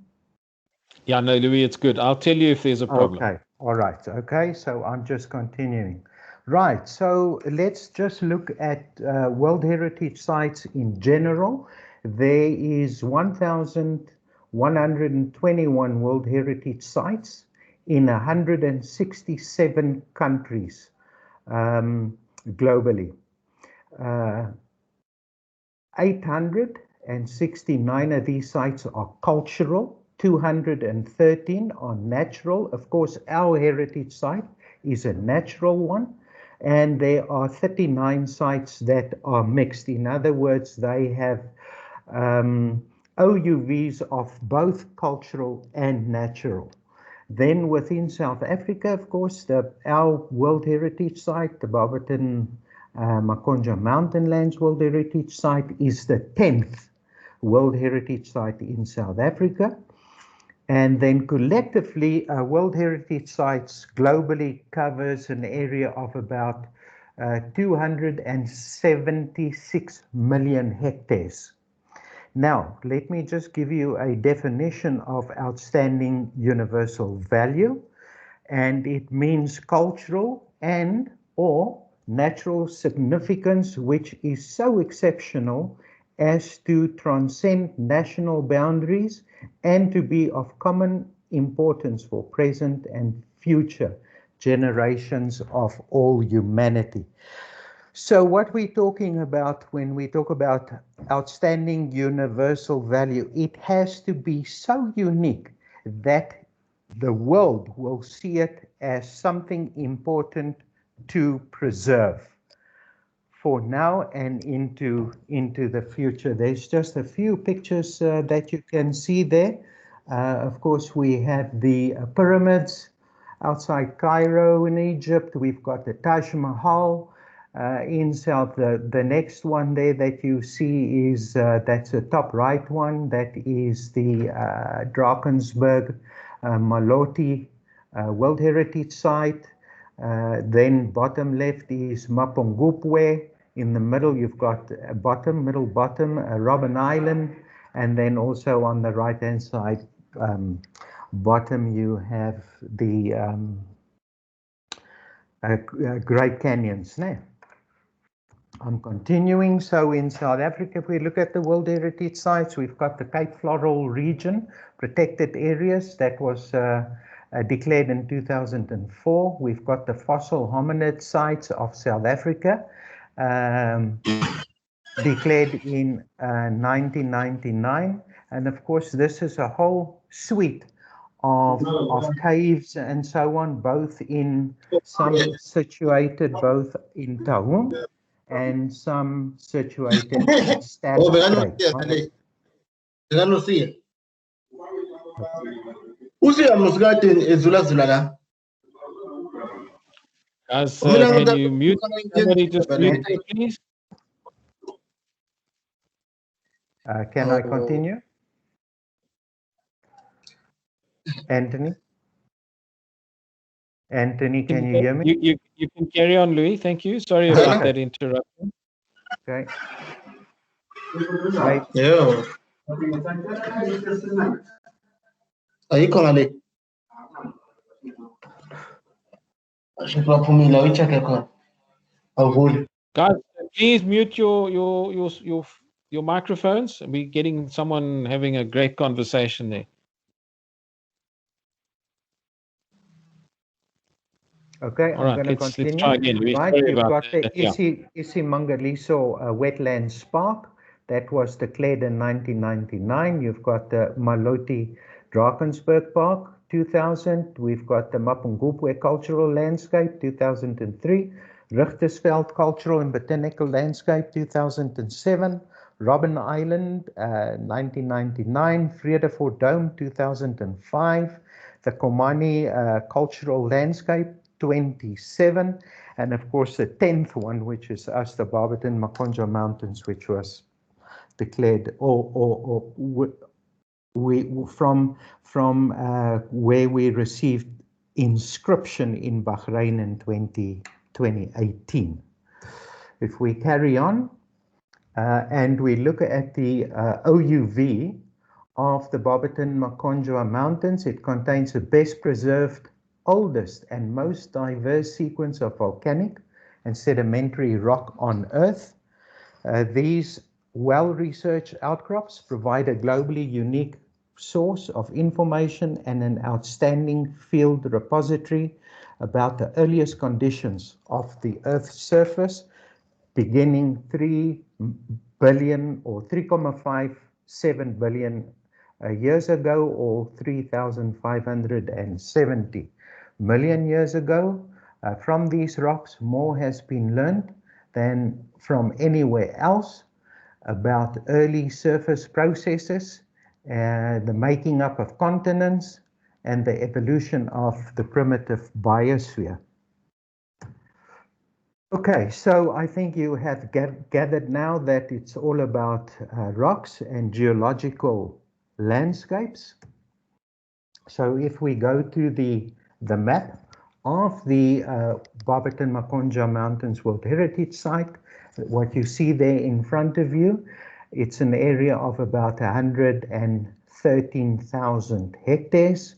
Yeah, no, Louis, it's good. I'll tell you if there's a problem. Okay, all right. Okay, so I'm just continuing. Right, so let's just look at World Heritage Sites in general. There is 1,121 World Heritage Sites in 167 countries globally. 869 of these sites are cultural, 213 are natural. Of course, our heritage site is a natural one, and there are 39 sites that are mixed. In other words, they have OUVs of both cultural and natural. Then within South Africa, of course, our World Heritage Site, the Barberton Makonja Mountainlands World Heritage Site, is the 10th World Heritage Site in South Africa. And then collectively, World Heritage Sites globally covers an area of about 276 million hectares. Now, let me just give you a definition of outstanding universal value, and it means cultural and or natural significance which is so exceptional as to transcend national boundaries and to be of common importance for present and future generations of all humanity. So what we're talking about when we talk about outstanding universal value, it has to be so unique that the world will see it as something important to preserve for now and into the future. There's just a few pictures that you can see there. Of course, we have the pyramids outside Cairo in Egypt. We've got the Taj Mahal. In South, the next one there that you see is, that's the top right one, that is the Drakensberg Maloti World Heritage Site. Then bottom left is Mapungubwe. In the middle you've got middle bottom, Robben Island. And then also on the right hand side bottom you have the Great Canyons there. I'm continuing. So in South Africa, if we look at the World Heritage Sites, we've got the Cape Floral region, protected areas that was declared in 2004. We've got the fossil hominid sites of South Africa, declared in 1999. And of course, this is a whole suite of caves and so on, both in some situated both in Taung and some situated in Stanley. Guys, can you mute somebody? Just mute them, please. Can I continue? Anthony? Anthony, can you hear me? You can carry on, Louis. Thank you. Sorry about that interruption. Okay. Right. Yeah. Ayikho ngale. Asiphumile uyicheck khona. Awuvuli. Guys, please mute your microphones. We're getting someone having a great conversation there. Okay, All I'm right, going to let's continue. try again. Louis. Right, Sorry you've about got the that. Yeah. Isimangaliso Wetlands Park. That was declared in 1999. You've got the Maloti Drakensberg Park, 2000. We've got the Mapungubwe Cultural Landscape, 2003. Richtersveld Cultural and Botanical Landscape, 2007. Robben Island, 1999. Vredefort Dome, 2005. The Komani Cultural Landscape, 27, and of course the 10th one, which is us, the Barberton Makonja Mountains, which was declared from where we received inscription in Bahrain in 2018. If we carry on and we look at the OUV of the Barberton Makonja Mountains, it contains the best preserved, oldest and most diverse sequence of volcanic and sedimentary rock on Earth. These well-researched outcrops provide a globally unique source of information and an outstanding field repository about the earliest conditions of the Earth's surface, beginning 3 billion or 3.57 billion years ago, or 3,570 million years ago. From these rocks, more has been learned than from anywhere else about early surface processes, the making up of continents, and the evolution of the primitive biosphere. Okay, so I think you have gathered now that it's all about rocks and geological landscapes. So if we go to the map of the Barberton Makonja Mountains World Heritage Site, what you see there in front of you, it's an area of about 113,000 hectares.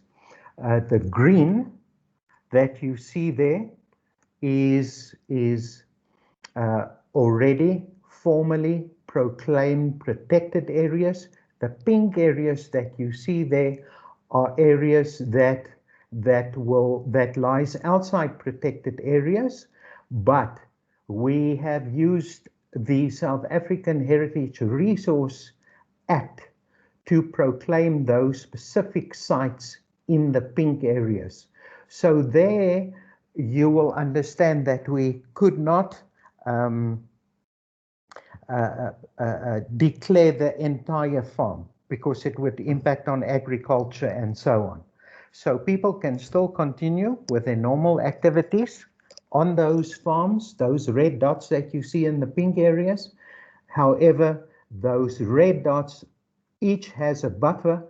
The green that you see there is already formally proclaimed protected areas. The pink areas that you see there are areas that lies outside protected areas, but we have used the South African Heritage Resource Act to proclaim those specific sites in the pink areas. So there you will understand that we could not declare the entire farm because it would impact on agriculture and so on. So people can still continue with their normal activities on those farms, those red dots that you see in the pink areas. However, those red dots each has a buffer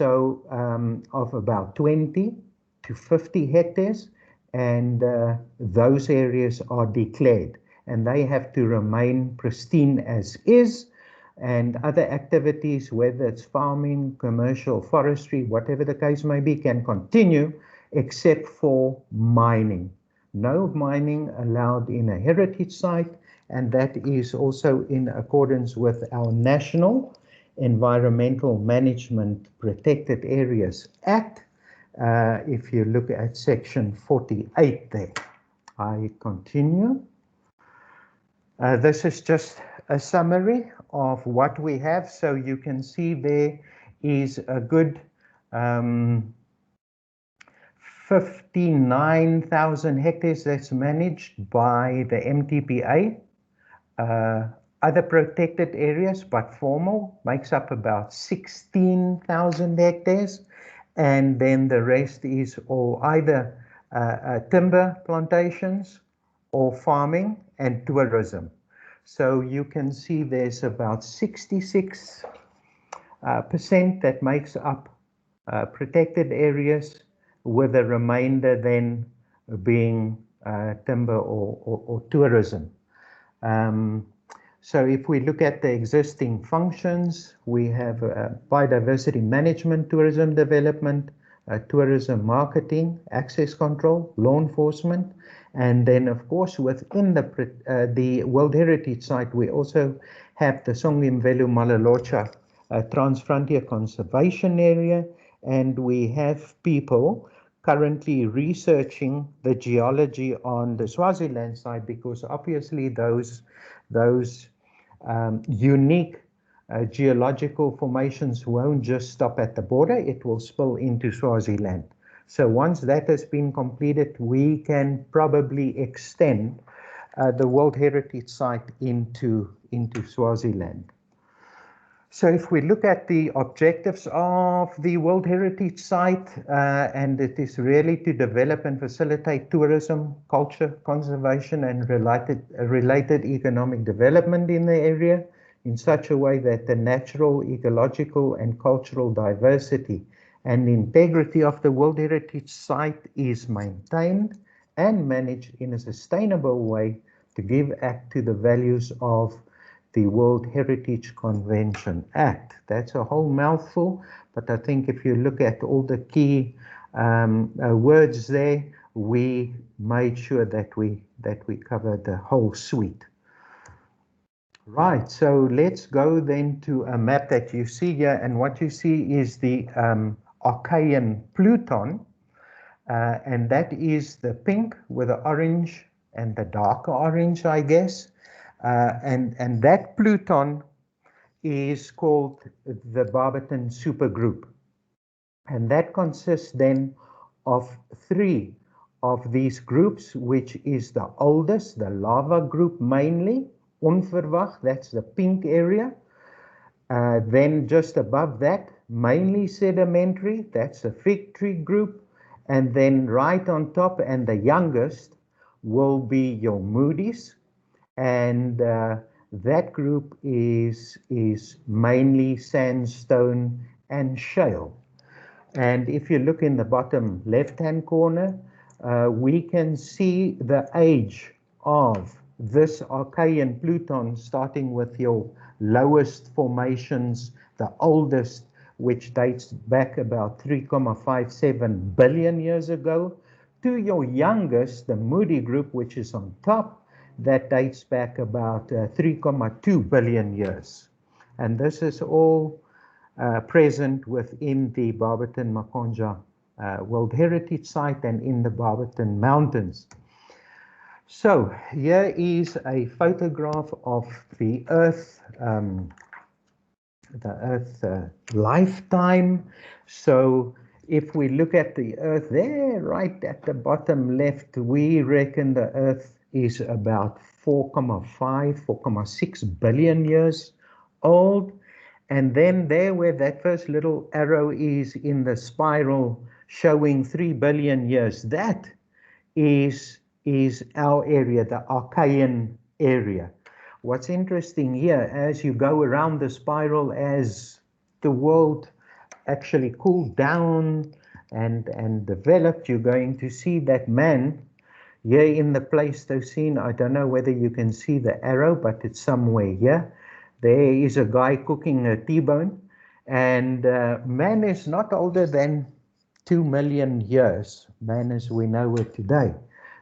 of about 20 to 50 hectares, and those areas are declared, and they have to remain pristine as is, and other activities, whether it's farming, commercial, forestry, whatever the case may be, can continue except for mining. No mining allowed in a heritage site, and that is also in accordance with our National Environmental Management Protected Areas Act. If you look at section 48 there. I continue. This is just a summary of what we have. So you can see there is a good 59,000 hectares that's managed by the MTPA. Other protected areas, but formal, makes up about 16,000 hectares. And then the rest is all either timber plantations or farming and tourism. So you can see there's about 66% that makes up protected areas, with the remainder then being timber or tourism. So if we look at the existing functions, we have biodiversity management, tourism development, tourism marketing, access control, law enforcement, and then of course within the World Heritage Site we also have the Songimvelo Malalocha Transfrontier Conservation Area, and we have people currently researching the geology on the Swaziland side, because obviously those unique geological formations won't just stop at the border, it will spill into Swaziland. So once that has been completed, we can probably extend the World Heritage Site into Swaziland. So if we look at the objectives of the World Heritage Site, and it is really to develop and facilitate tourism, culture, conservation, and related economic development in the area in such a way that the natural, ecological, and cultural diversity and integrity of the World Heritage Site is maintained and managed in a sustainable way to give act to the values of the World Heritage Convention Act. That's a whole mouthful, but I think if you look at all the key words there, we made sure that we cover the whole suite. Right, so let's go then to a map that you see here, and what you see is the Archean Pluton, and that is the pink with the orange and the darker orange, I guess. And that Pluton is called the Barberton supergroup. And that consists then of 3 of these groups, which is the oldest, the lava group mainly, Onverwacht, that's the pink area. Then just above that, mainly sedimentary, that's the fig tree group. And then right on top and the youngest will be your Moody's. And that group is mainly sandstone and shale. And if you look in the bottom left-hand corner, we can see the age of this Archean Pluton, starting with your lowest formations, the oldest, which dates back about 3.57 billion years ago, to your youngest, the Moody group, which is on top, that dates back about 3.2 billion years. And this is all present within the Barberton-Makonja World Heritage Site and in the Barberton Mountains. So here is a photograph of the Earth lifetime. So if we look at the Earth there, right at the bottom left, we reckon the Earth is about 4.6 billion years old. And then there where that first little arrow is in the spiral showing 3 billion years, that is our area, the Archean area. What's interesting here, as you go around the spiral, as the world actually cooled down and developed, you're going to see that man here in the Pleistocene. I don't know whether you can see the arrow, but it's somewhere here. There is a guy cooking a T-bone, and man is not older than 2 million years, man as we know it today.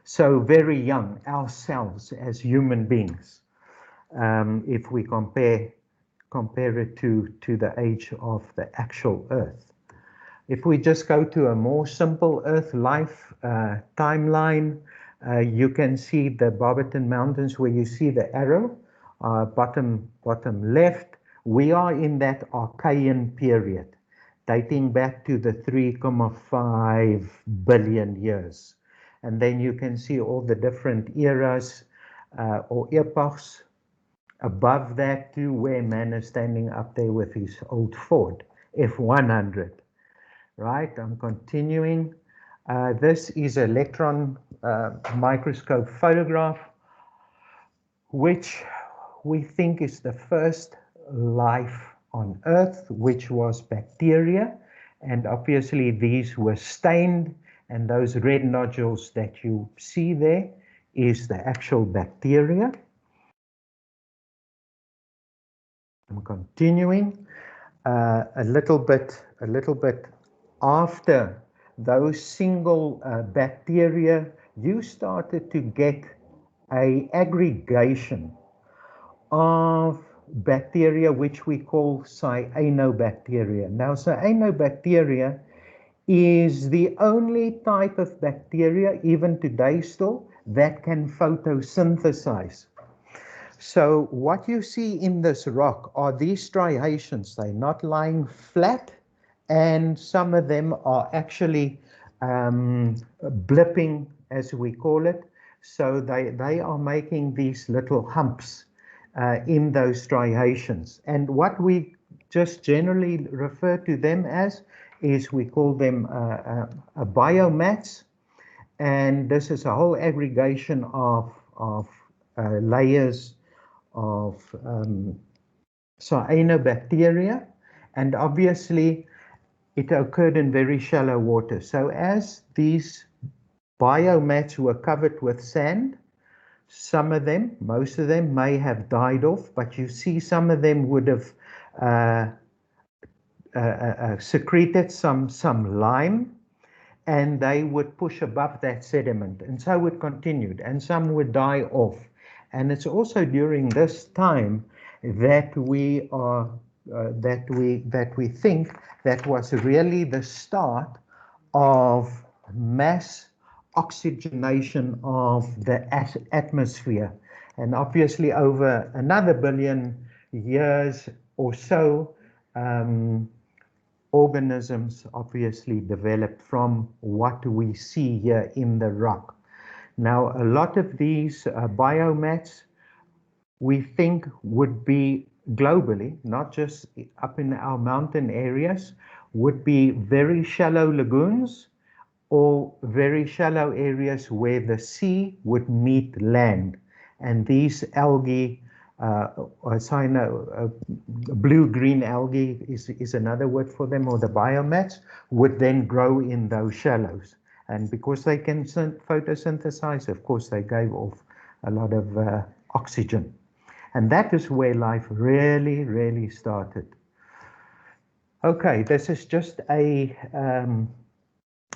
So very young ourselves as human beings, if we compare it to the age of the actual Earth. If we just go to a more simple Earth life timeline, you can see the Barberton Mountains where you see the arrow, bottom left. We are in that Archean period, dating back to the 3.5 billion years. And then you can see all the different eras or epochs above that to where man is standing up there with his old Ford F100. Right, I'm continuing. This is an electron microscope photograph, which we think is the first life on Earth, which was bacteria. And obviously these were stained And those red nodules that you see there is the actual bacteria. I'm continuing a little bit after those single bacteria, you started to get a aggregation of bacteria which we call cyanobacteria. Now, cyanobacteria is the only type of bacteria, even today still, that can photosynthesize. So what you see in this rock are these striations. They're not lying flat, and some of them are actually blipping, as we call it. So they are making these little humps in those striations. And what we just generally refer to them as is we call them biomats. And this is a whole aggregation of layers of cyanobacteria, and obviously it occurred in very shallow water. So as these biomats were covered with sand, some of them, most of them may have died off, but you see some of them would have secreted some lime, and they would push above that sediment, and so it continued, and some would die off. And it's also during this time that we are that we think that was really the start of mass oxygenation of the atmosphere. And obviously over another billion years or so, organisms obviously developed from what we see here in the rock. Now, a lot of these biomats we think would be globally, not just up in our mountain areas, would be very shallow lagoons or very shallow areas where the sea would meet land. And these algae, blue-green algae is another word for them, or the biomats, would then grow in those shallows. And because they can photosynthesize, of course, they gave off a lot of oxygen. And that is where life really, really started. Okay, this is just a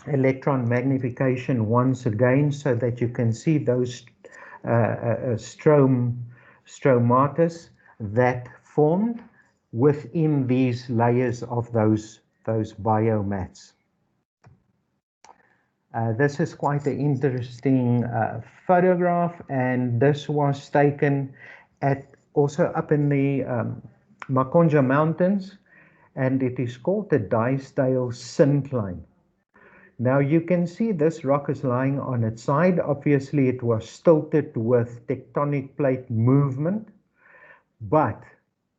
electron magnification once again, so that you can see those stromatas that formed within these layers of those biomats. This is quite an interesting photograph, and this was taken also up in the Makonja Mountains, and it is called the Dicedale Syncline. Now you can see this rock is lying on its side. Obviously it was tilted with tectonic plate movement, but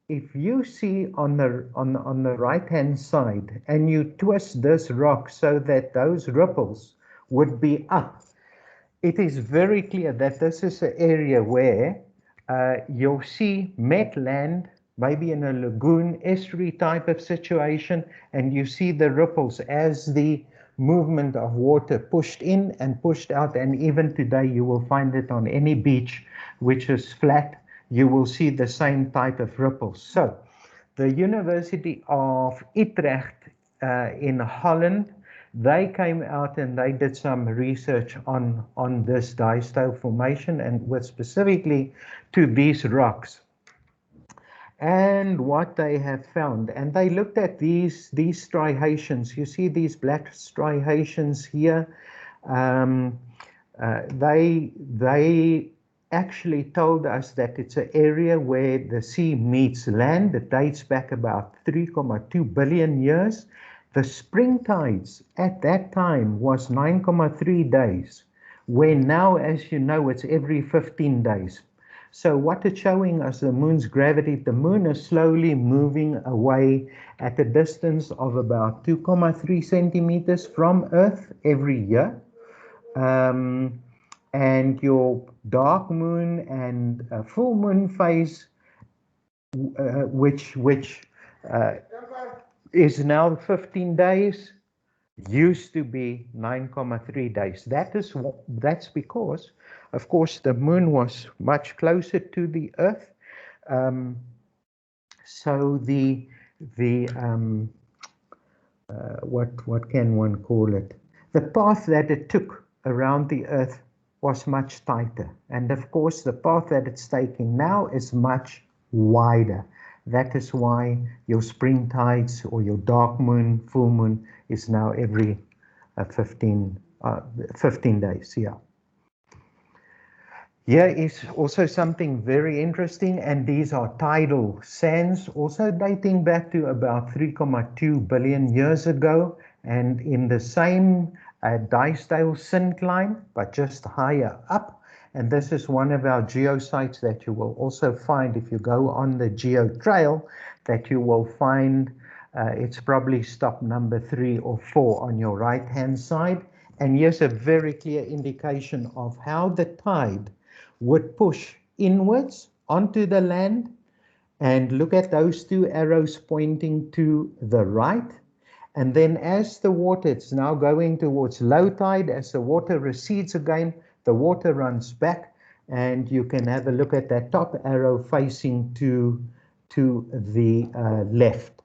if you see on the right hand side and you twist this rock so that those ripples would be up, it is very clear that this is an area where you'll see met land, maybe in a lagoon, estuary type of situation, and you see the ripples as the movement of water pushed in and pushed out. And even today you will find it on any beach which is flat, you will see the same type of ripples. So the University of Utrecht in Holland, they came out and they did some research on this Dicedale formation, and with specifically to these rocks. And what they have found, and they looked at these striations. You see these black striations here. They actually told us that it's an area where the sea meets land. It dates back about 3.2 billion years. The spring tides at that time was 9.3 days, where now, as you know, it's every 15 days. So what it's showing us, the moon's gravity, the moon is slowly moving away at a distance of about 2.3 centimeters from Earth every year. And your dark moon and full moon phase, which is now 15 days, used to be 9,3 days. That's because, of course, the moon was much closer to the Earth. So what can one call it? The path that it took around the Earth was much tighter, and of course the path that it's taking now is much wider. That is why your spring tides or your dark moon, full moon is now every 15 days. Yeah. Here is also something very interesting, and these are tidal sands, also dating back to about 3,2 billion years ago, and in the same Dicedale syncline, but just higher up. And this is one of our geosites that you will also find if you go on the geo trail, that you will find it's probably stop number 3 or 4 on your right hand side. And here's a very clear indication of how the tide would push inwards onto the land, and look at those 2 arrows pointing to the right. And then as the water, it's now going towards low tide, as the water recedes again, the water runs back, and you can have a look at that top arrow facing to the left.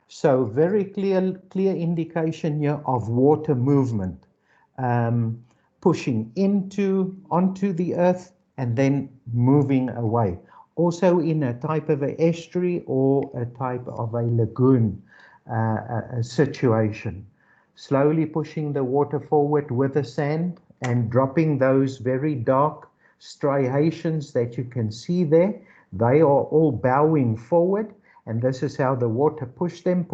So very clear indication here of water movement, pushing onto the Earth and then moving away. Also in a type of an estuary or a type of a lagoon situation. Slowly pushing the water forward with the sand and dropping those very dark striations that you can see there. They are all bowing forward, and this is how the water pushed them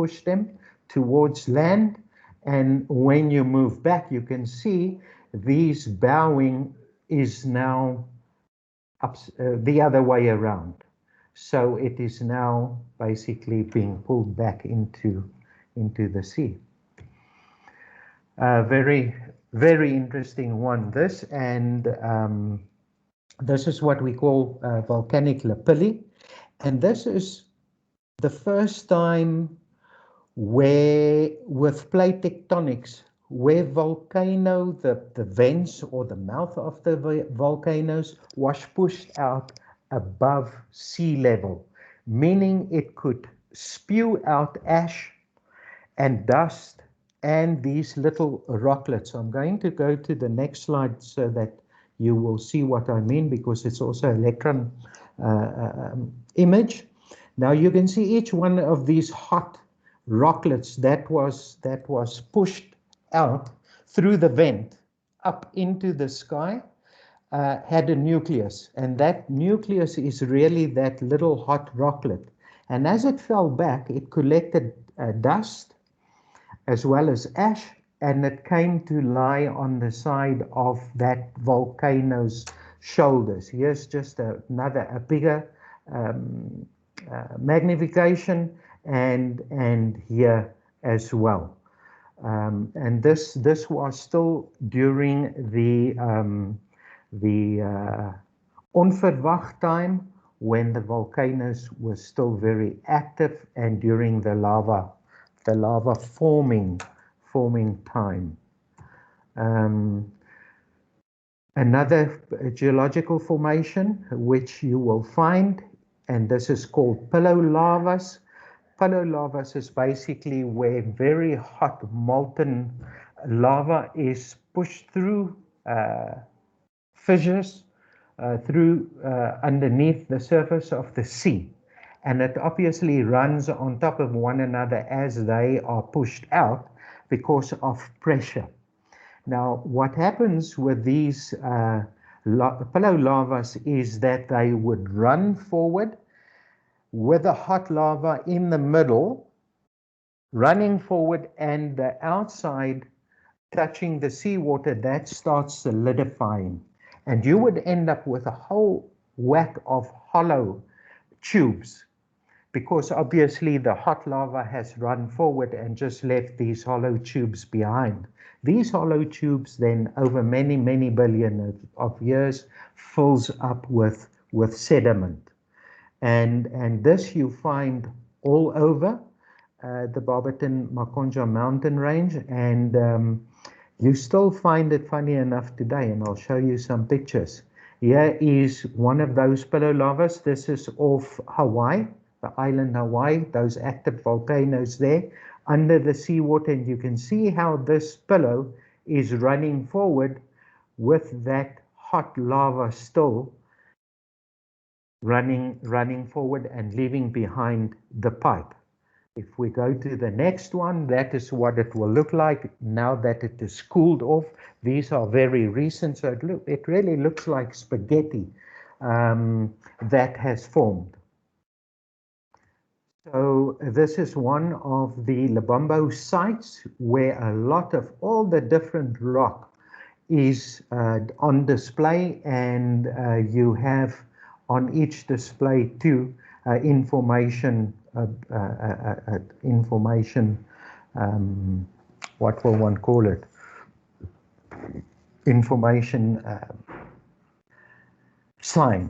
towards land. And when you move back, you can see these bowing is now the other way around. So it is now basically being pulled back into the sea. Very, very interesting one, this. And this is what we call volcanic lapilli. And this is the first time where, with plate tectonics, where volcano, the vents or the mouth of the volcanoes was pushed out above sea level, meaning it could spew out ash and dust and these little rocklets. I'm going to go to the next slide so that you will see what I mean, because it's also electron image. Now you can see each one of these hot rocklets that was pushed out through the vent up into the sky had a nucleus, and that nucleus is really that little hot rocklet. And as it fell back, it collected dust as well as ash, and it came to lie on the side of that volcano's shoulders. Here's just a bigger magnification, and here as well. And this was still during the onverwacht time, when the volcanoes were still very active, and during the lava forming time. Another geological formation which you will find, and this is called pillow lavas. Pillow lavas is basically where very hot molten lava is pushed through fissures through underneath the surface of the sea, and it obviously runs on top of one another as they are pushed out because of pressure. Now, what happens with these pillow lavas is that they would run forward with the hot lava in the middle, running forward, and the outside touching the seawater, that starts solidifying. And you would end up with a whole whack of hollow tubes, because obviously the hot lava has run forward and just left these hollow tubes behind. These hollow tubes then, over many, many billion of years, fills up with sediment. And this you find all over the Barberton-Makonja mountain range, and you still find it, funny enough, today, and I'll show you some pictures. Here is one of those pillow lavas. This is off Hawaii, the island Hawaii, those active volcanoes there under the seawater, and you can see how this pillow is running forward with that hot lava still running forward and leaving behind the pipe. If we go to the next one, that is what it will look like now that it is cooled off. These are very recent, so it really looks like spaghetti that has formed. So this is one of the Lebombo sites where a lot of all the different rock is on display, and you have on each display too information, what will one call it? Information sign.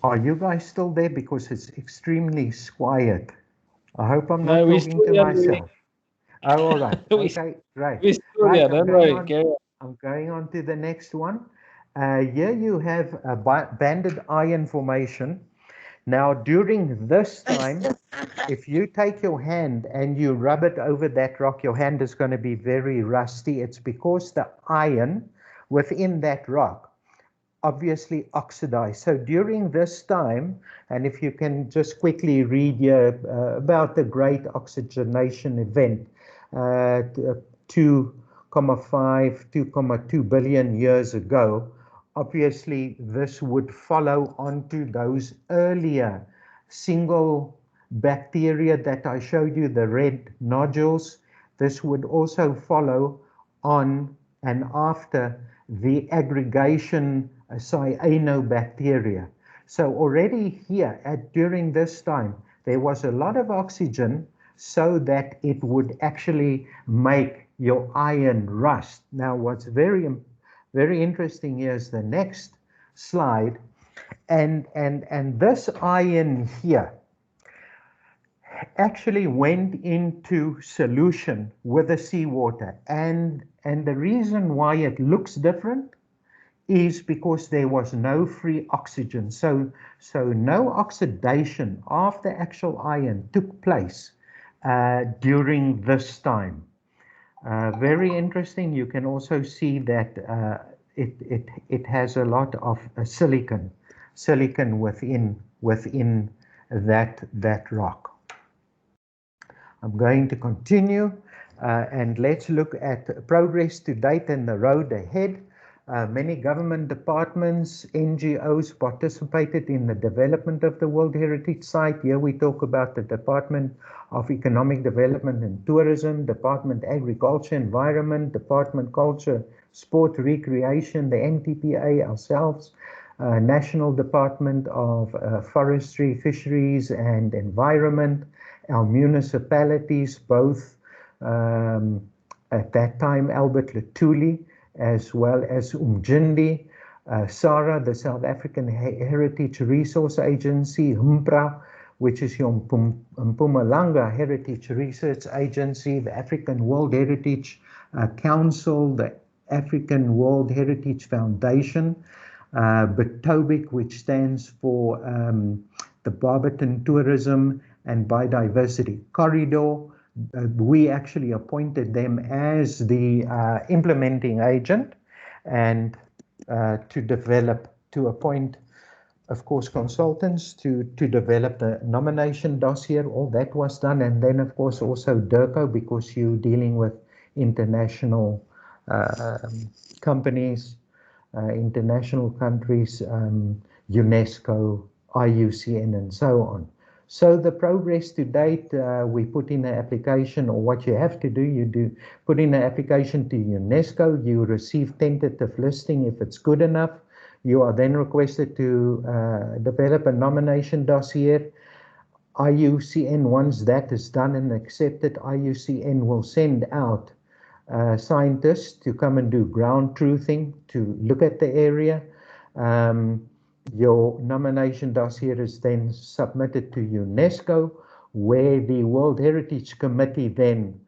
Are you guys still there? Because it's extremely quiet. I hope I'm not talking to myself. Oh, all right. Okay, right. Right, I'm going on to the next one. Here you have a banded iron formation. Now, during this time, if you take your hand and you rub it over that rock, your hand is going to be very rusty. It's because the iron within that rock obviously oxidized. So during this time, and if you can just quickly read here about the great oxygenation event, 2,5, 2,2 billion years ago, obviously this would follow onto those earlier single bacteria that I showed you, the red nodules. This would also follow on and after the aggregation cyanobacteria. So already here during this time, there was a lot of oxygen so that it would actually make your iron rust. Now what's very interesting here is the next slide, and this iron here actually went into solution with the seawater, and the reason why it looks different is because there was no free oxygen. So no oxidation of the actual iron took place during this time. Very interesting. You can also see that it has a lot of silicon within that rock. I'm going to continue and let's look at progress to date and the road ahead. Many government departments, NGOs participated in the development of the World Heritage Site. Here we talk about the Department of Economic Development and Tourism, Department Agriculture, Environment, Department Culture, Sport, Recreation, the NTPA, ourselves, National Department of Forestry, Fisheries and Environment, our municipalities, both at that time Albert Lutuli, as well as Umjindi, SARA, the South African Heritage Resource Agency, HMPRA, which is your Mpumalanga Heritage Research Agency, the African World Heritage Council, the African World Heritage Foundation, BITOBIC, which stands for the Barberton Tourism and Biodiversity Corridor. We actually appointed them as the implementing agent and to appoint, of course, consultants to develop the nomination dossier. All that was done. And then, of course, also DIRCO, because you're dealing with international companies, international countries, UNESCO, IUCN, and so on. So the progress to date, we put in an application, or what you have to do, you put in an application to UNESCO, you receive tentative listing. If it's good enough, you are then requested to develop a nomination dossier. IUCN, once that is done and accepted, IUCN will send out scientists to come and do ground truthing, to look at the area. Your nomination dossier is then submitted to UNESCO, where the World Heritage Committee then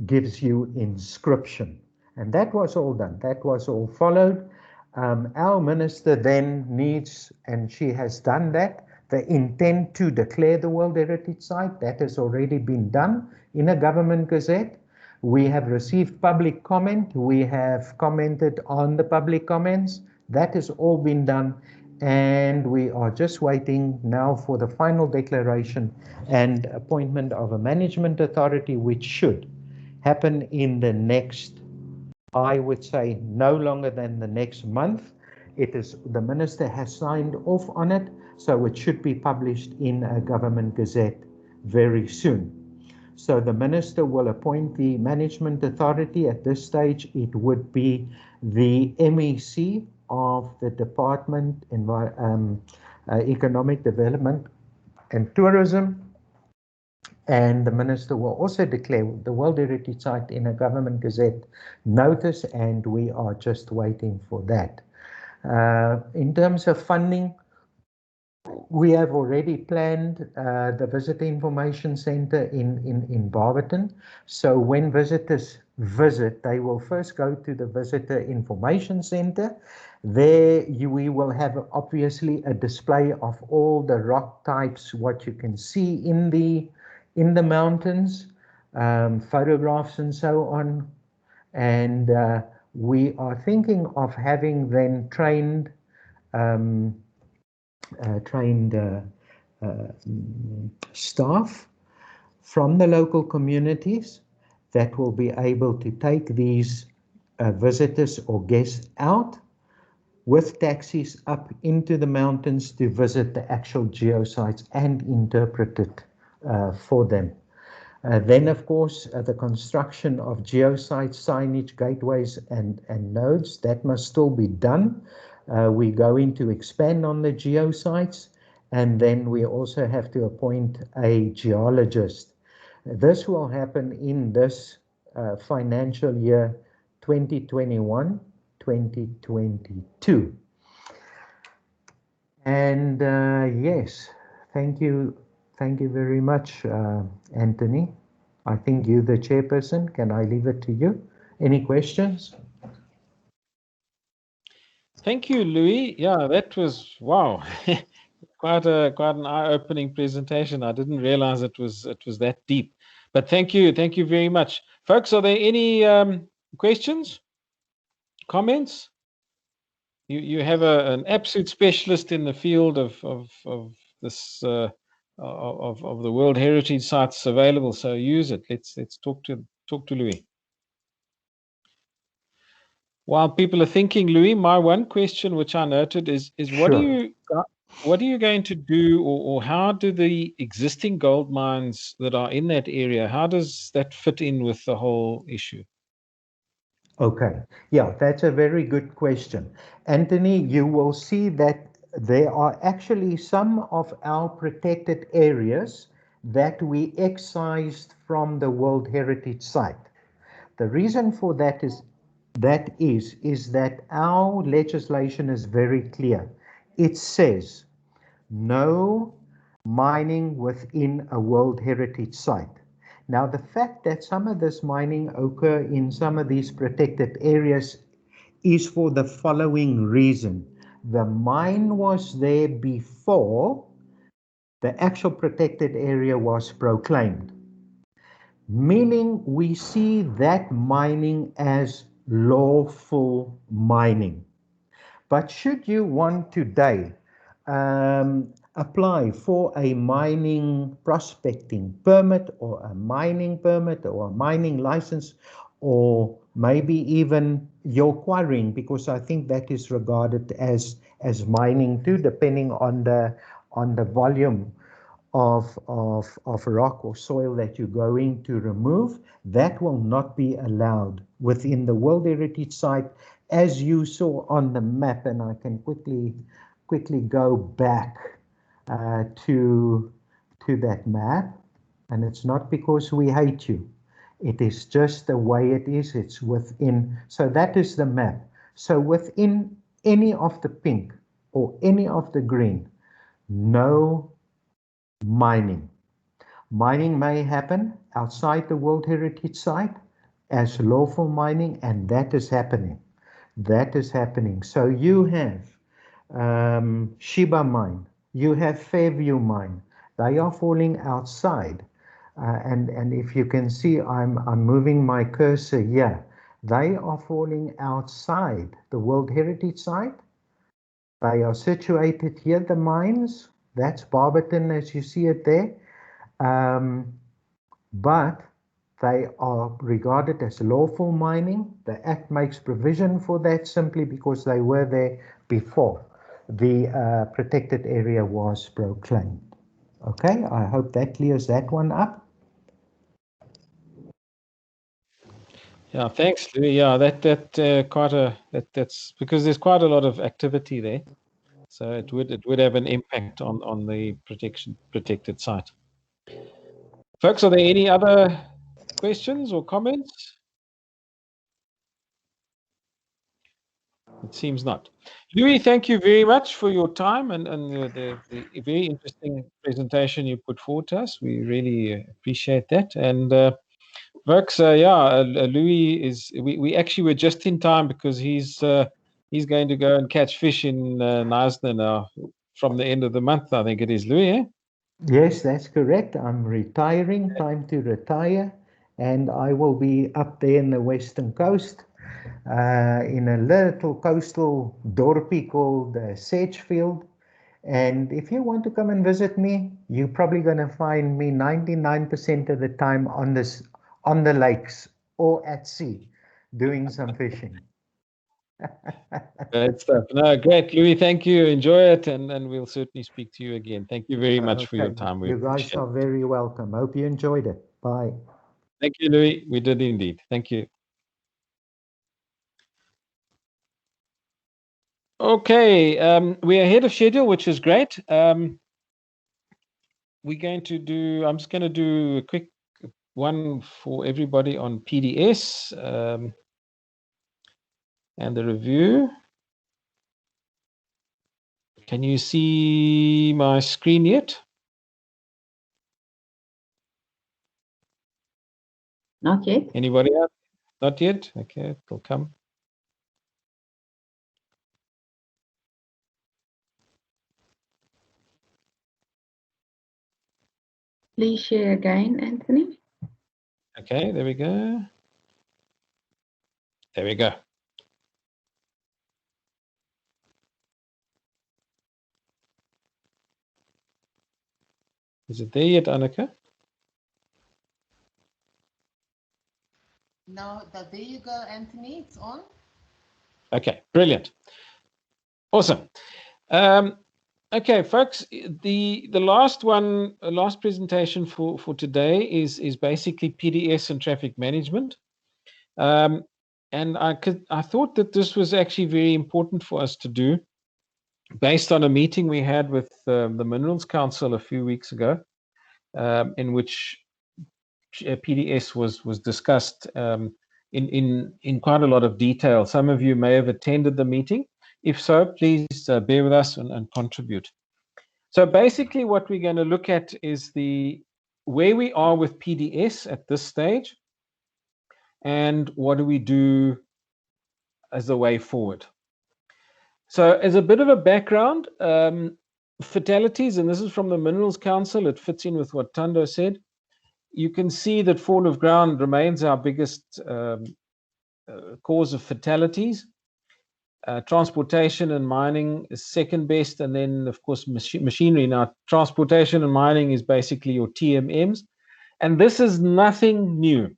gives you inscription. And that was all done. That was all followed. Our minister then needs, and she has done that, the intent to declare the World Heritage Site. That has already been done in a government gazette. We have received public comment. We have commented on the public comments. That has all been done. And we are just waiting now for the final declaration and appointment of a management authority, which should happen in the next, I would say, no longer than the next month. It is, the minister has signed off on it, so it should be published in a government gazette very soon. So the minister will appoint the management authority. At this stage, it would be the MEC of the Department of Economic Development and Tourism. And the minister will also declare the World Heritage Site in a government gazette notice, and we are just waiting for that. In terms of funding, we have already planned the Visitor Information Center in Barberton. So when visitors visit, they will first go to the Visitor Information Center. There we will have obviously a display of all the rock types, what you can see in the mountains, photographs and so on. And we are thinking of having then trained staff from the local communities that will be able to take these visitors or guests out with taxis up into the mountains to visit the actual geosites and interpret it for them. Then, of course, the construction of geosites, signage, gateways, and nodes, that must still be done. We're going to expand on the geosites, and then we also have to appoint a geologist. This will happen in this financial year 2021-2022. And yes, thank you very much, Anthony. I think you're the chairperson. Can I leave it to you? Any questions? Thank you, Louis. Yeah, that was, wow, quite an eye-opening presentation. I didn't realize it was that deep. But thank you very much, folks. Are there any questions, comments? You have an absolute specialist in the field of this of the World Heritage Sites available. So use it. Let's talk to Louis. While people are thinking, Louis, my one question, which I noted, is what Sure. are you going to do, or how do the existing gold mines that are in that area, how does that fit in with the whole issue? Okay, yeah, that's a very good question. Anthony, you will see that there are actually some of our protected areas that we excised from the World Heritage Site. The reason for that is that our legislation is very clear. It says no mining within a World Heritage Site. Now, the fact that some of this mining occur in some of these protected areas is for the following reason. The mine was there before the actual protected area was proclaimed, meaning we see that mining as lawful mining. But should you want today apply for a mining prospecting permit or a mining permit or a mining license, or maybe even your quarrying, because I think that is regarded as mining too, depending on the volume of rock or soil that you're going to remove, that will not be allowed within the World Heritage Site, as you saw on the map. And I can quickly go back to that map. And it's not because we hate you. It is just the way it is. It's within. So that is the map. So within any of the pink or any of the green, no mining. Mining may happen outside the World Heritage Site as lawful mining, and that is happening. That is happening. So you have Sheba Mine, you have Fairview Mine. They are falling outside. And if you can see, I'm moving my cursor here. They are falling outside the World Heritage Site. They are situated here, the mines. That's Barberton as you see it there. But they are regarded as lawful mining. The Act makes provision for that simply because they were there before the protected area was proclaimed. Okay, I hope that clears that one up. Yeah, thanks, Louis. Yeah, that's because there's quite a lot of activity there, so it would have an impact on the protected site. Folks, are there any other questions or comments? It seems not. Louis, thank you very much for your time and the very interesting presentation you put forward to us. We really appreciate that. And folks, Louis is. We actually were just in time because he's going to go and catch fish in Knysna now from the end of the month. I think it is, Louis. Eh? Yes, that's correct. I'm retiring. Time to retire, and I will be up there in the Western Coast. In a little coastal dorpie called Sedgefield. And if you want to come and visit me, you're probably going to find me 99% of the time on the lakes or at sea doing some fishing. Great stuff. No, great, Louis. Thank you. Enjoy it, and we'll certainly speak to you again. Thank you very much for your time. You guys are very welcome. Hope you enjoyed it. Bye. Thank you, Louis. We did indeed. Thank you. Okay, we're ahead of schedule, which is great. I'm just going to do a quick one for everybody on PDS and the review. Can you see my screen yet? Not yet. Anybody else? Not yet? Okay, it'll come. Please share again, Anthony. Okay, there we go. There we go. Is it there yet, Annika? No, there you go, Anthony. It's on. Okay, brilliant. Awesome. Okay, folks, the last presentation for today is basically PDS and traffic management. And I thought that this was actually very important for us to do based on a meeting we had with the Minerals Council a few weeks ago, in which PDS was discussed in quite a lot of detail. Some of you may have attended the meeting. If so, please bear with us and contribute. So basically what we're going to look at is where we are with PDS at this stage and what do we do as a way forward. So as a bit of a background, fatalities, and this is from the Minerals Council, it fits in with what Thando said. You can see that fall of ground remains our biggest cause of fatalities. Transportation and mining is second best, and then of course machinery. Now transportation and mining is basically your TMMs, and this is nothing new.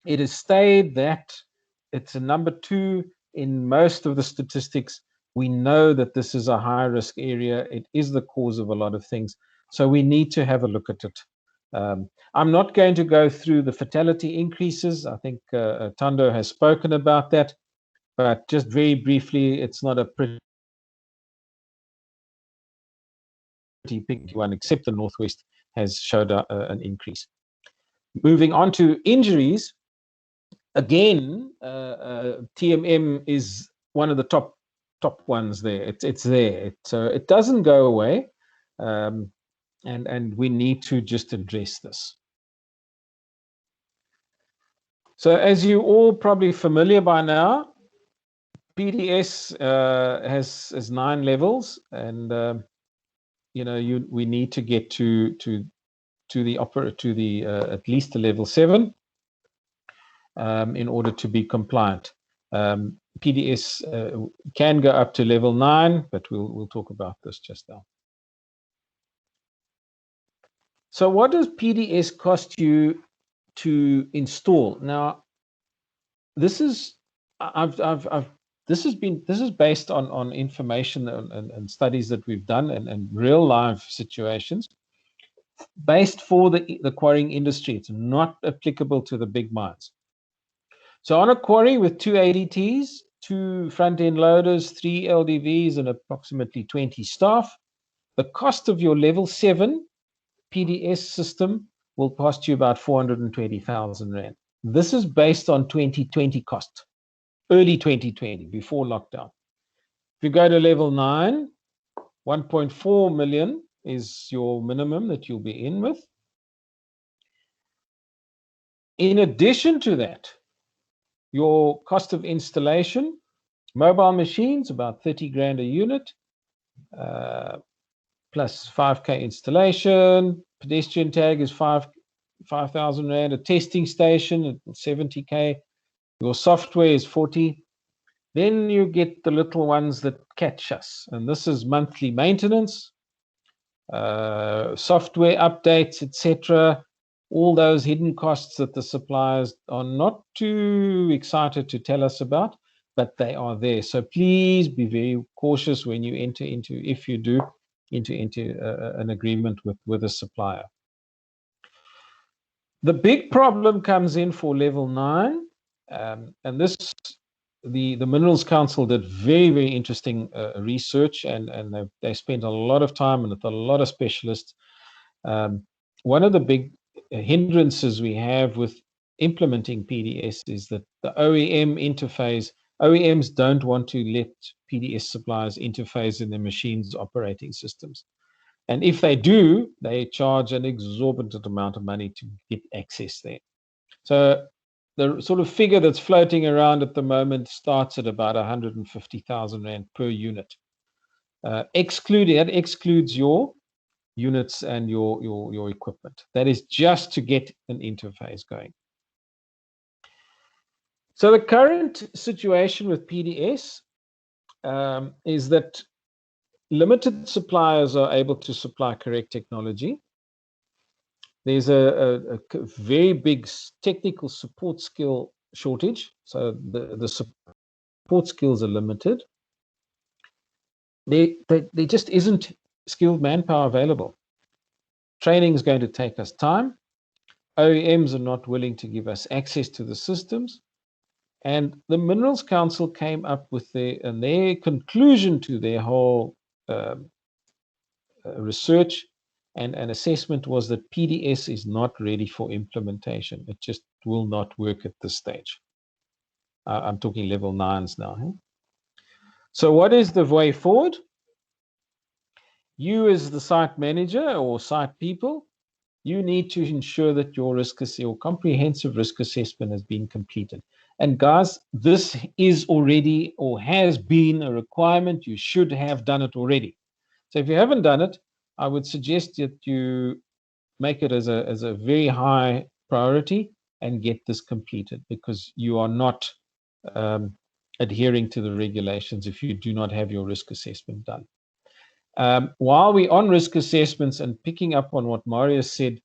It has stayed that it's a number 2 in most of the statistics. We know that this is a high risk area. It is the cause of a lot of things, so we need to have a look at it. I'm not going to go through the fatality increases. I think Thando has spoken about that. But just very briefly, it's not a pretty big one, except the Northwest has showed an increase. Moving on to injuries, again, TMM is one of the top ones there. It's there. It doesn't go away. and we need to just address this. So as you all probably familiar by now, PDS has 9 levels, and we need to get to the at least the level 7 in order to be compliant. PDS can go up to level 9, but we'll talk about this just now. So what does PDS cost you to install? Now, this is this is based on information and studies that we've done and real life situations based for the quarrying industry. It's not applicable to the big mines. So on a quarry with 2 ADTs, 2 front-end loaders, 3 LDVs, and approximately 20 staff, the cost of your level 7 PDS system will cost you about 420,000 Rand. This is based on 2020 cost, early 2020, before lockdown. If you go to level 9, 1.4 million is your minimum that you'll be in with. In addition to that, your cost of installation, mobile machines, about 30 grand a unit, plus 5K installation. Pedestrian tag is 5,000 Rand. A testing station at 70K. Your software is 40. Then you get the little ones that catch us. And this is monthly maintenance, software updates, etc. All those hidden costs that the suppliers are not too excited to tell us about, but they are there. So please be very cautious when you enter into, if you do, into an agreement with a supplier. The big problem comes in for level 9, and this, the Minerals Council did very, very interesting research, and they spent a lot of time and with a lot of specialists. One of the big hindrances we have with implementing PDS is that the OEM interface, OEMs don't want to let PDS suppliers interface in their machines' operating systems. And if they do, they charge an exorbitant amount of money to get access there. So the sort of figure that's floating around at the moment starts at about 150,000 Rand per unit. That excludes your units and your equipment. That is just to get an interface going. So the current situation with PDS is that limited suppliers are able to supply correct technology. There's a very big technical support skill shortage. So the support skills are limited. There just isn't skilled manpower available. Training is going to take us time. OEMs are not willing to give us access to the systems. And the Minerals Council came up with their conclusion to their whole research and assessment was that PDS is not ready for implementation. It just will not work at this stage. I'm talking level 9s now. Huh? So what is the way forward? You as the site manager or site people, you need to ensure that your comprehensive risk assessment has been completed. And guys, this is already or has been a requirement. You should have done it already. So if you haven't done it, I would suggest that you make it as a very high priority and get this completed, because you are not adhering to the regulations if you do not have your risk assessment done. While we're on risk assessments and picking up on what Marius said,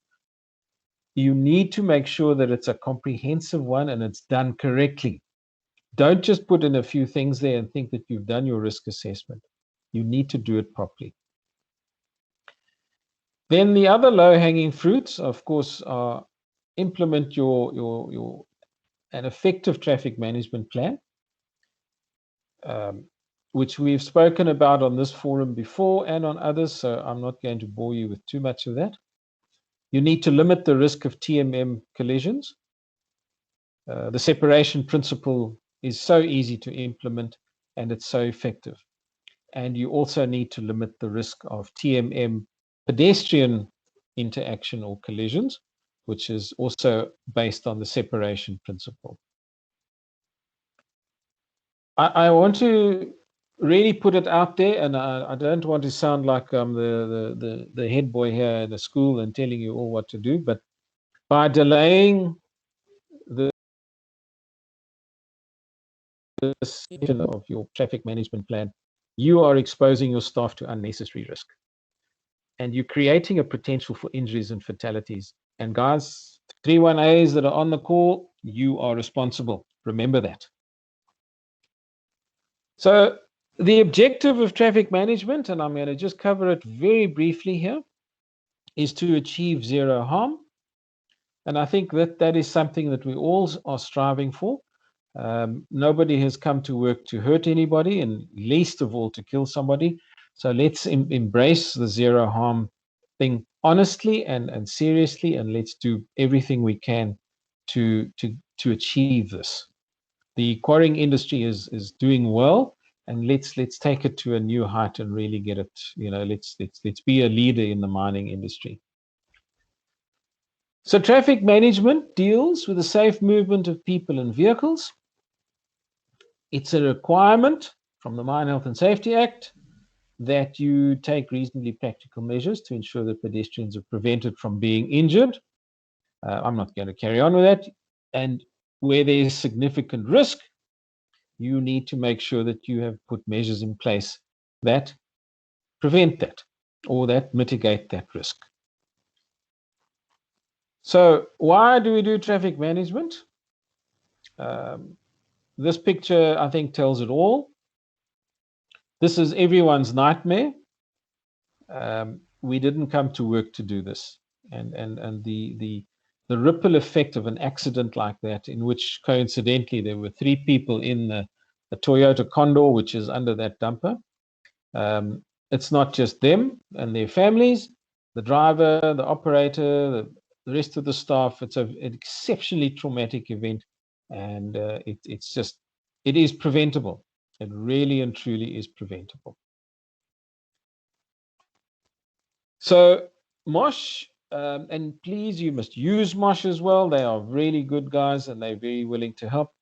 you need to make sure that it's a comprehensive one and it's done correctly. Don't just put in a few things there and think that you've done your risk assessment. You need to do it properly. Then the other low-hanging fruits, of course, are implement an effective traffic management plan, which we've spoken about on this forum before and on others, so I'm not going to bore you with too much of that. You need to limit the risk of TMM collisions. The separation principle is so easy to implement and it's so effective. And you also need to limit the risk of TMM pedestrian interaction or collisions, which is also based on the separation principle. I want to really put it out there, and I don't want to sound like I'm the head boy here in the school and telling you all what to do, but by delaying the of your traffic management plan, you are exposing your staff to unnecessary risk. And you're creating a potential for injuries and fatalities. And guys, 31As that are on the call, you are responsible. Remember that. So the objective of traffic management, and I'm going to just cover it very briefly here, is to achieve zero harm. And I think that that is something that we all are striving for. Nobody has come to work to hurt anybody, and least of all to kill somebody. So let's embrace the zero harm thing honestly and seriously, and let's do everything we can to achieve this. The quarrying industry is doing well, and let's take it to a new height and really get it. You know, let's be a leader in the mining industry. So traffic management deals with the safe movement of people and vehicles. It's a requirement from the Mine Health and Safety Act that you take reasonably practical measures to ensure that pedestrians are prevented from being injured. I'm not going to carry on with that. And where there is significant risk, you need to make sure that you have put measures in place that prevent that or that mitigate that risk. So why do we do traffic management? This picture, I think, tells it all. This is everyone's nightmare. We didn't come to work to do this. And the ripple effect of an accident like that, in which coincidentally there were 3 people in the Toyota Condor, which is under that dumper. It's not just them and their families, the driver, the operator, the rest of the staff. It's an exceptionally traumatic event, and it is preventable. It really and truly is preventable. So MOSH, and please, you must use MOSH as well. They are really good guys, and they're very willing to help.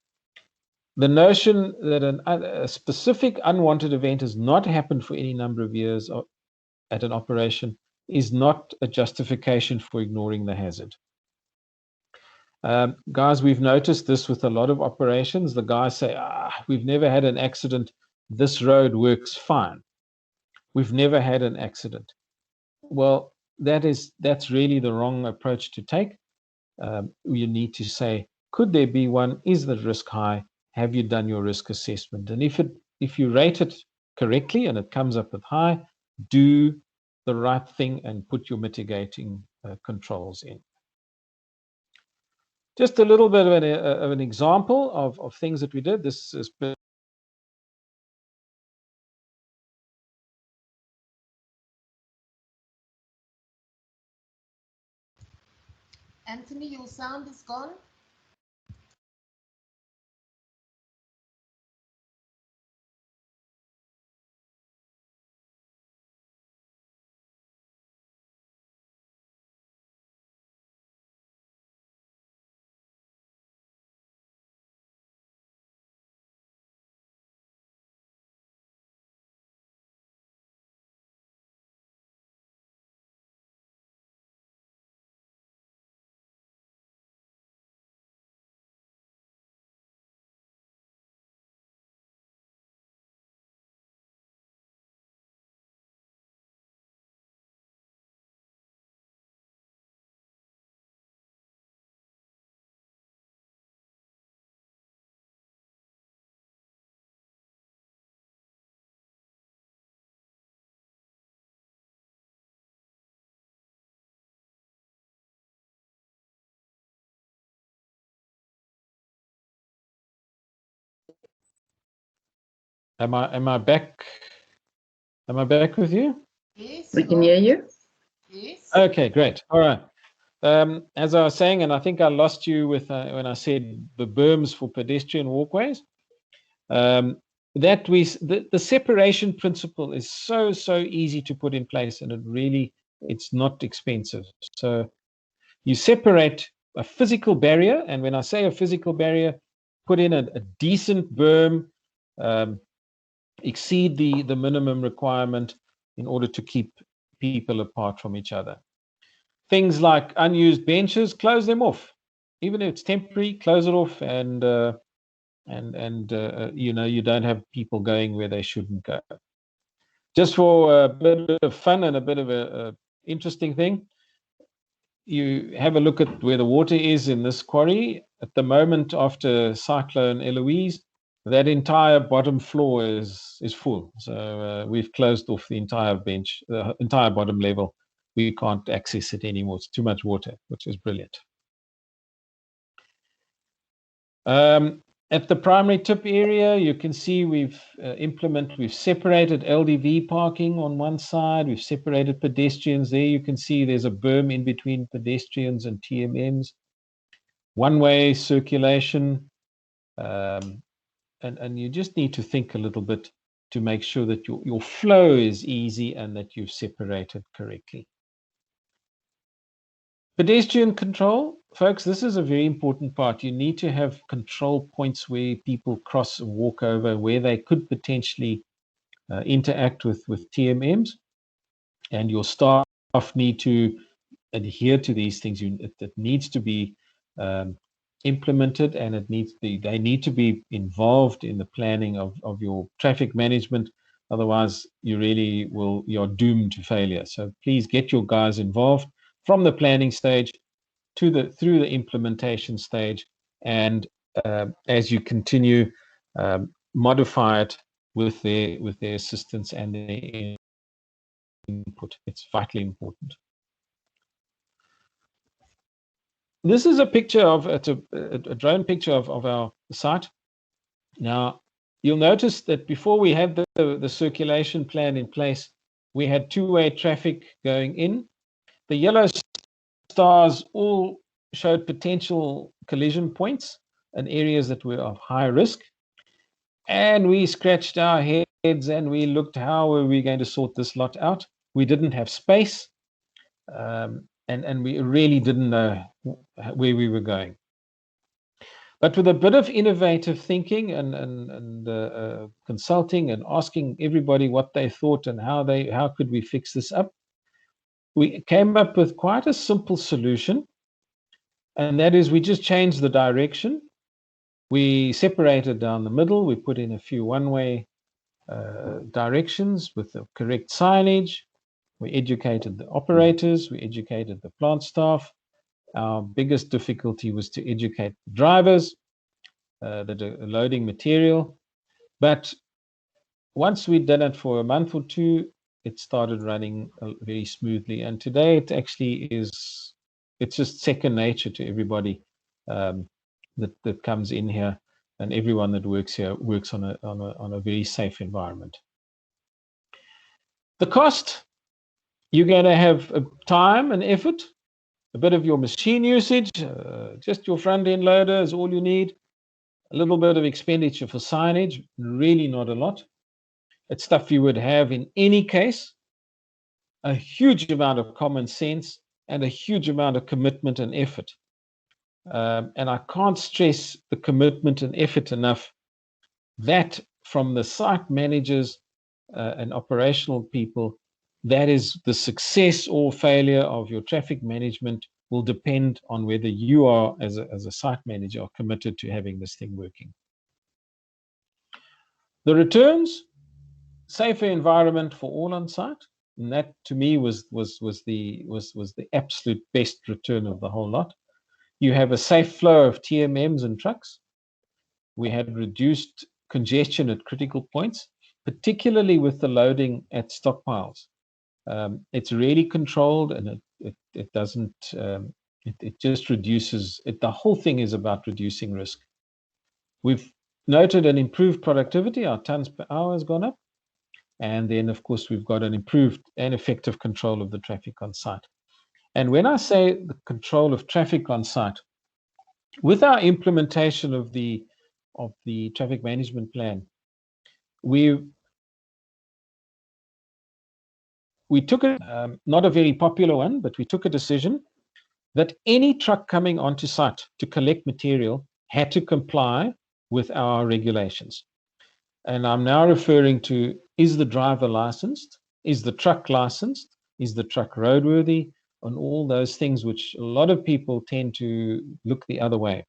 The notion that a specific unwanted event has not happened for any number of years at an operation is not a justification for ignoring the hazard. Guys, we've noticed this with a lot of operations. The guys say, we've never had an accident. This road works fine. We've never had an accident. Well, that's really the wrong approach to take. You need to say, could there be one? Is the risk high? Have you done your risk assessment? And if you rate it correctly and it comes up with high, do the right thing and put your mitigating controls in. Just a little bit of an example of things that we did. This is Anthony, your sound is gone. Am I back? Am I back with you? Yes. We can hear you. Yes. Okay, great. All right. As I was saying, and I think I lost you with when I said the berms for pedestrian walkways. The separation principle is so easy to put in place, and it really it's not expensive. So you separate a physical barrier, and when I say a physical barrier, put in a decent berm, exceed the minimum requirement in order to keep people apart from each other. Things like unused benches, close them off. Even if it's temporary, close it off, and you know, you don't have people going where they shouldn't go. Just for a bit of fun and a bit of a interesting thing, you have a look at where the water is in this quarry. At the moment, after Cyclone Eloise, that entire bottom floor is full. So we've closed off the entire bench, the entire bottom level. We can't access it anymore. It's too much water, which is brilliant. At the primary tip area, you can see we've separated LDV parking on one side. We've separated pedestrians there. You can see there's a berm in between pedestrians and TMMs. One-way circulation. And you just need to think a little bit to make sure that your flow is easy and that you've separated correctly. Pedestrian control, folks, this is a very important part. You need to have control points where people cross and walk over, where they could potentially interact with TMMs, and your staff need to adhere to these things. It needs to be implemented, and they need to be involved in the planning of your traffic management. Otherwise, you're doomed to failure. So please get your guys involved from the planning stage through the implementation stage, and as you continue, modify it with their assistance and their input. It's vitally important. This is a picture it's a drone picture of our site. Now, you'll notice that before we had the circulation plan in place, we had two-way traffic going in. The yellow stars all showed potential collision points and areas that were of high risk. And we scratched our heads and we looked, how were we going to sort this lot out? We didn't have space, and we really didn't know where we were going. But with a bit of innovative thinking and consulting and asking everybody what they thought and how could we fix this up, we came up with quite a simple solution, and that is we just changed the direction. We separated down the middle. We put in a few one-way directions with the correct signage. We educated the operators. We educated the plant staff. Our biggest difficulty was to educate the drivers, the loading material. But once we'd done it for a month or two, it started running very smoothly. And today it actually is, it's just second nature to everybody that comes in here, and everyone that works here works on a very safe environment. The cost, you're going to have time and effort, a bit of your machine usage, just your front end loader is all you need, a little bit of expenditure for signage, really not a lot. It's stuff you would have in any case, a huge amount of common sense and a huge amount of commitment and effort. And I can't stress the commitment and effort enough. That from the site managers and operational people, that is the success or failure of your traffic management will depend on whether you are, as a site manager, are committed to having this thing working. The returns, safer environment for all on site, and that to me was the absolute best return of the whole lot. You have a safe flow of TMMs and trucks. We had reduced congestion at critical points, particularly with the loading at stockpiles. It's really controlled, and it doesn't. It just reduces. The whole thing is about reducing risk. We've noted an improved productivity. Our tons per hour has gone up, and then of course we've got an improved and effective control of the traffic on site. And when I say the control of traffic on site, with our implementation of the traffic management plan, we we took it, not a very popular one, but we took a decision that any truck coming onto site to collect material had to comply with our regulations. And I'm now referring to, is the driver licensed? Is the truck licensed? Is the truck roadworthy? And all those things which a lot of people tend to look the other way.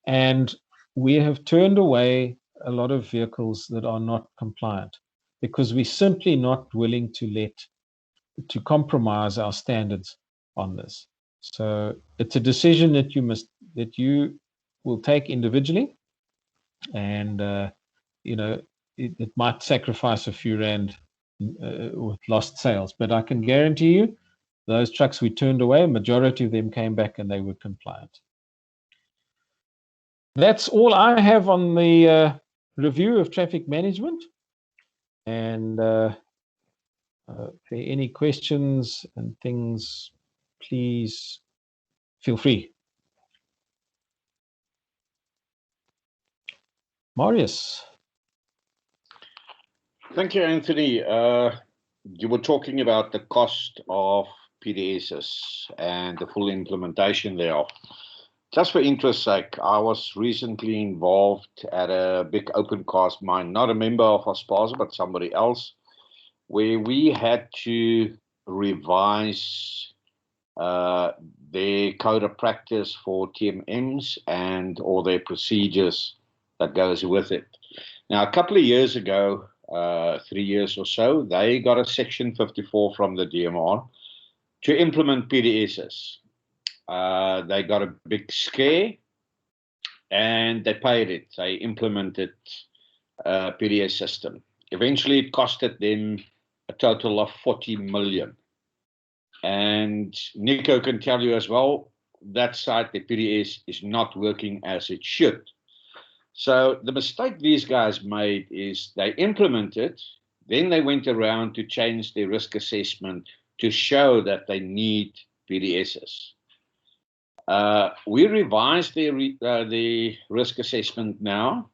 And we have turned away a lot of vehicles that are not compliant because we're simply not willing to compromise our standards on this. So it's a decision that you will take individually, and it might sacrifice a few rand with lost sales, but I can guarantee you those trucks we turned away, majority of them came back and they were compliant. That's all I have on the review of traffic management. And if there are any questions and things, please feel free. Marius. Thank you, Anthony. You were talking about the cost of PDSs and the full implementation thereof. Just for interest's sake, I was recently involved at a big open cast mine, not a member of ASPASA, but somebody else, where we had to revise their code of practice for TMMs and all their procedures that goes with it. Now, a couple of years ago, 3 years or so, they got a Section 54 from the DMR to implement PDSs. They got a big scare and they paid it. They implemented a PDS system. Eventually, it costed them a total of 40 million. And Nico can tell you as well, that side, the PDS is not working as it should. So the mistake these guys made is they implemented, then they went around to change their risk assessment to show that they need PDSs. We revised the risk assessment now,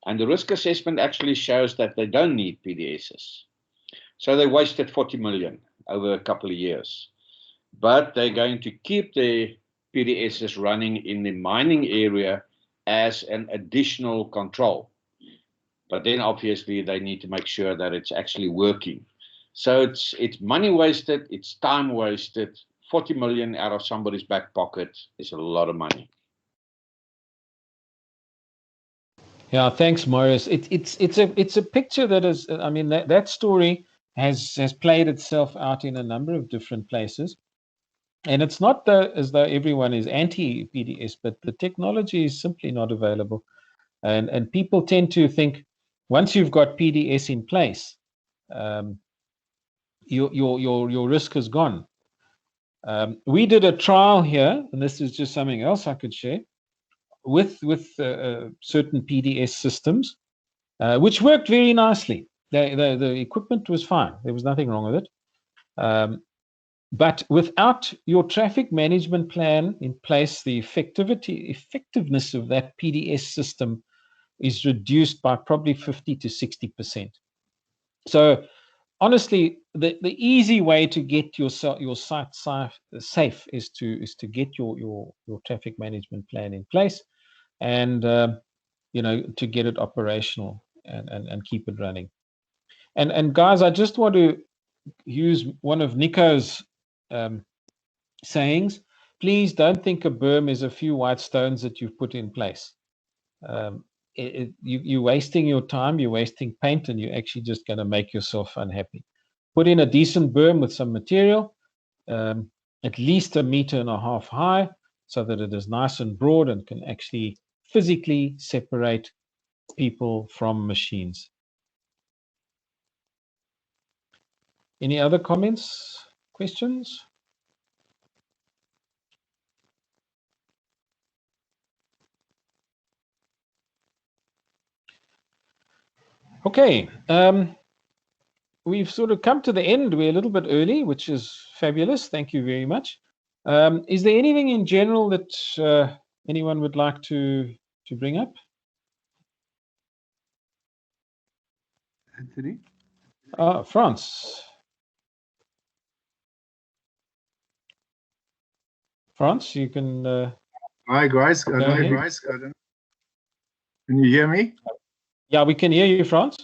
and the risk assessment actually shows that they don't need PDSs. So they wasted 40 million over a couple of years. But they're going to keep the PDSs running in the mining area as an additional control. But then obviously they need to make sure that it's actually working. So it's money wasted, it's time wasted. 40 million out of somebody's back pocket is a lot of money. Yeah, thanks, Marius. It's a picture that is, I mean, that story has played itself out in a number of different places. And it's not as though everyone is anti-PDS, but the technology is simply not available. And people tend to think once you've got PDS in place, your risk is gone. We did a trial here, and this is just something else I could share, with certain PDS systems, which worked very nicely. The equipment was fine. There was nothing wrong with it. But without your traffic management plan in place, the effectiveness of that PDS system is reduced by probably 50 to 60%. So honestly, the easy way to get your site safe is to get your traffic management plan in place, and to get it operational and keep it running. And guys, I just want to use one of Nico's sayings. Please don't think a berm is a few white stones that you've put in place. You're wasting your time, you're wasting paint, and you're actually just going to make yourself unhappy. Put in a decent berm with some material, at least 1.5 meters high, so that it is nice and broad and can actually physically separate people from machines. Any other comments, questions? Okay, we've sort of come to the end. We're a little bit early, which is fabulous. Thank you very much. Is there anything in general that anyone would like to bring up? Anthony? France. France, you can. Hi guys, Go ahead. Can you hear me? Yeah, we can hear you, France.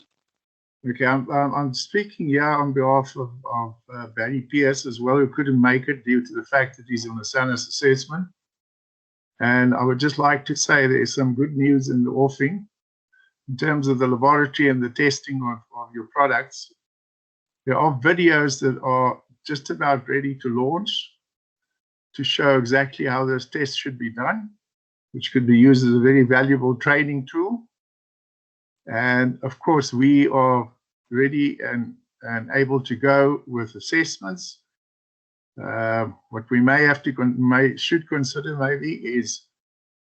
Okay, I'm speaking here on behalf of Barry Pierce as well, who couldn't make it due to the fact that he's on the SANUS assessment. And I would just like to say there is some good news in the offing in terms of the laboratory and the testing of your products. There are videos that are just about ready to launch to show exactly how those tests should be done, which could be used as a very valuable training tool. And of course, we are ready and able to go with assessments. What we may have to should consider maybe is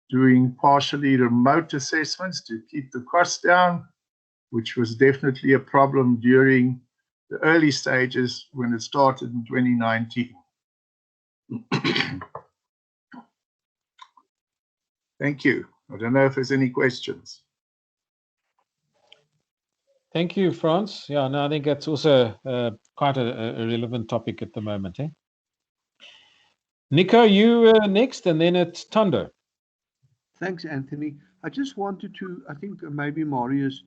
doing partially remote assessments to keep the costs down, which was definitely a problem during the early stages when it started in 2019. Thank you. I don't know if there's any questions. Thank you, France. Yeah, no, I think that's also quite a relevant topic at the moment. Eh? Nico, you next, and then it's Thando. Thanks, Anthony. I just wanted to, I think maybe Marius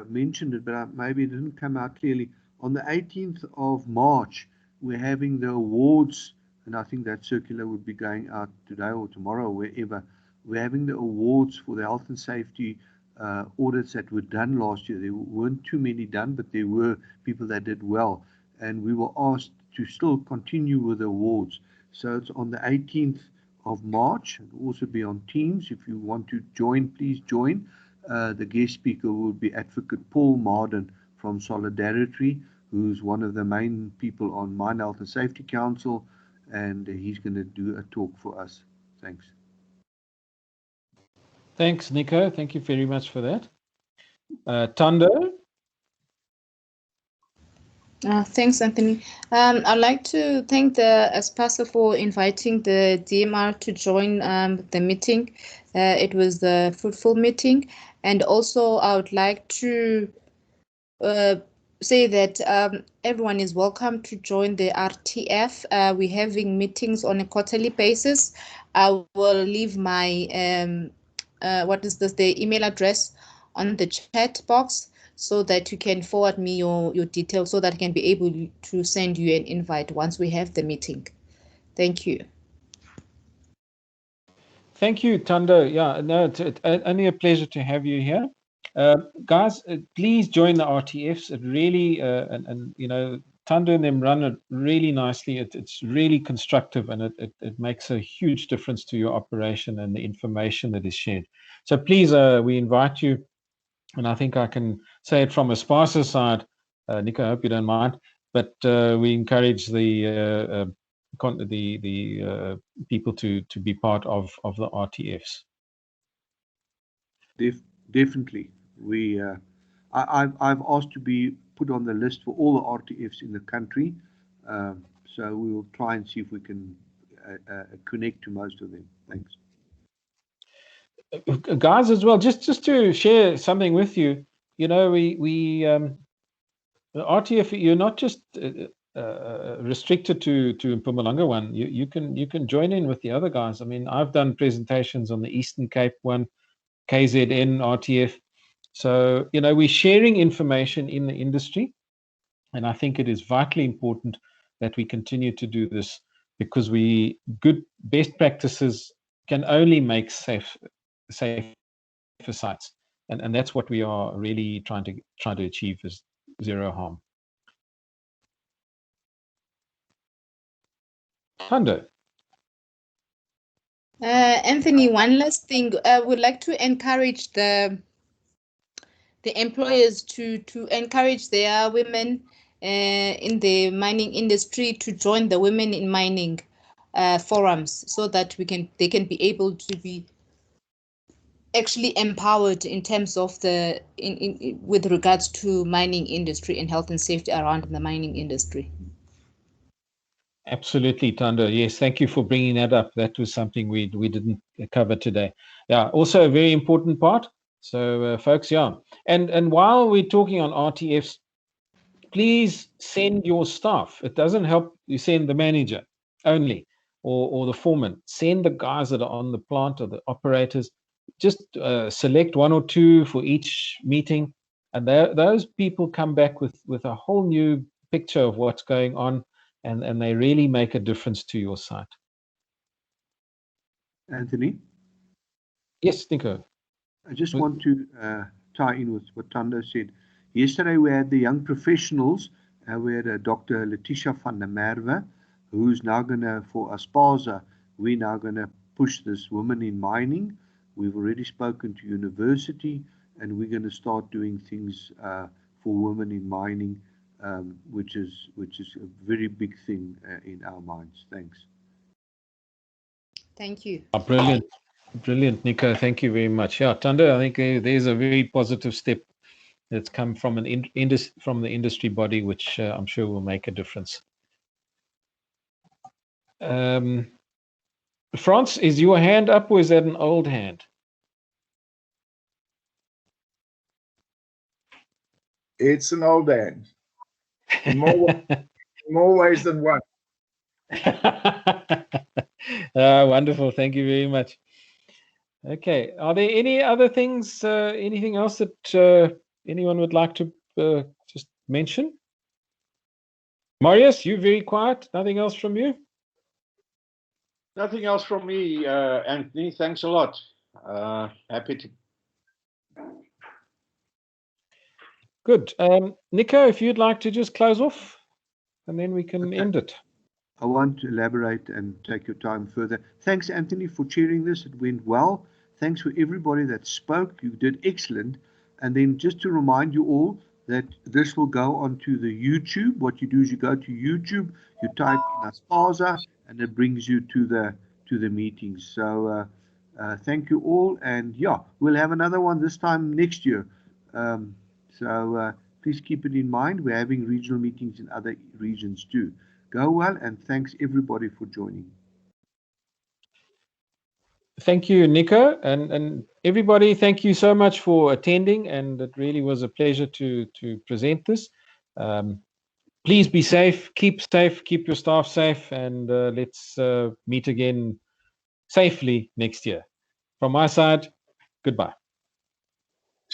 mentioned it, but maybe it didn't come out clearly. On the 18th of March, we're having the awards, and I think that circular would be going out today or tomorrow, or wherever. We're having the awards for the health and safety audits that were done last year. There weren't too many done, but there were people that did well. And we were asked to still continue with the awards. So it's on the 18th of March. It'll also be on Teams. If you want to join, please join. The guest speaker will be Advocate Paul Marden from Solidarity, who's one of the main people on Mine Health and Safety Council, and he's going to do a talk for us. Thanks. Thanks, Nico. Thank you very much for that. Thando? Thanks, Anthony. I'd like to thank the ASPASA for inviting the DMR to join the meeting. It was a fruitful meeting. And also, I would like to say that everyone is welcome to join the RTF. We're having meetings on a quarterly basis. I will leave my the email address on the chat box, so that you can forward me your details, so that I can be able to send you an invite once we have the meeting. Thank you. Thank you, Thando. Yeah, no, it's only a pleasure to have you here. Guys, please join the RTFs. It really, and you know, Thando and them run it really nicely. It's really constructive, and it makes a huge difference to your operation and the information that is shared. So please, we invite you. And I think I can say it from ASPASA side, Nico, I hope you don't mind, but we encourage the people to be part of the RTFs. Definitely. I've asked to be put on the list for all the RTFs in the country, so we will try and see if we can connect to most of them. Thanks. Guys, as well, just to share something with you, you know, the RTF, you're not just restricted to Mpumalanga one. You can join in with the other guys. I mean, I've done presentations on the Eastern Cape one, KZN RTF. So, you know, we're sharing information in the industry, and I think it is vitally important that we continue to do this, because good best practices can only make safer sites, and that's what we are really trying to achieve, is zero harm. Thando. Anthony, one last thing. I would like to encourage the employers to encourage their women in the mining industry to join the Women in Mining forums, so that they can be able to be actually empowered in terms of with regards to mining industry and health and safety around the mining industry. Absolutely, Thando. Yes, thank you for bringing that up. That was something we didn't cover today. Yeah, also a very important part. So, folks, yeah. And while we're talking on RTFs, please send your staff. It doesn't help you send the manager only. or the foreman. Send the guys that are on the plant or the operators. Just select 1 or 2 for each meeting, and those people come back with a whole new picture of what's going on, and they really make a difference to your site. Anthony? Yes, Nico. I just want to tie in with what Tando said. Yesterday we had the young professionals. We had Dr. Letitia van der Merwe, who's now going to, for ASPASA, we're now going to push this women in mining. We've already spoken to university, and we're going to start doing things for women in mining, which is a very big thing in our minds. Thanks. Thank you. Oh, brilliant. Brilliant, Nico. Thank you very much. Yeah, Tando, I think there's a very positive step that's come from from the industry body, which I'm sure will make a difference. France, is your hand up, or is that an old hand? It's an old hand. In more ways than one. Wonderful. Thank you very much. Okay. Are there any other things, anything else that anyone would like to just mention? Marius, you're very quiet. Nothing else from you? Nothing else from me, Anthony. Thanks a lot. Happy to. Good. Nico, if you'd like to just close off, and then we can end it. I want to elaborate and take your time further. Thanks, Anthony, for chairing this. It went well. Thanks for everybody that spoke. You did excellent. And then just to remind you all that this will go onto the YouTube. What you do is you go to YouTube, you type in ASPASA, and it brings you to the meetings. So thank you all. And yeah, we'll have another one this time next year. So please keep it in mind. We're having regional meetings in other regions too. Go well, and thanks everybody for joining. Thank you, Nico, and everybody. Thank you so much for attending, and it really was a pleasure to present this. Please be safe, keep your staff safe, and let's meet again safely next year. From my side, goodbye.